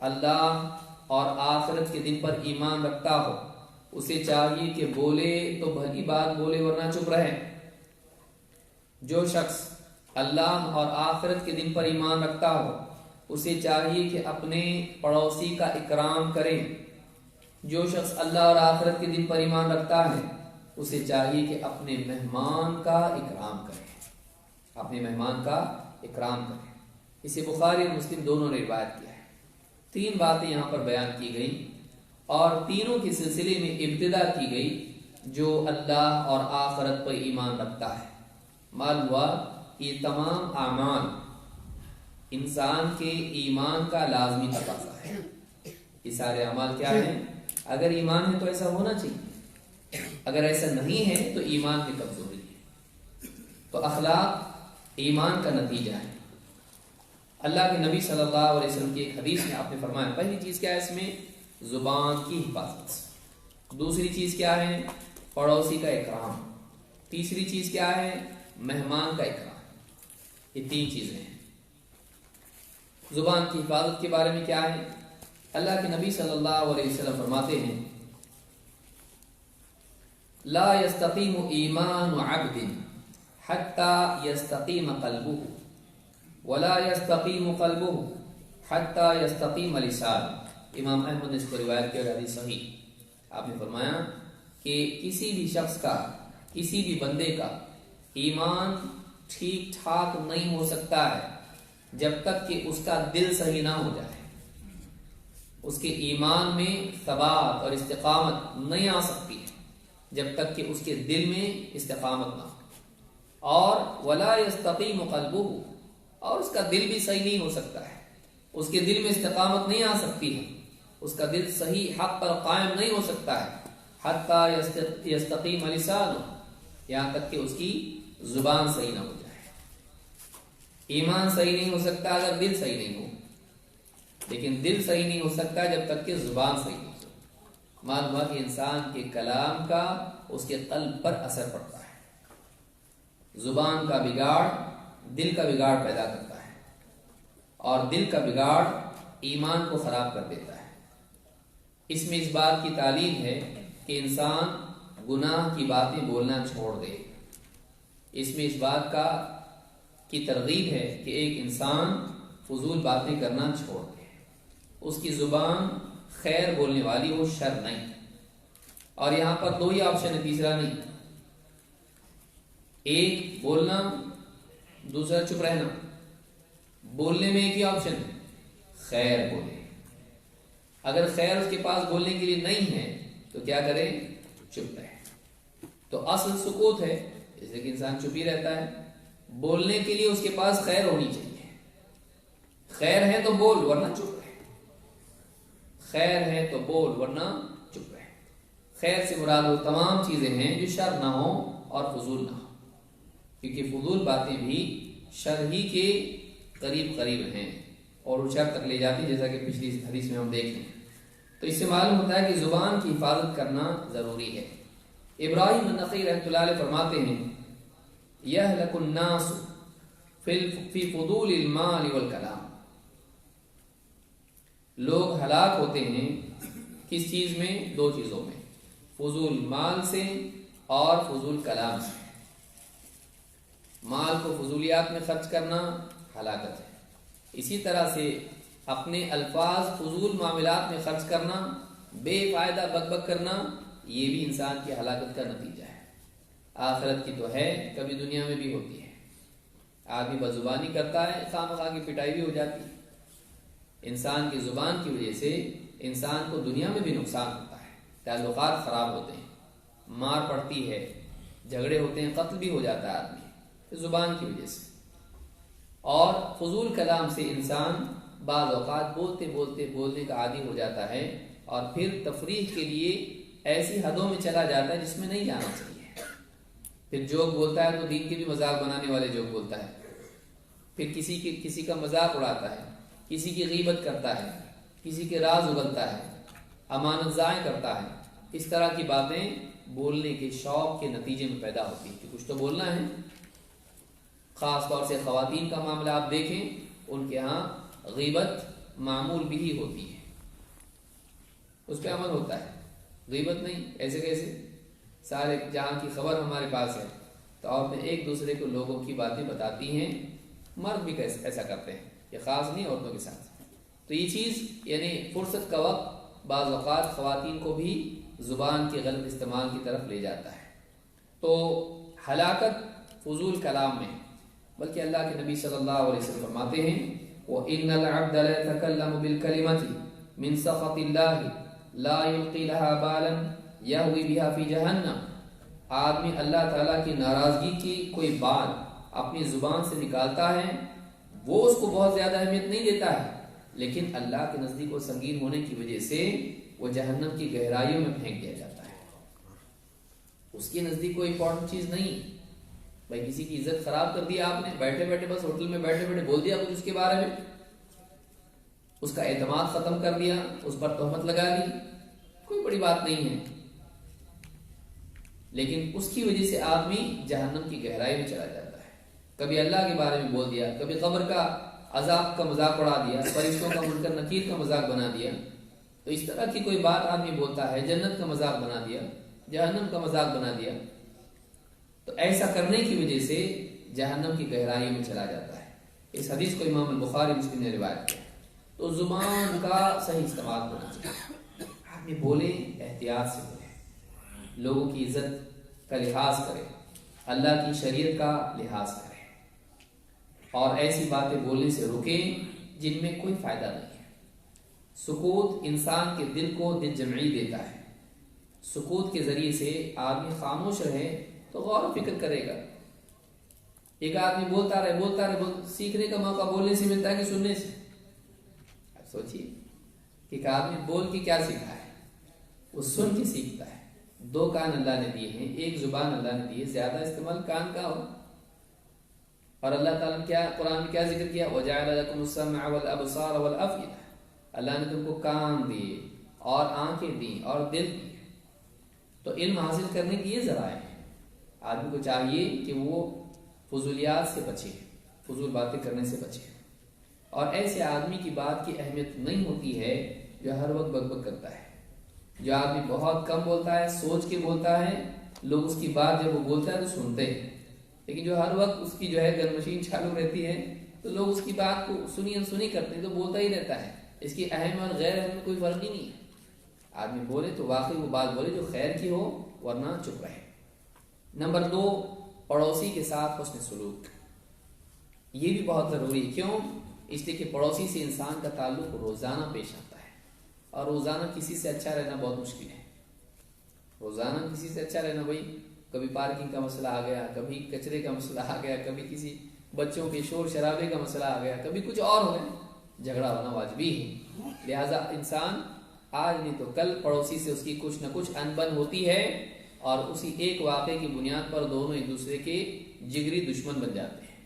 اللہ اور آخرت کے دن پر ایمان رکھتا ہو اسے چاہیے کہ بولے تو بھلی بات بولے ورنہ چپ رہے۔ جو شخص اللہ اور آخرت کے دن پر ایمان رکھتا ہو اسے چاہیے کہ اپنے پڑوسی کا اکرام کرے۔ جو شخص اللہ اور آخرت کے دن پر ایمان رکھتا ہے اسے چاہیے کہ اپنے مہمان کا اکرام کرے، اپنے مہمان کا اکرام کرے۔ اسے بخاری اور مسلم دونوں نے روایت کیا ہے۔ تین باتیں یہاں پر بیان کی گئی اور تینوں کے سلسلے میں ابتدا کی گئی جو اللہ اور آخرت پر ایمان رکھتا ہے۔ معلوم ہوا یہ تمام اعمال انسان کے ایمان کا لازمی تقاضا ہے۔ یہ سارے اعمال کیا ہیں؟ اگر ایمان ہے تو ایسا ہونا چاہیے، اگر ایسا نہیں ہے تو ایمان کی کمزوری ہے۔ تو اخلاق ایمان کا نتیجہ ہے۔ اللہ کے نبی صلی اللہ علیہ وسلم کی ایک حدیث میں آپ نے فرمایا پہلی چیز کیا ہے اس میں؟ زبان کی حفاظت۔ دوسری چیز کیا ہے؟ پڑوسی کا اکرام۔ تیسری چیز کیا ہے؟ مہمان کا اکرام۔ یہ تین چیزیں ہیں۔ زبان کی حفاظت کے بارے میں کیا ہے؟ اللہ کے نبی صلی اللہ علیہ وسلم فرماتے ہیں لا يستقیم ایمان عبد حتی یستقیم قلبہ ولا يستقیم قلبہ حتی یستقیم لسانہ۔ امام احمد نے اس کو روایت کیا، حدیث صحیح۔ آپ نے فرمایا کہ کسی بھی شخص کا، کسی بھی بندے کا ایمان ٹھیک ٹھاک نہیں ہو سکتا ہے جب تک کہ اس کا دل صحیح نہ ہو جائے۔ اس کے ایمان میں ثبات اور استقامت نہیں آ سکتی جب تک کہ اس کے دل میں استقامت نہ ہو۔ اور ولا یستقیم قلبہ، اور اس کا دل بھی صحیح نہیں ہو سکتا ہے، اس کے دل میں استقامت نہیں آ سکتی ہے، اس کا دل صحیح حق پر قائم نہیں ہو سکتا ہے حتی یستقیم لسانہ، یہاں تک کہ اس کی زبان صحیح نہ ہو جائے۔ ایمان صحیح نہیں ہو سکتا اگر دل صحیح نہیں ہو، لیکن دل صحیح نہیں ہو سکتا جب تک کہ زبان صحیح نہیں ہو۔ معلوم ہوا کہ انسان کے کلام کا اس کے قلب پر اثر پڑتا ہے۔ زبان کا بگاڑ دل کا بگاڑ پیدا کرتا ہے، اور دل کا بگاڑ ایمان کو خراب کر دیتا ہے۔ اس میں اس بات کی تعلیم ہے کہ انسان گناہ کی باتیں بولنا چھوڑ دے۔ اس میں اس بات کی ترغیب ہے کہ ایک انسان فضول باتیں کرنا چھوڑ دے، اس کی زبان خیر بولنے والی ہو، شر نہیں۔ اور یہاں پر دو ہی آپشن ہے، تیسرا نہیں۔ ایک بولنا، دوسرا چپ رہنا۔ بولنے میں ایک ہی آپشن ہے، خیر بولے۔ اگر خیر اس کے پاس بولنے کے لیے نہیں ہے تو کیا کرے؟ چپ رہے۔ تو اصل سکوت ہے، اس لیے کہ انسان چپ ہی رہتا ہے۔ بولنے کے لیے اس کے پاس خیر ہونی چاہیے۔ خیر ہے تو بول ورنہ چپ رہے، خیر ہے تو بول ورنہ چپ رہے۔ خیر سے مراد وہ تمام چیزیں ہیں جو شر نہ ہو اور فضول نہ ہو، کیونکہ فضول باتیں بھی شر ہی کے قریب قریب ہیں اور وہ شر تک لے جاتی، جیسا کہ پچھلی حدیث میں ہم دیکھ لیں۔ تو اس سے معلوم ہوتا ہے کہ زبان کی حفاظت کرنا ضروری ہے۔ ابراہیم النخعی رحمۃ اللہ علیہ فرماتے ہیں یہلک الناس فی فضول المال والکلام، لوگ ہلاک ہوتے ہیں کس چیز میں؟ دو چیزوں میں، فضول مال سے اور فضول کلام سے۔ مال کو فضولیات میں خرچ کرنا ہلاکت ہے، اسی طرح سے اپنے الفاظ فضول معاملات میں خرچ کرنا، بے فائدہ بک بک کرنا، یہ بھی انسان کی ہلاکت کا نتیجہ ہے۔ آخرت کی تو ہے، کبھی دنیا میں بھی ہوتی ہے۔ آدمی بدزبانی کرتا ہے، خواہ کی پٹائی بھی ہو جاتی ہے۔ انسان کی زبان کی وجہ سے انسان کو دنیا میں بھی نقصان ہوتا ہے، تعلقات خراب ہوتے ہیں۔ مار پڑتی ہے، جھگڑے ہوتے ہیں، قتل بھی ہو جاتا ہے آدمی زبان کی وجہ سے۔ اور فضول کلام سے انسان بعض اوقات بولنے کا عادی ہو جاتا ہے، اور پھر تفریح کے لیے ایسی حدوں میں چلا جاتا ہے جس میں نہیں جانا چاہیے۔ پھر جوک بولتا ہے تو دین کے بھی مذاق بنانے والے جوک بولتا ہے، پھر کسی کا مذاق اڑاتا ہے، کسی کی غیبت کرتا ہے، کسی کے راز اگلتا ہے، امانت ضائع کرتا ہے۔ اس طرح کی باتیں بولنے کے شوق کے نتیجے میں پیدا ہوتی ہیں کہ کچھ تو بولنا ہے۔ خاص طور سے خواتین کا معاملہ آپ دیکھیں، ان کے ہاں غیبت معمول بھی ہی ہوتی ہے، اس پہ عمل ہوتا ہے۔ غیبت نہیں، ایسے کیسے؟ سارے جہاں کی خبر ہمارے پاس ہے تو عورتیں ایک دوسرے کو لوگوں کی باتیں بتاتی ہیں، مرد بھی ایسا کرتے ہیں، یہ خاص نہیں عورتوں کے ساتھ۔ تو یہ چیز یعنی فرصت کا وقت بعض اوقات خواتین کو بھی زبان کے غلط استعمال کی طرف لے جاتا ہے۔ تو ہلاکت فضول کلام میں، بلکہ اللہ کے نبی صلی اللہ علیہ وسلم فرماتے ہیں وَإِنَّ الْعَبْدَ لَيَتَكَلَّمُ بِالْكَلِمَةِ مِنْ سَخَطِ اللَّهِ لَا يُلْقِي لَهَا بَالًا يَهْوِي بِهَا فِي جَهَنَّمَ۔ آدمی اللہ تعالیٰ کی ناراضگی کی کوئی بات اپنی زبان سے نکالتا ہے، وہ اس کو بہت زیادہ اہمیت نہیں دیتا ہے، لیکن اللہ کے نزدیک وہ سنگین ہونے کی وجہ سے وہ جہنم کی گہرائیوں میں پھینک دیا جاتا ہے۔ اس کے نزدیک کوئی امپورٹنٹ چیز نہیں۔ بھائی کسی کی عزت خراب کر دی آپ نے، بیٹھے بیٹھے بس ہوٹل میں بیٹھے بیٹھے بول دیا کچھ اس کے بارے میں، اس کا اعتماد ختم کر دیا، اس پر تہمت لگا دی، کوئی بڑی بات نہیں ہے، لیکن اس کی وجہ سے آدمی جہنم کی گہرائی میں چلا جاتا ہے۔ کبھی اللہ کے بارے میں بول دیا، کبھی قبر کا عذاب کا مذاق اڑا دیا، فرشتوں کا منکر نکیر کا مذاق بنا دیا، تو اس طرح کی کوئی بات آدمی بولتا ہے، جنت کا مذاق بنا دیا، جہنم کا مذاق بنا دیا، تو ایسا کرنے کی وجہ سے جہنم کی گہرائیوں میں چلا جاتا ہے۔ اس حدیث کو امام البخاری مسلم نے روایت کیا۔ تو زبان کا صحیح استعمال ہونا چاہیے، آدمی بولے احتیاط سے بولے، لوگوں کی عزت کا لحاظ کرے، اللہ کی شریعت کا لحاظ کرے، اور ایسی باتیں بولنے سے رکے جن میں کوئی فائدہ نہیں ہے۔ سکوت انسان کے دل کو دل جمعی دیتا ہے۔ سکوت کے ذریعے سے آدمی خاموش رہے تو غور و فکر کرے گا۔ ایک آدمی بولتا رہے سیکھنے کا موقع بولنے سے ملتا ہے کہ سننے سے؟ اب سوچیے کہ ایک آدمی بول کے کیا سیکھا ہے، وہ سن کے سیکھتا ہے۔ دو کان اللہ نے دیے ہیں، ایک زبان اللہ نے دی ہے، زیادہ استعمال کان کا ہو۔ اور اللہ تعالیٰ نے کیا قرآن میں کیا ذکر کیا؟ وَجَعَلَ لَكُمُ السَّمْعَ وَالْأَبْصَارَ وَالْأَفْئِدَةَ، اللہ نے تم کو کان دیے اور آنکھیں دیں اور دل دیے۔ تو علم حاصل کرنے کی یہ ذرائع ہے۔ آدمی کو چاہیے کہ وہ فضولیات سے بچے، فضول باتیں کرنے سے بچے، اور ایسے آدمی کی بات کی اہمیت نہیں ہوتی ہے جو ہر وقت بک بک کرتا ہے۔ جو آدمی بہت کم بولتا ہے، سوچ کے بولتا ہے، لوگ اس کی بات جب وہ بولتا ہے تو سنتے ہیں، لیکن جو ہر وقت اس کی جو ہے گن مشین چالو رہتی ہے تو لوگ اس کی بات کو سنی انسنی کرتے ہیں، تو بولتا ہی رہتا ہے، اس کی اہم اور غیر اہم میں کوئی فرق ہی نہیں ہے۔ آدمی بولے تو واقعی وہ بات بولے جو خیر کی ہو، ورنہ چپ رہے۔ نمبر 2، پڑوسی کے ساتھ حسن سلوک۔ یہ بھی بہت ضروری ہے۔ کیوں؟ اس لیے کہ پڑوسی سے انسان کا تعلق روزانہ پیش آتا ہے، اور روزانہ کسی سے اچھا رہنا بہت مشکل ہے۔ روزانہ کسی سے اچھا رہنا، بھائی کبھی پارکنگ کا مسئلہ آ گیا، کبھی کچرے کا مسئلہ آ گیا، کبھی کسی بچوں کے شور شرابے کا مسئلہ آ گیا، کبھی کچھ اور ہو گیا، جھگڑا ہونا واجبی ہے۔ لہذا انسان آج نہیں تو کل پڑوسی سے اس کی کچھ نہ کچھ انبن ہوتی ہے، اور اسی ایک واقعے کی بنیاد پر دونوں ایک دوسرے کے جگری دشمن بن جاتے ہیں،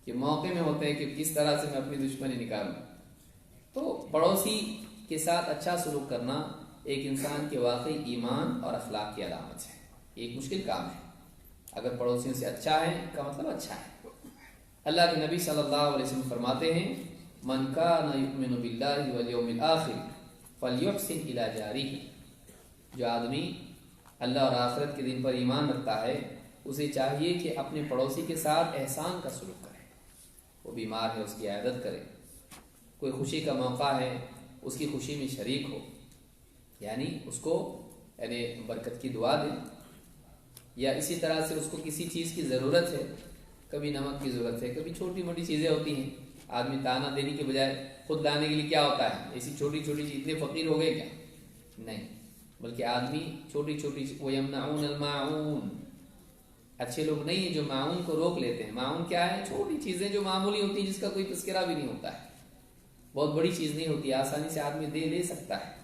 کہ موقع میں ہوتے ہیں کہ کس طرح سے میں اپنی دشمنی نکالوں۔ تو پڑوسی کے ساتھ اچھا سلوک کرنا ایک انسان کے واقعی ایمان اور اخلاق کی علامت ہے۔ ایک مشکل کام ہے، اگر پڑوسیوں سے اچھا ہے کا مطلب اچھا ہے۔ اللہ کے نبی صلی اللہ علیہ وسلم فرماتے ہیں من کان یؤمن باللہ والیوم الآخر فلیحسن الی جارہ۔ جو آدمی اللہ اور آخرت کے دن پر ایمان رکھتا ہے، اسے چاہیے کہ اپنے پڑوسی کے ساتھ احسان کا سلوک کرے۔ وہ بیمار ہے، اس کی عیادت کرے، کوئی خوشی کا موقع ہے، اس کی خوشی میں شریک ہو، یعنی اس کو برکت کی دعا دے، یا اسی طرح سے اس کو کسی چیز کی ضرورت ہے، کبھی نمک کی ضرورت ہے، کبھی چھوٹی موٹی چیزیں ہوتی ہیں، آدمی تانا دینے کے بجائے خود لانے کے لیے کیا ہوتا ہے، ایسی چھوٹی چھوٹی چیز، اتنے فقیر ہو گئے کیا؟ نہیں، بلکہ آدمی چھوٹی چھوٹی وَيَمْنَعُونَ الْمَاعُونَ، اچھے لوگ نہیں ہیں جو معاون کو روک لیتے ہیں۔ معاون کیا ہے؟ چھوٹی چیزیں جو معمولی ہوتی ہیں، جس کا کوئی تذکرہ بھی نہیں ہوتا ہے، بہت بڑی چیز نہیں ہوتی، آسانی سے آدمی دے سکتا ہے،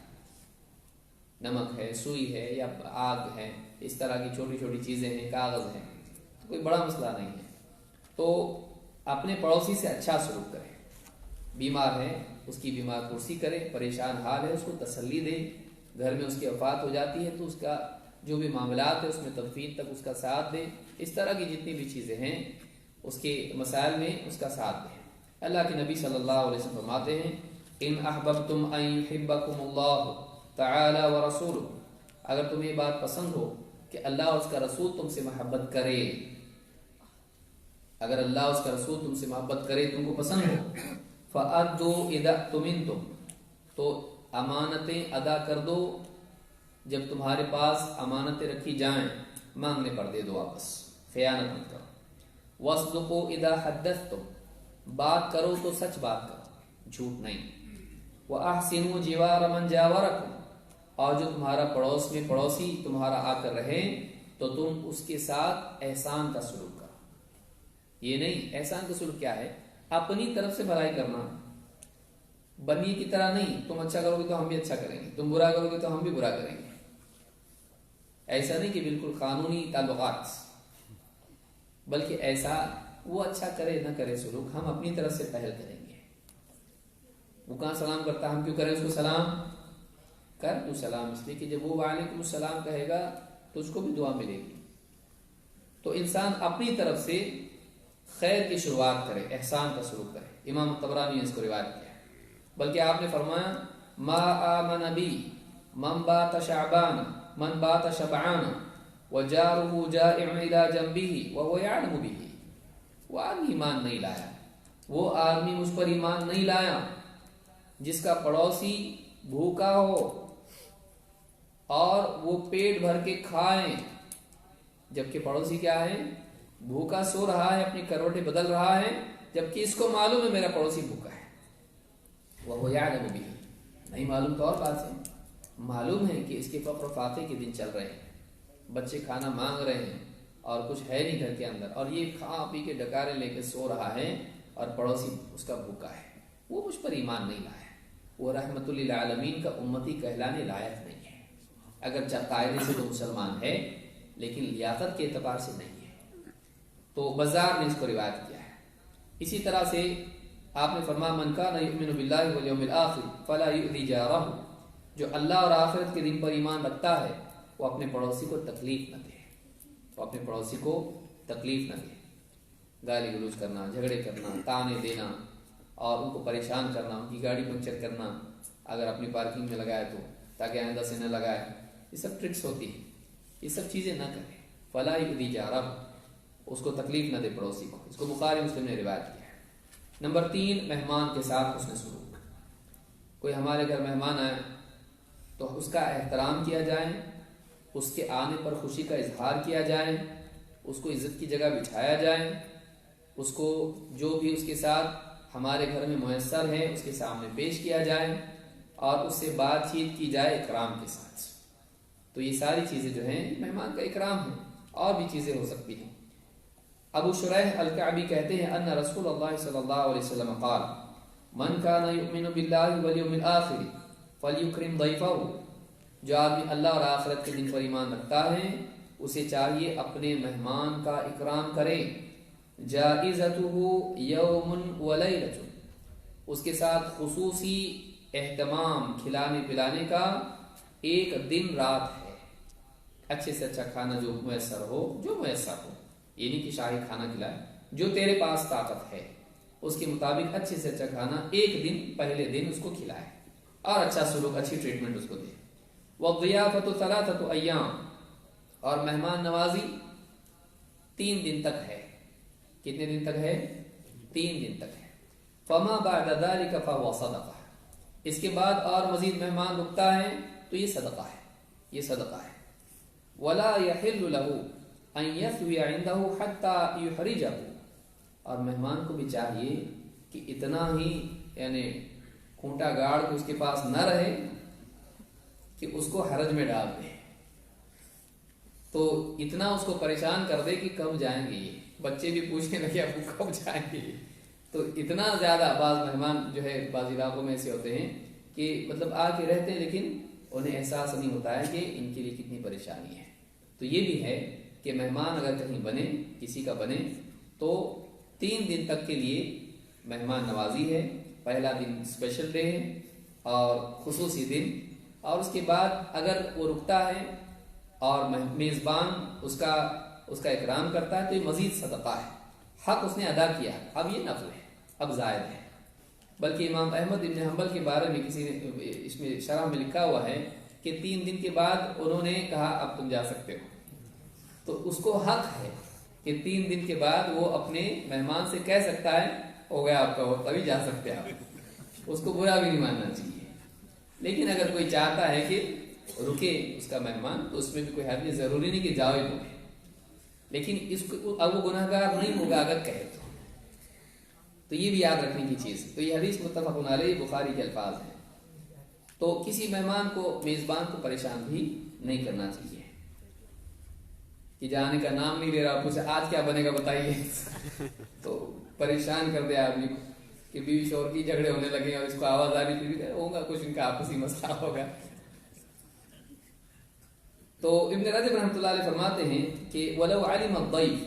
نمک ہے، سوئی ہے، یا آگ ہے، اس طرح کی چھوٹی چھوٹی چیزیں ہیں، کاغذ ہیں، تو کوئی بڑا مسئلہ نہیں ہے۔ تو اپنے پڑوسی سے اچھا سلوک کرے، بیمار ہے اس کی بیمار پرسی کرے، پریشان حال ہے اس کو تسلی دے، گھر میں اس کی وفات ہو جاتی ہے تو اس کا جو بھی معاملات ہے اس میں تدفین تک اس کا ساتھ دے، اس طرح کی جتنی بھی چیزیں ہیں اس کے مسائل میں اس کا ساتھ دیں۔ اللہ کے نبی صلی اللہ علیہ وسلم فرماتے ہیں ان احببتم ان یحبکم اللہ تعالی ورسولہ، اگر تمہیں یہ بات پسند ہو کہ اللہ اور اس کا رسول تم سے محبت کرے، اگر اللہ اور اس کا رسول تم سے محبت کرے، تم کو پسند ہو، فَأَدُّوا إِذَا اؤْتُمِنْتُمْ، تو امانتیں ادا کر دو جب تمہارے پاس امانتیں رکھی جائیں، مانگنے پر دے دو واپس، خیانت مت کرو۔ وَاصْدُقُوا إِذَا حَدَّثْتُمْ، بات کرو تو سچ بات کرو، جھوٹ نہیں۔ وَأَحْسِنُوا جِوَارَ مَنْ جَاوَرَكُمْ، اور جو تمہارا پڑوس میں پڑوسی تمہارا آ کر رہے تو تم اس کے ساتھ احسان کا سلوک کرو۔ یہ نہیں، احسان کا سلوک کیا ہے؟ اپنی طرف سے بھلائی کرنا، بنی کی طرح نہیں، تم اچھا کرو گے تو ہم بھی اچھا کریں گے، تم برا کرو گے تو ہم بھی برا کریں گے، ایسا نہیں کہ بالکل قانونی تعلقات، بلکہ ایسا وہ اچھا کرے نہ کرے سلوک، ہم اپنی طرف سے پہل کریں گے۔ وہ کہاں سلام کرتا، ہم کیوں کریں اس کو سلام؟ کر تو سلام، اس لیے کہ جب وہ وعلیکم السلام کہے گا تو اس کو بھی دعا ملے گی۔ تو انسان اپنی طرف سے خیر کی شروعات کرے، احسان کا سلوک کرے۔ امام طبرانی نے اس کو روایت کیا، بلکہ آپ نے فرمایا ما آمن بی من بات شعبان من بات شبعان وجارہ جائع الی جنبہ وہو یعلم بہ، وہ آدمی ایمان نہیں لایا، وہ آدمی مجھ پر ایمان نہیں لایا جس کا پڑوسی بھوکا ہو اور وہ پیٹ بھر کے کھائیں، جبکہ پڑوسی کیا ہے؟ بھوکا سو رہا ہے، اپنی کروٹیں بدل رہا ہے، جبکہ اس کو معلوم ہے میرا پڑوسی بھوکا ہے۔ وَهُوَ يَعْلَمُ بِهِ، نہیں معلوم تو اور بات ہے، معلوم ہے کہ اس کے فقر و فاقے کے دن چل رہے ہیں، بچے کھانا مانگ رہے ہیں اور کچھ ہے نہیں گھر کے اندر، اور یہ کھا پی کے ڈکارے لے کے سو رہا ہے اور پڑوسی اس کا بھوکا ہے، وہ مجھ پر ایمان نہیں لایا، وہ رحمت للعالمین کا امتی کہلانے لائق نہیں ہے، اگر قاعدے سے تو مسلمان ہے لیکن لیاقت کے اعتبار سے نہیں ہے۔ تو بزار نے اس کو روایت کیا ہے۔ اسی طرح سے آپ نے فرمایا من کان یؤمن باللہ والیوم الآخر فلا یؤذی جارہ، جو اللہ اور آخرت کے دن پر ایمان رکھتا ہے وہ اپنے پڑوسی کو تکلیف نہ دے، وہ اپنے پڑوسی کو تکلیف نہ دے، گالی گلوچ کرنا، جھگڑے کرنا، تانے دینا اور ان کو پریشان کرنا، ان کی گاڑی پنکچر کرنا اگر اپنی پارکنگ میں لگائے تو، تاکہ آئندہ سے نہ لگائے، یہ سب ٹرکس ہوتی ہیں، یہ سب چیزیں نہ کرے۔ فلا یؤذی جارہ، اس کو تکلیف نہ دے پڑوسی کو، اس کو بخاری مسلم نے روایت کیا ہے۔ نمبر 3، مہمان کے ساتھ حسن سلوک۔ کوئی ہمارے گھر مہمان آئے تو اس کا احترام کیا جائے، اس کے آنے پر خوشی کا اظہار کیا جائے، اس کو عزت کی جگہ بٹھایا جائے، اس کو جو بھی اس کے ساتھ ہمارے گھر میں میسر ہے اس کے سامنے پیش کیا جائے اور اس سے بات چیت کی جائے اکرام کے ساتھ۔ تو یہ ساری چیزیں جو ہیں مہمان کا اکرام ہے، اور بھی چیزیں ہو سکتی ہیں۔ ابو شریح الکعبی کہتے ہیں ان رسول اللہ صلی اللہ علیہ وسلم قال من کان یؤمن باللہ والیوم الآخر فلیکرم ضیفہ، جو آدمی اللہ اور آخرت کے دن پر ایمان رکھتا ہے اسے چاہیے اپنے مہمان کا اکرام کرے۔ جائزتہ یوم ولیلۃ، اس کے ساتھ خصوصی اہتمام کھلانے پلانے کا ایک دن رات ہے، اچھے سے اچھا کھانا جو میسر ہو، جو میسر ہو، یہ نہیں کہ شاہی کھانا کھلائے، جو تیرے پاس طاقت ہے اس کے مطابق اچھے سے اچھا کھانا ایک دن پہلے دن اس کو کھلائے اور اچھا سلوک، اچھی ٹریٹمنٹ اس کو دے۔ وَالضِّيَافَةُ ثَلَاثَةُ أَيَّامٍ، اور مہمان نوازی 3 دن تک ہے۔ کتنے دن تک ہے؟ 3 دن تک ہے۔ فَمَا بَعْدَ ذَلِكَ فَهُوَ صَدَقَةٌ، اس کے بعد اور مزید مہمان رکتا ہے تو یہ صدقہ ہے، یہ صدقہ ہے۔ وَلَا يَحِلُّ لَهُ أَن يَثْوِيَ عِنْدَهُ حَتَّى يُحْرِجَهُ، اور مہمان کو بھی چاہیے کہ اتنا ہی یعنی کھونٹا گاڑ کے اس کے پاس نہ رہے کہ اس کو حرج میں ڈال دے، تو اتنا اس کو پریشان کر دے کہ کب جائیں گے یہ، بچے بھی پوچھنے لگے ابو کب جائیں گے یہ۔ تو اتنا زیادہ بعض مہمان جو ہے بعض علاقوں میں ایسے ہوتے ہیں کہ مطلب آ کے رہتے ہیں لیکن انہیں احساس نہیں ہوتا ہے کہ ان کے لیے کتنی پریشانی ہے۔ تو یہ بھی ہے کہ مہمان اگر کہیں بنے، کسی کا بنے، تو 3 دن تک کے لیے مہمان نوازی ہے۔ پہلا دن اسپیشل ڈے ہے اور خصوصی دن، اور اس کے بعد اگر وہ رکتا ہے اور میزبان اس کا اکرام کرتا ہے تو یہ مزید صدقہ ہے، حق اس نے ادا کیا، اب یہ نفل ہے، اب زائد ہے۔ بلکہ امام احمد بن حنبل کے بارے میں کسی نے اس میں شرح میں لکھا ہوا ہے کہ 3 دن کے بعد انہوں نے کہا اب تم جا سکتے ہو، تو اس کو حق ہے کہ 3 دن کے بعد وہ اپنے مہمان سے کہہ سکتا ہے ہو گیا آپ کا وقت، ابھی جا سکتے ہیں آپ، اس کو برا بھی نہیں ماننا چاہیے۔ لیکن اگر کوئی چاہتا ہے کہ رکے اس کا مہمان تو اس میں بھی کوئی حرج نہیں، ضروری نہیں کہ جاؤ ہی تمہیں، لیکن اس کو اب وہ گناہ گار نہیں ہوگا اگر کہے تو یہ بھی یاد رکھنے کی چیز۔ تو یہ حدیث متفق علیہ بخاری کے الفاظ ہیں۔ تو کسی مہمان کو، میزبان کو پریشان بھی نہیں کرنا چاہیے کہ جانے کا نام نہیں لے رہا، پوچھے آج کیا بنے گا بتائیے تو پریشان کر دیا آدمی کو کہ بیوی شوہر کی جھگڑے ہونے لگے اور اس کو آواز آ رہی تھی ہوگا کچھ ان کا آپسی مسئلہ ہوگا۔ تو ابن رجب رحمۃ اللہ علیہ فرماتے ہیں کہ وَلَوْ عَلِمَ الضَّيْفُ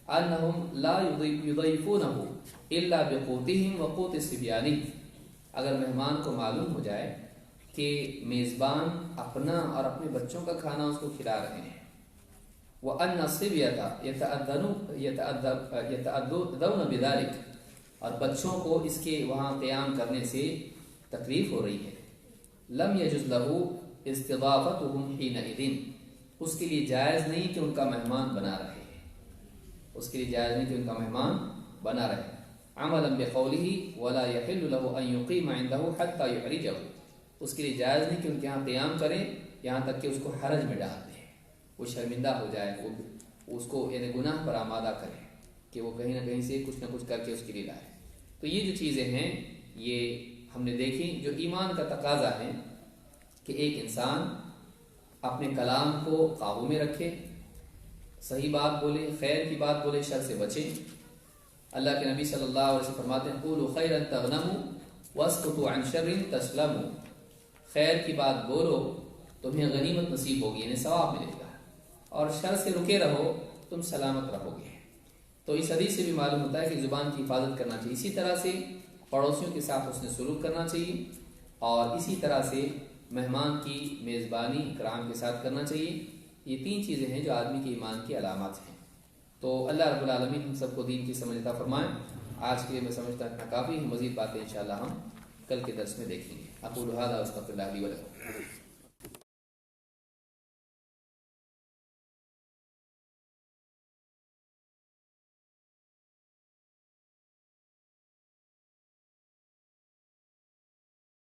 أَنَّهُمْ لَا يُضَيْفُونَهُ إِلَّا بِقُوتِهِمْ وَقُوتِ صِبْيَانِهِمْ، اگر مہمان کو معلوم ہو جائے کہ میزبان اپنا اور اپنے بچوں کا کھانا اس کو کھلا رہے ہیں، وَأَنَّ الصِّبْيَةَ يَتَأَذَّوْنَ بِذَلِكَ، اور بچوں کو اس کے وہاں قیام کرنے سے تکلیف ہو رہی ہے، لَمْ يَجُزْ لَهُ استضافتهم حينئذ، اس کے لیے جائز نہیں کہ ان کا مہمان بنا رہے، اس کے لیے جائز نہیں کہ ان کا مہمان بنا رہے، عملا بقوله ولا يحل له ان يقيم عنده حتى يحرجه، اس کے لیے جائز نہیں کہ ان کے یہاں قیام کریں یہاں تک کہ اس کو حرج میں ڈال دیں، وہ شرمندہ ہو جائے، وہ اس کو یعنی گناہ پر آمادہ کرے کہ وہ کہیں نہ کہیں سے کچھ نہ کچھ کر کے اس کے لیے لائے۔ تو یہ جو چیزیں ہیں یہ ہم نے دیکھی جو ایمان کا تقاضا ہے کہ ایک انسان اپنے کلام کو قابو میں رکھے، صحیح بات بولے، خیر کی بات بولے، شر سے بچے۔ اللہ کے نبی صلی اللہ علیہ وسلم فرماتے ہیں قولوا خیرا تغنموا واسکتوا عن شر تسلموا، خیر کی بات بولو تمہیں غنیمت نصیب ہوگی یعنی ثواب ملے گا، اور شر سے رکے رہو تم سلامت رہو گے۔ تو اس حدیث سے بھی معلوم ہوتا ہے کہ زبان کی حفاظت کرنا چاہیے، اسی طرح سے پڑوسیوں کے ساتھ اس نے سلوک کرنا چاہیے، اور اسی طرح سے مہمان کی میزبانی اکرام کے ساتھ کرنا چاہیے۔ یہ 3 چیزیں ہیں جو آدمی کے ایمان کی علامات ہیں۔ تو اللہ رب العالمین ہم سب کو دین کی سمجھ عطا فرمائے۔ آج کے لیے میں سمجھتا اتنا کافی ہے، مزید باتیں انشاءاللہ ہم کل کے درس میں دیکھیں گے۔ اقول ھذا واستغفر اللہ لی ولکم۔